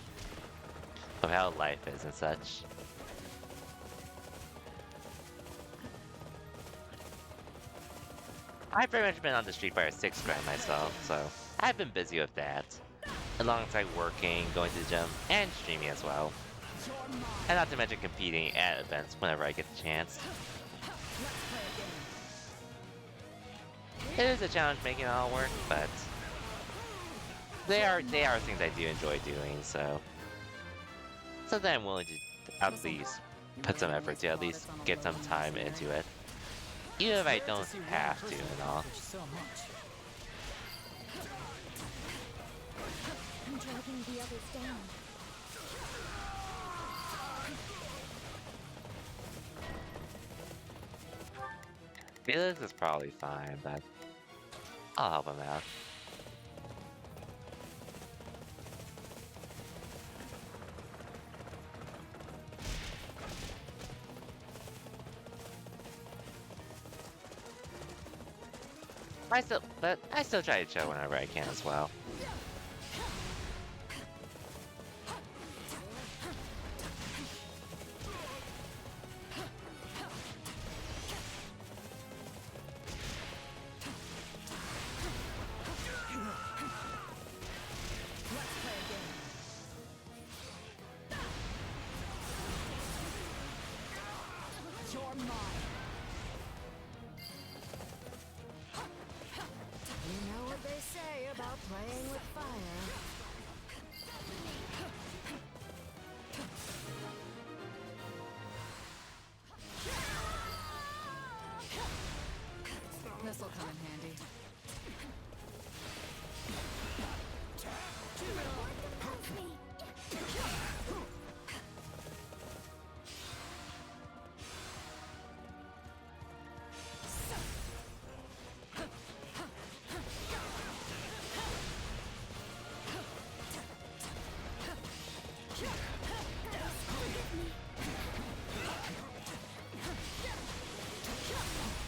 Of how life is and such. I've pretty much been on the Street Fighter 6 grind myself, so I've been busy with that. Alongside working, going to the gym, and streaming as well. And not to mention competing at events whenever I get the chance. It is a challenge making it all work, but they are things I do enjoy doing, so something I'm willing to at least put some effort to at least get some time into it. Even if I don't have to and all. I'm dragging the others down. Felix is probably fine, but I'll help him out. I still try to chill whenever I can as well. You know what they say about playing with fire. This'll come in handy.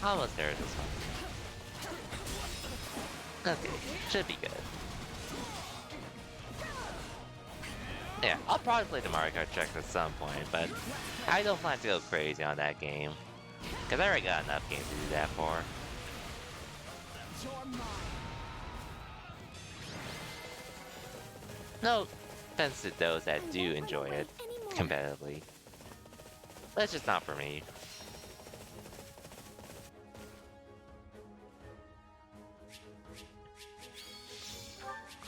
Almost there this one. Okay, should be good. Yeah, I'll probably play the Mario Kart tracks at some point, but I don't plan to go crazy on that game. Cause I already got enough games to do that for. No offense to those that do enjoy it competitively. But it's just not for me.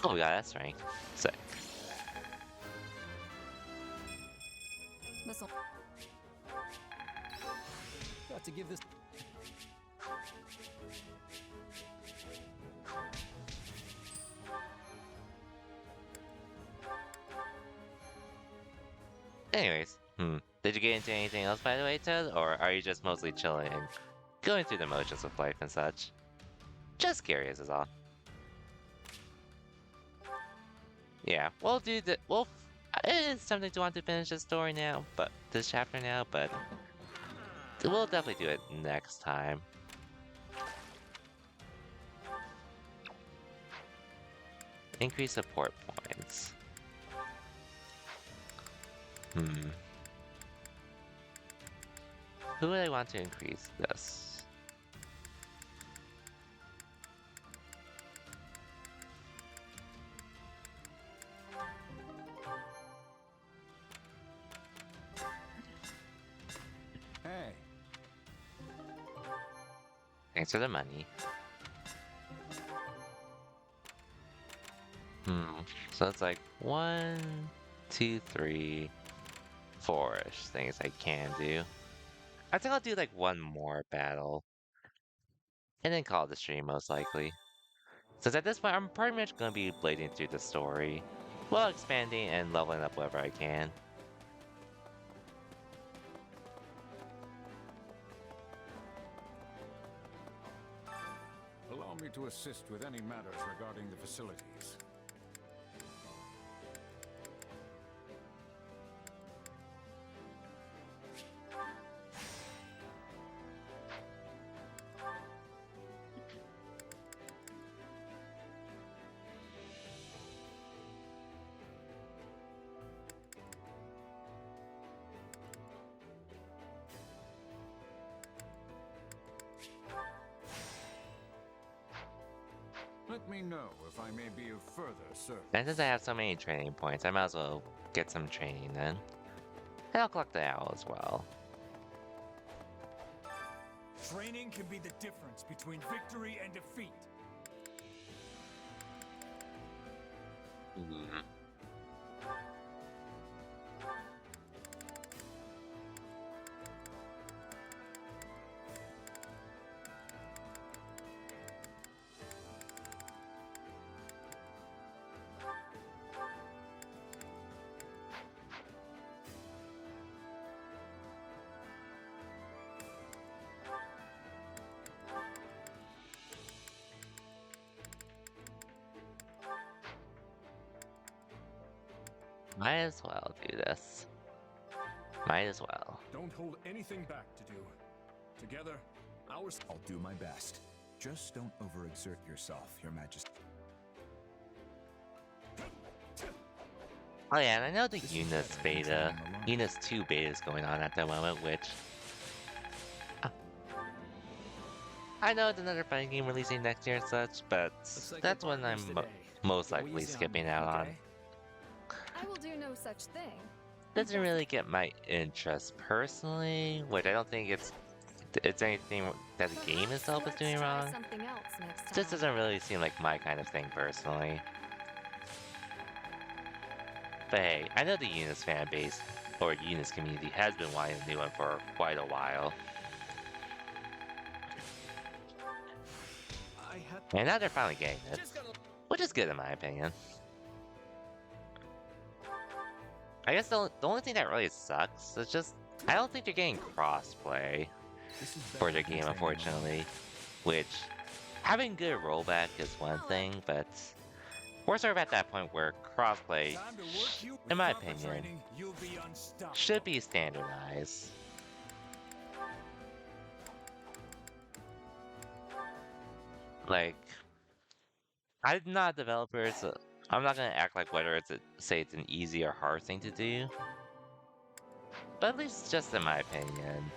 Oh, we got S rank. Sick. This'll. Got to give this. Anyways, did you get into anything else by the way, Ted? Or are you just mostly chilling and going through the motions of life and such? Just curious is all. Yeah, it is something to want to finish this story now, but this chapter now, but we'll definitely do it next time. Increase support points. Who would I want to increase this? Hey. Thanks for the money. So it's like 1, 2, 3, 4-ish things I can do. I think I'll do like one more battle. And then call it the stream most likely. Since at this point I'm pretty much gonna be blading through the story, while expanding and leveling up wherever I can. Allow me to assist with any matters regarding the facilities. Let me know if I may be of further service. And since I have so many training points, I might as well get some training then. And I'll collect the owl as well. Training can be the difference between victory and defeat. Might as well do this. Might as well. Don't hold anything back to do. Together, ours. I'll do my best. Just don't overexert yourself, Your Majesty. Oh yeah, and I know the Eunice beta, Eunice 2 beta is going on at the moment, which... I know it's another fighting game releasing next year and such, but that's one I'm most likely skipping out on. I will do no such thing. Doesn't really get my interest personally, which I don't think it's anything that the game itself is doing wrong. Just doesn't really seem like my kind of thing personally. But hey, I know the Eunice fan base, or Eunice community, has been wanting a new one for quite a while. And now they're finally getting it, which is good in my opinion. I guess the only thing that really sucks is just, I don't think they're getting crossplay for their game, unfortunately. Which, having good rollback is one thing, but we're sort of at that point where crossplay, in my opinion, should be standardized. Like, I'm not a developer, so I'm not gonna act like whether say it's an easy or hard thing to do. But at least just in my opinion,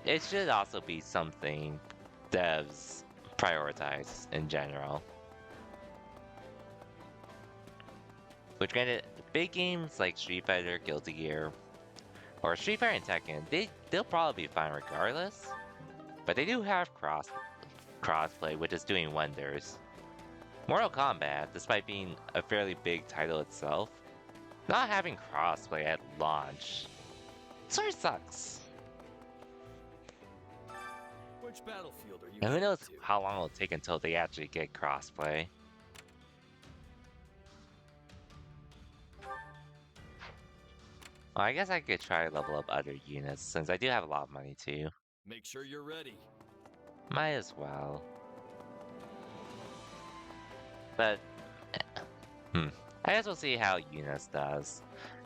it should also be something devs prioritize in general. Which granted, big games like Street Fighter, Guilty Gear, or Street Fighter and Tekken, they'll probably be fine regardless. But they do have crossplay, which is doing wonders. Mortal Kombat, despite being a fairly big title itself, not having crossplay at launch sort of sucks. Which battlefield are you? And who knows how long it'll take until they actually get crossplay. Well, I guess I could try to level up other units since I do have a lot of money too. Make sure you're ready. Might as well. But, I guess we'll see how Eunice does.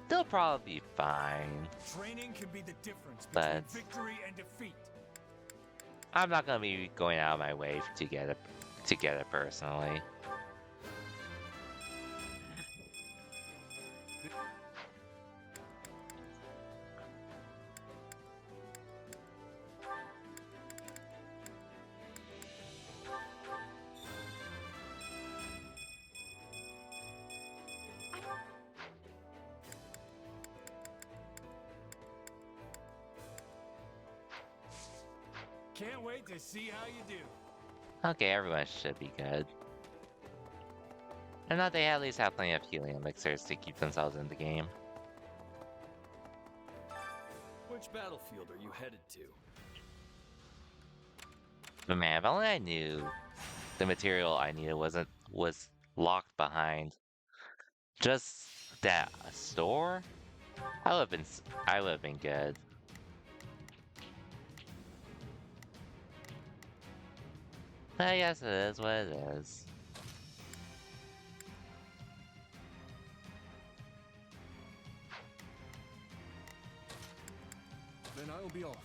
They'll probably be fine. Training can be the difference between But victory and defeat. I'm not gonna be going out of my way to get it personally. Can't wait to see how you do. Okay, everyone should be good. And that they at least have plenty of healing elixirs to keep themselves in the game. Which battlefield are you headed to? But man, if only I knew the material I needed was locked behind just that store, I would have been good. I guess it is what it is. Then I'll be off.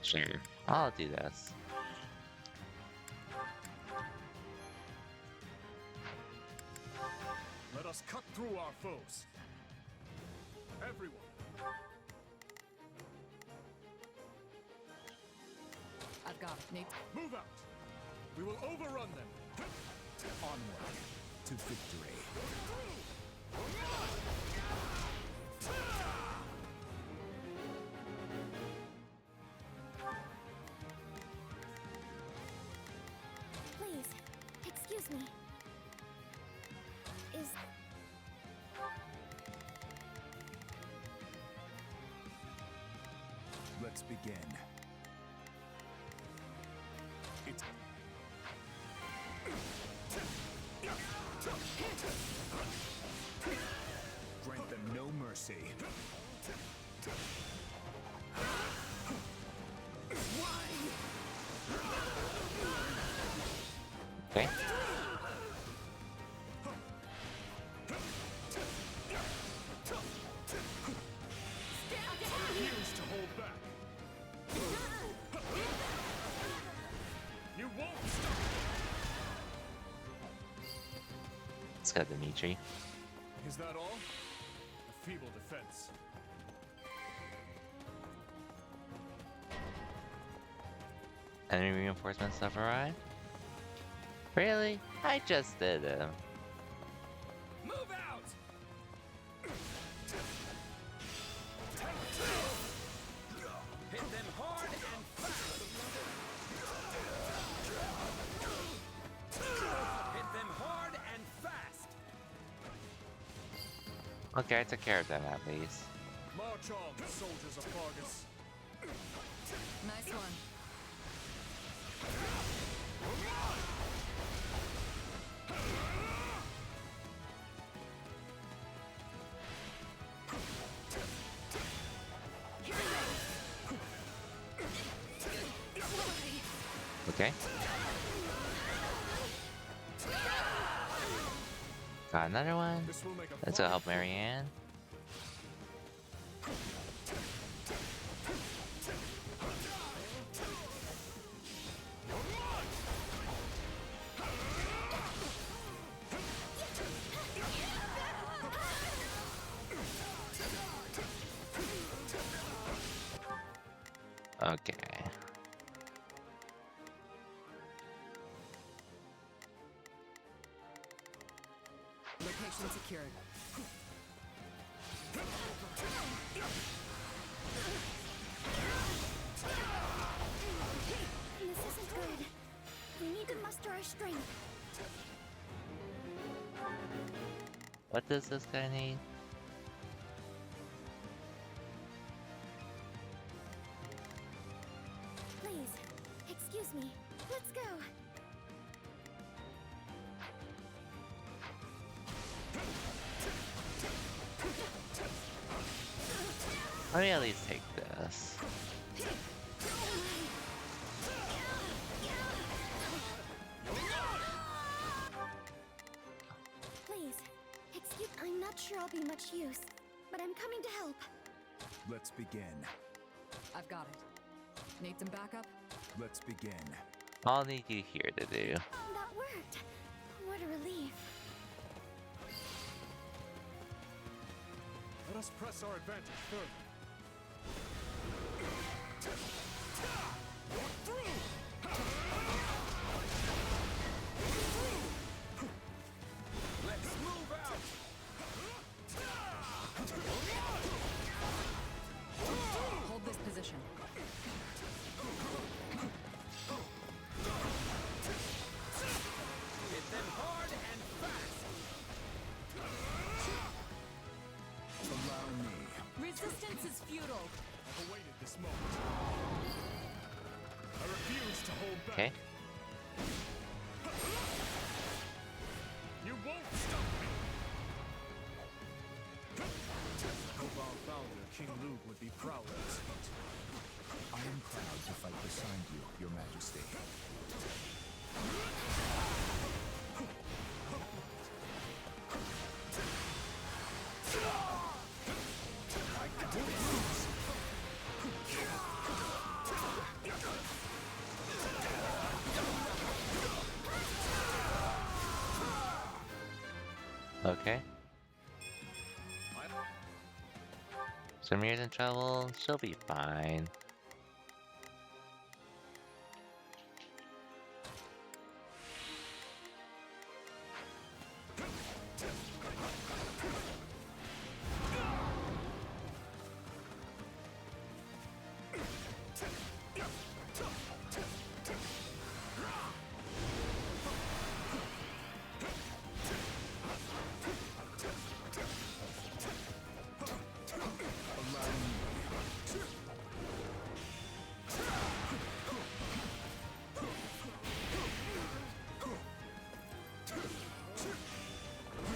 Sure, I'll do this. Let us cut through our foes. Everyone. I've got it, Nate. Move out. We will overrun them. Onward to victory. Please, excuse me. Is... Let's begin. It's... Grant them no mercy. Okay. Refuse to hold back. You won't stop. Let's go, Dimitri. Is that all? A feeble defense. Enemy reinforcements have arrived? Really? I just did them. Move out! Hit them hard and fast! Hit them hard and fast! Okay, I took care of them at least. March on, soldiers of Fargus. Nice one. Okay. Got another one. Let's go help Marianne. Okay. Location secured. This isn't good. We need to muster our strength. What does this guy need? with me. Let's go. Let me at least take this. Please, excuse. I'm not sure I'll be much use, but I'm coming to help. Let's begin. I've got it. Need some backup? Let's begin. I'll need you here to do. That worked. What a relief. Let us press our advantage further. Let's move out! Hold this position. Hit them hard and fast! Allow me. Resistance is futile. I've awaited this moment. I refuse to hold back. Okay. You won't stop me! Cobalt founder King Luke would be proud of this feat. I am proud to fight beside you, Your Majesty. Okay. Samir's in trouble. She'll be fine.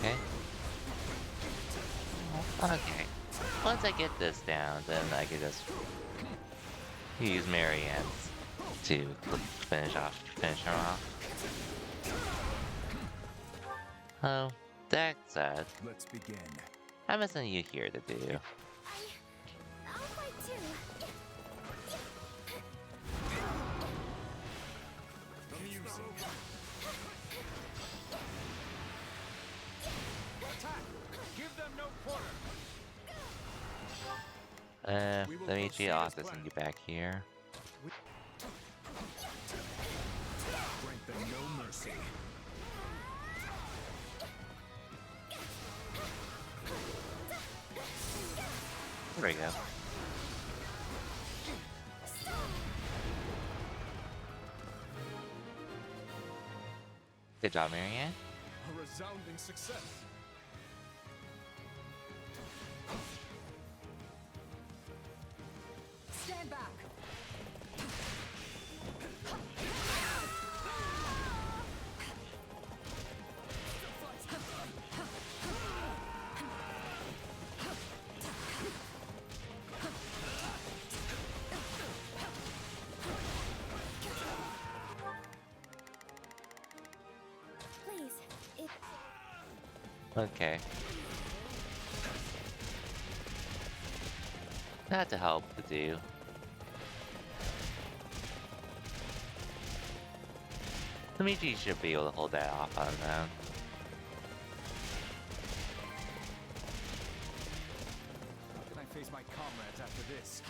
Okay. Okay. Once I get this down, then I can just use Marianne's to finish her off. Oh, that said, Let's begin. I'm missing you here to do. I'll fight too. Amusing. Attack! Give them no quarter! Let me cheat off this and get back here. Grant them no mercy. There we go. Good job, Marianne. A resounding success. Stand back. Please, it. Okay. Not to help to do. Luigi should be able to hold that off on them. How can I face my comrades after this?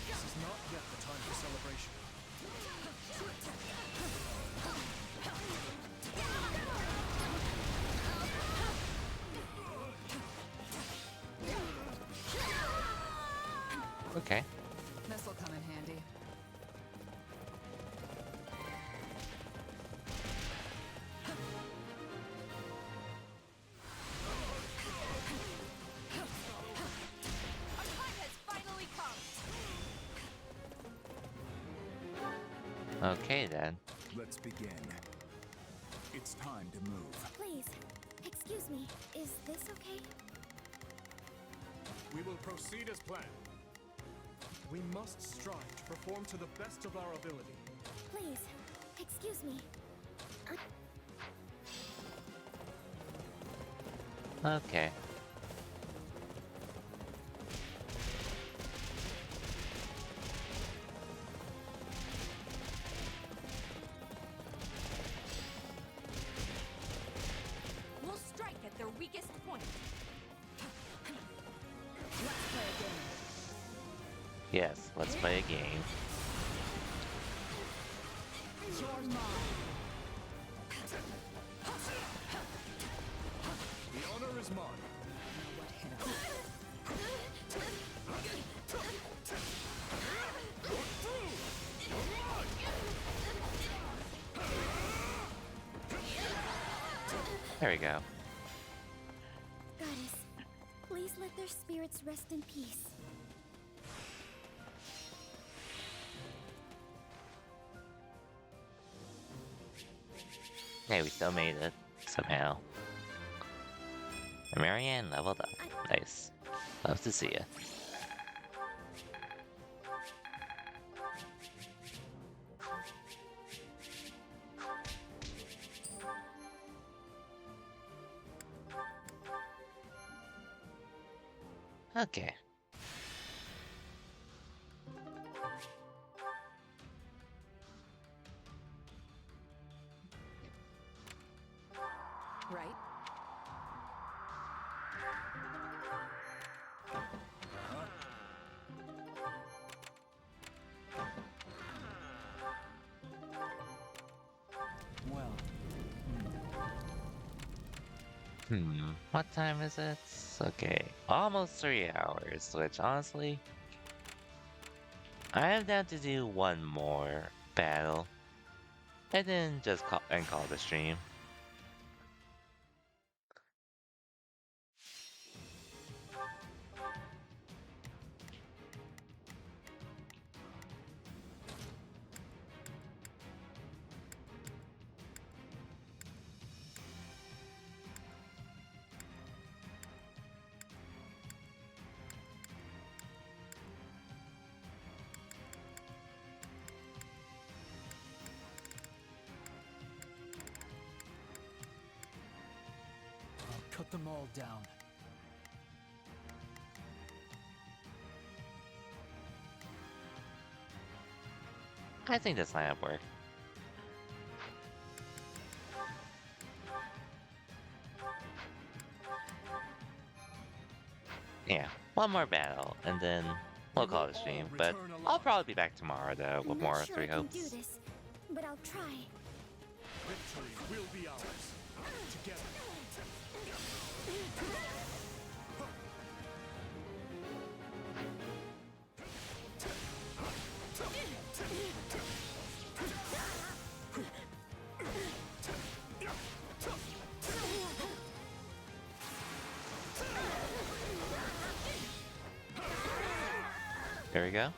This is not yet the time for celebration. Okay. This'll come in handy. Our time has finally come! Okay then. Let's begin. It's time to move. Please, excuse me. Is this okay? We will proceed as planned. We must strive to perform to the best of our ability. Please, excuse me. Okay. We'll strike at their weakest point. Let's play a game. Yes, let's play a game. You're mine. The honor is mine. What hit him? There we go. Goddess, please let their spirits rest in peace. Hey, we still made it. Somehow. Marianne leveled up. Nice. Love to see ya. Okay. Right? Well, What time is it? Okay, almost 3 hours, which honestly, I am down to do one more battle, and then just call the stream. I'll cut them all down. I think this lineup work. Yeah, one more battle, and then we'll call it a stream. But I'll probably be back tomorrow, though, with I'm more not sure Three I can Hopes. do this, but I'll try. Victory will be ours. Together. There we go.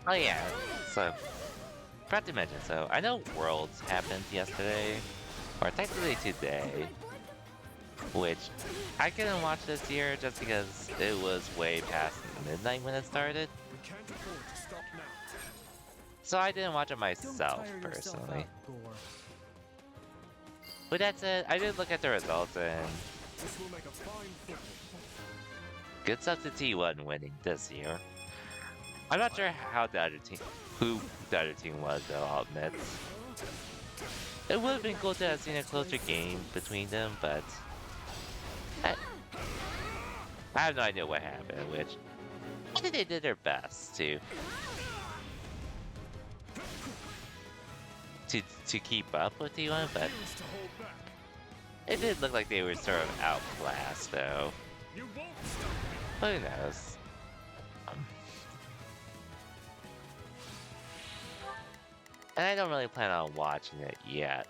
Oh yeah, so, forgot to mention, so I know Worlds happened yesterday, or technically today, which I couldn't watch this year just because it was way past midnight when it started, We can't afford to stop now. so I didn't watch it Don't myself, tire yourself personally. out, Gore. But that said, I did look at the results, and This will make a fine football. good stuff to T1 winning this year. I'm not sure how the other team, who the other team was though, I'll admit. It would have been cool to have seen a closer game between them, but I have no idea what happened, which I think they did their best to to keep up with T1, but it did look like they were sort of outclassed, though. Who knows? And I don't really plan on watching it yet,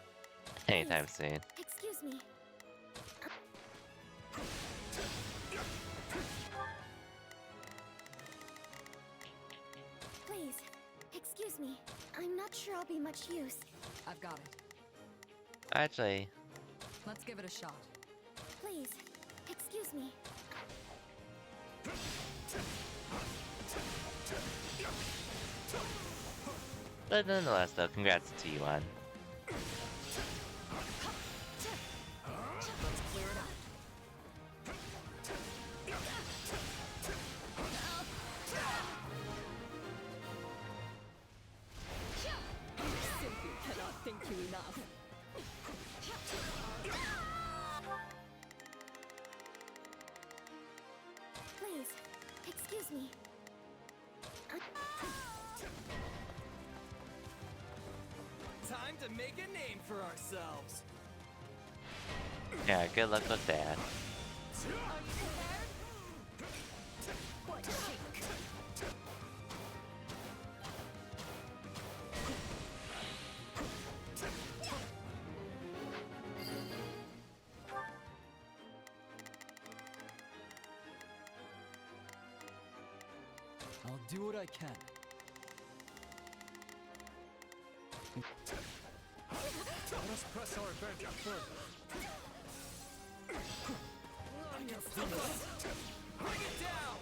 anytime soon. Excuse me. Please, excuse me. I'm not sure I'll be much use. I've got it. Actually, Let's give it a shot. Please, excuse me. but nonetheless, though, congrats to T1. Let's clear it out. Simply cannot thank you enough. Please, excuse me. Time to make a name for ourselves. Yeah, good luck with that. What chic. I'll do what I can. Let us press our advantage further. Bring it down!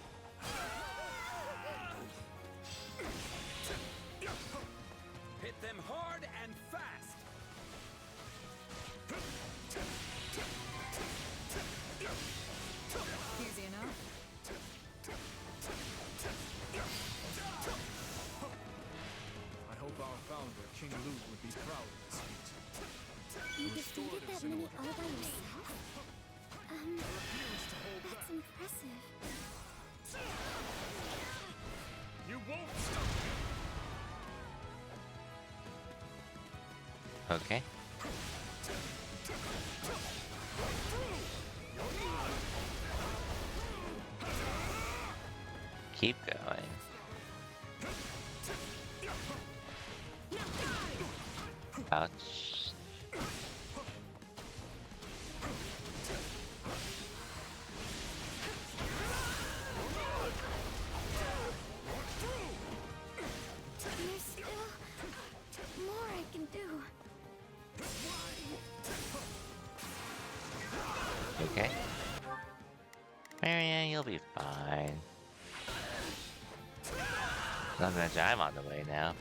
Hit them hard and fast! Easy enough. I hope our founder, King Luke, would be proud of this feat. You defeated that many all by yourself? That's impressive. You won't stop me! Okay. Keep going. Ouch. There's still more I can do. Okay. Marianne, you'll be fine. Not to mention, I'm on the way now.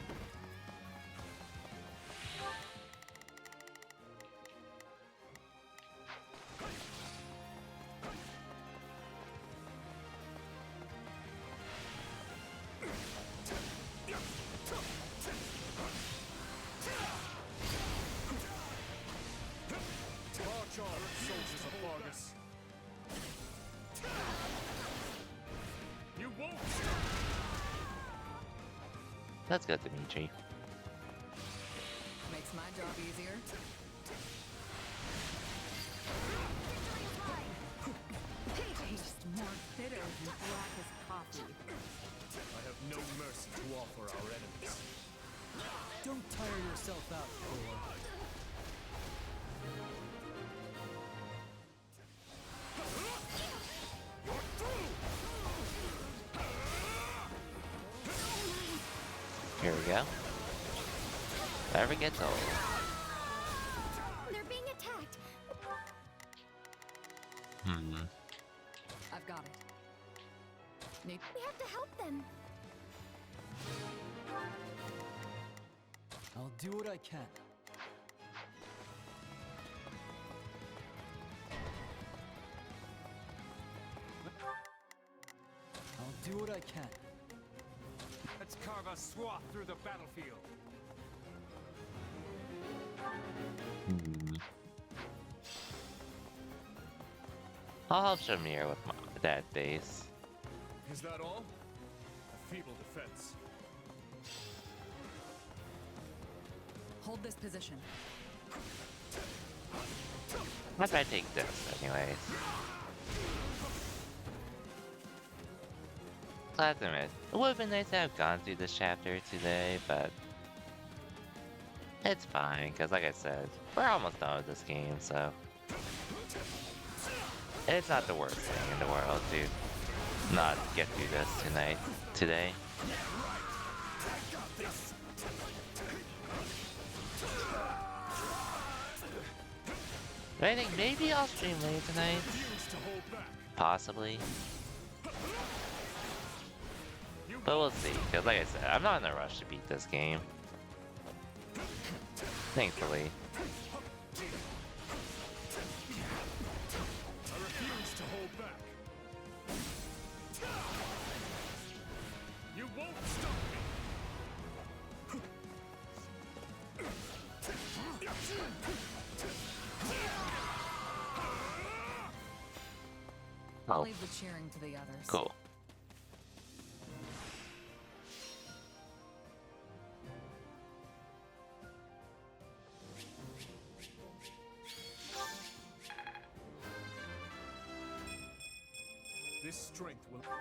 March on, soldiers of Vargas. You won't stop! Let's go, Dimitri. Makes my job easier. Taste more bitter than blackest coffee. I have no mercy to offer our enemies. Don't tire yourself out, Thor. Here we go. Never gets old. They're being attacked. I've got it. Need We have to help them. I'll do what I can. I'll do what I can. Let's carve a swath through the battlefield. I'll help Shamir with that base. Is that all? A feeble defense. hold Hold this position. What if I take this, anyways? I have to admit, it would have been nice to have gone through this chapter today, but it's fine, because like I said, we're almost done with this game, so it's not the worst thing in the world to not get through this today. But I think maybe I'll stream later tonight. Possibly. But we'll see, because like I said, I'm not in a rush to beat this game. Thankfully. I refuse to hold back. You won't stop me. I'll Oh. leave the cheering to the others. Cool. This strength will... I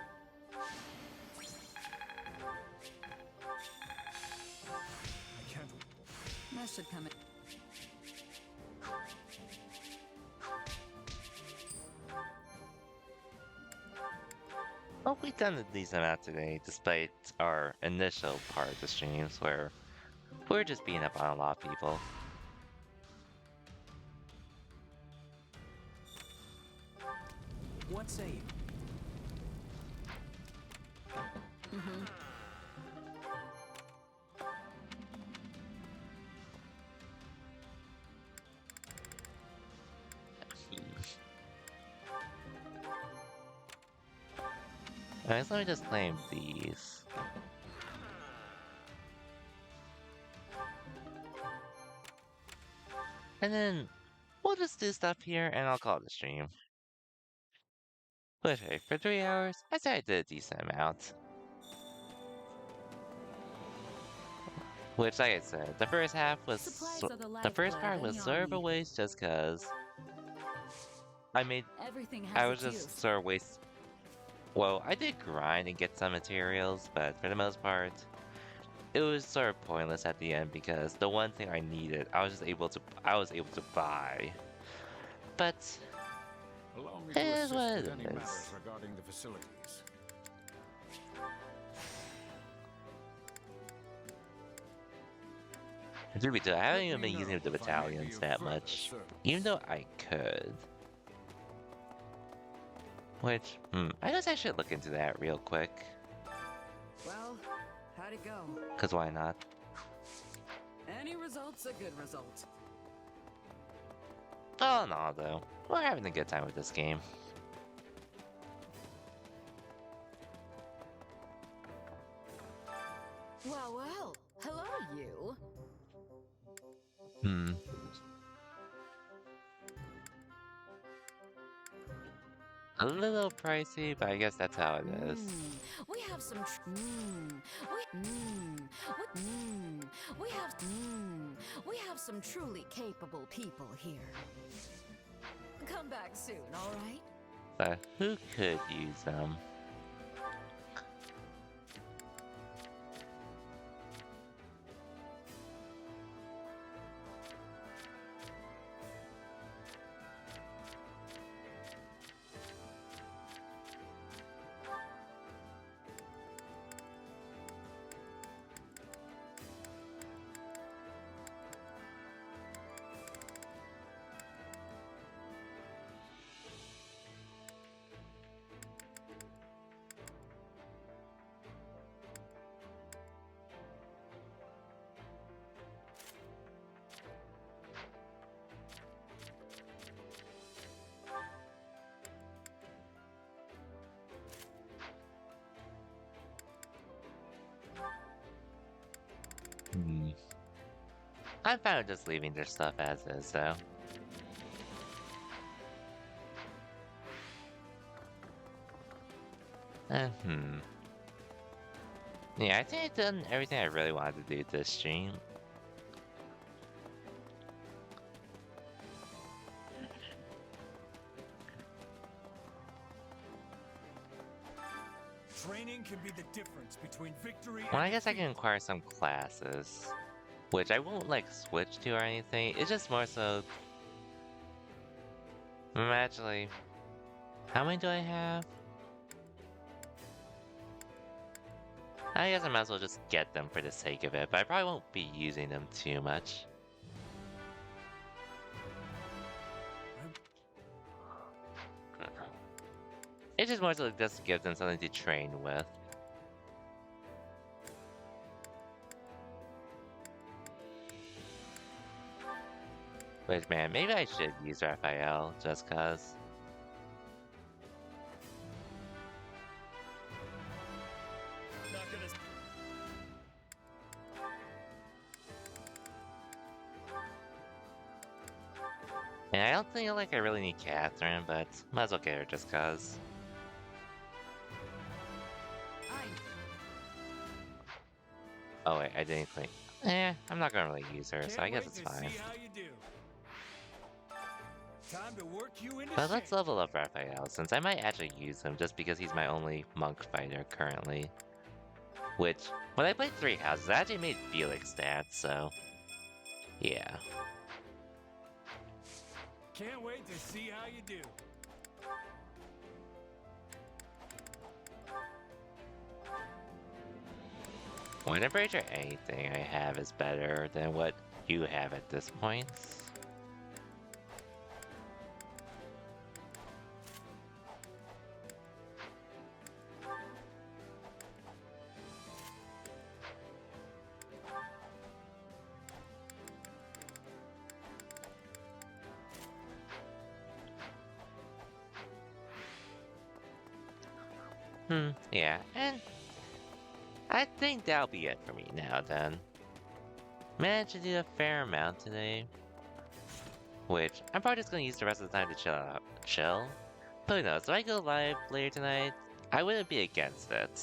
can't... That should come in. Well, we've done a decent amount today, despite our initial part of the streams where we're just beating up on a lot of people. What say you? Alright, so let me just claim these. And then we'll just do stuff here and I'll call it a stream. Which, hey, for 3 hours, I say I did a decent amount. Which, like I said, the first half was the first part was sort of a waste just cause Everything has I was its just use. sort of well, I did grind and get some materials, but for the most part, it was sort of pointless at the end because the one thing I needed, I was able to buy. But Allow me it to is assist what with it any is. matters regarding the facilities. Truth be told, I haven't even me been using know the if I may be battalions of that further much, service. even though I could. Which, I guess I should look into that real quick. Well, how'd it go? Cause why not? Any result's a good result. All in all, though, we're having a good time with this game. Well, well. Hello, you. A little pricey, but I guess that's how it is. We have some. We have some truly capable people here. Come back soon, all right? But who could use them? I'm fine with just leaving their stuff as is, though. Yeah, I think I've done everything I really wanted to do this stream. Training can be the difference between victory Well, and I guess I defeat. can acquire some classes, which I won't like switch to or anything. It's just more so. Actually, how many do I have? I guess I might as well just get them for the sake of it, but I probably won't be using them too much. It's just more so just to give them something to train with. Which, man, maybe I should use Raphael, just cause. Not gonna. And I don't think like I really need Catherine, but might as well get her just cause. Oh wait, I didn't clean. I'm not gonna really use her, so I guess it's fine. Time to work you into But let's shape. level up Raphael, since I might actually use him just because he's my only monk fighter currently. Which, when I played 3 houses, I actually made Felix stats, so. Yeah. Can't wait to see how you do. Well, I'm pretty sure anything I have is better than what you have at this point. Yeah, and I think that'll be it for me now then. Managed to do a fair amount today. Which, I'm probably just gonna use the rest of the time to chill. But who knows, if I go live later tonight, I wouldn't be against it.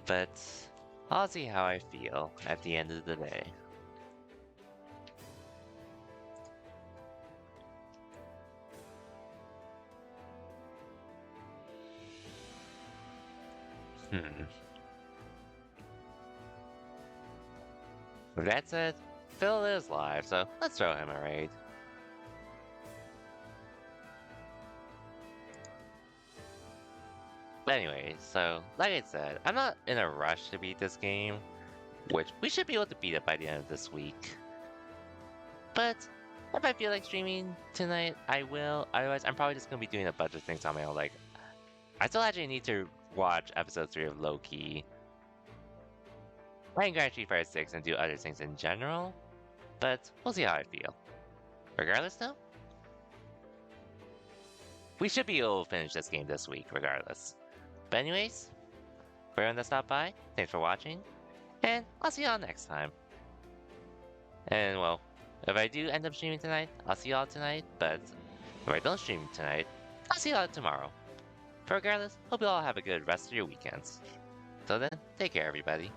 But, I'll see how I feel at the end of the day. With that said, Phil is live, so let's throw him a raid. But anyway, so, like I said, I'm not in a rush to beat this game, which we should be able to beat it by the end of this week. But, if I feel like streaming tonight, I will. Otherwise, I'm probably just going to be doing a bunch of things on my own, like, I still actually need to watch episode 3 of Loki, playing Grand Street Fighter 6 and do other things in general, but we'll see how I feel. Regardless though, we should be able to finish this game this week regardless. But anyways, for everyone that stopped by, thanks for watching, and I'll see y'all next time. And well, if I do end up streaming tonight, I'll see y'all tonight, but if I don't stream tonight, I'll see y'all tomorrow. But regardless, hope you all have a good rest of your weekends. So then, take care everybody.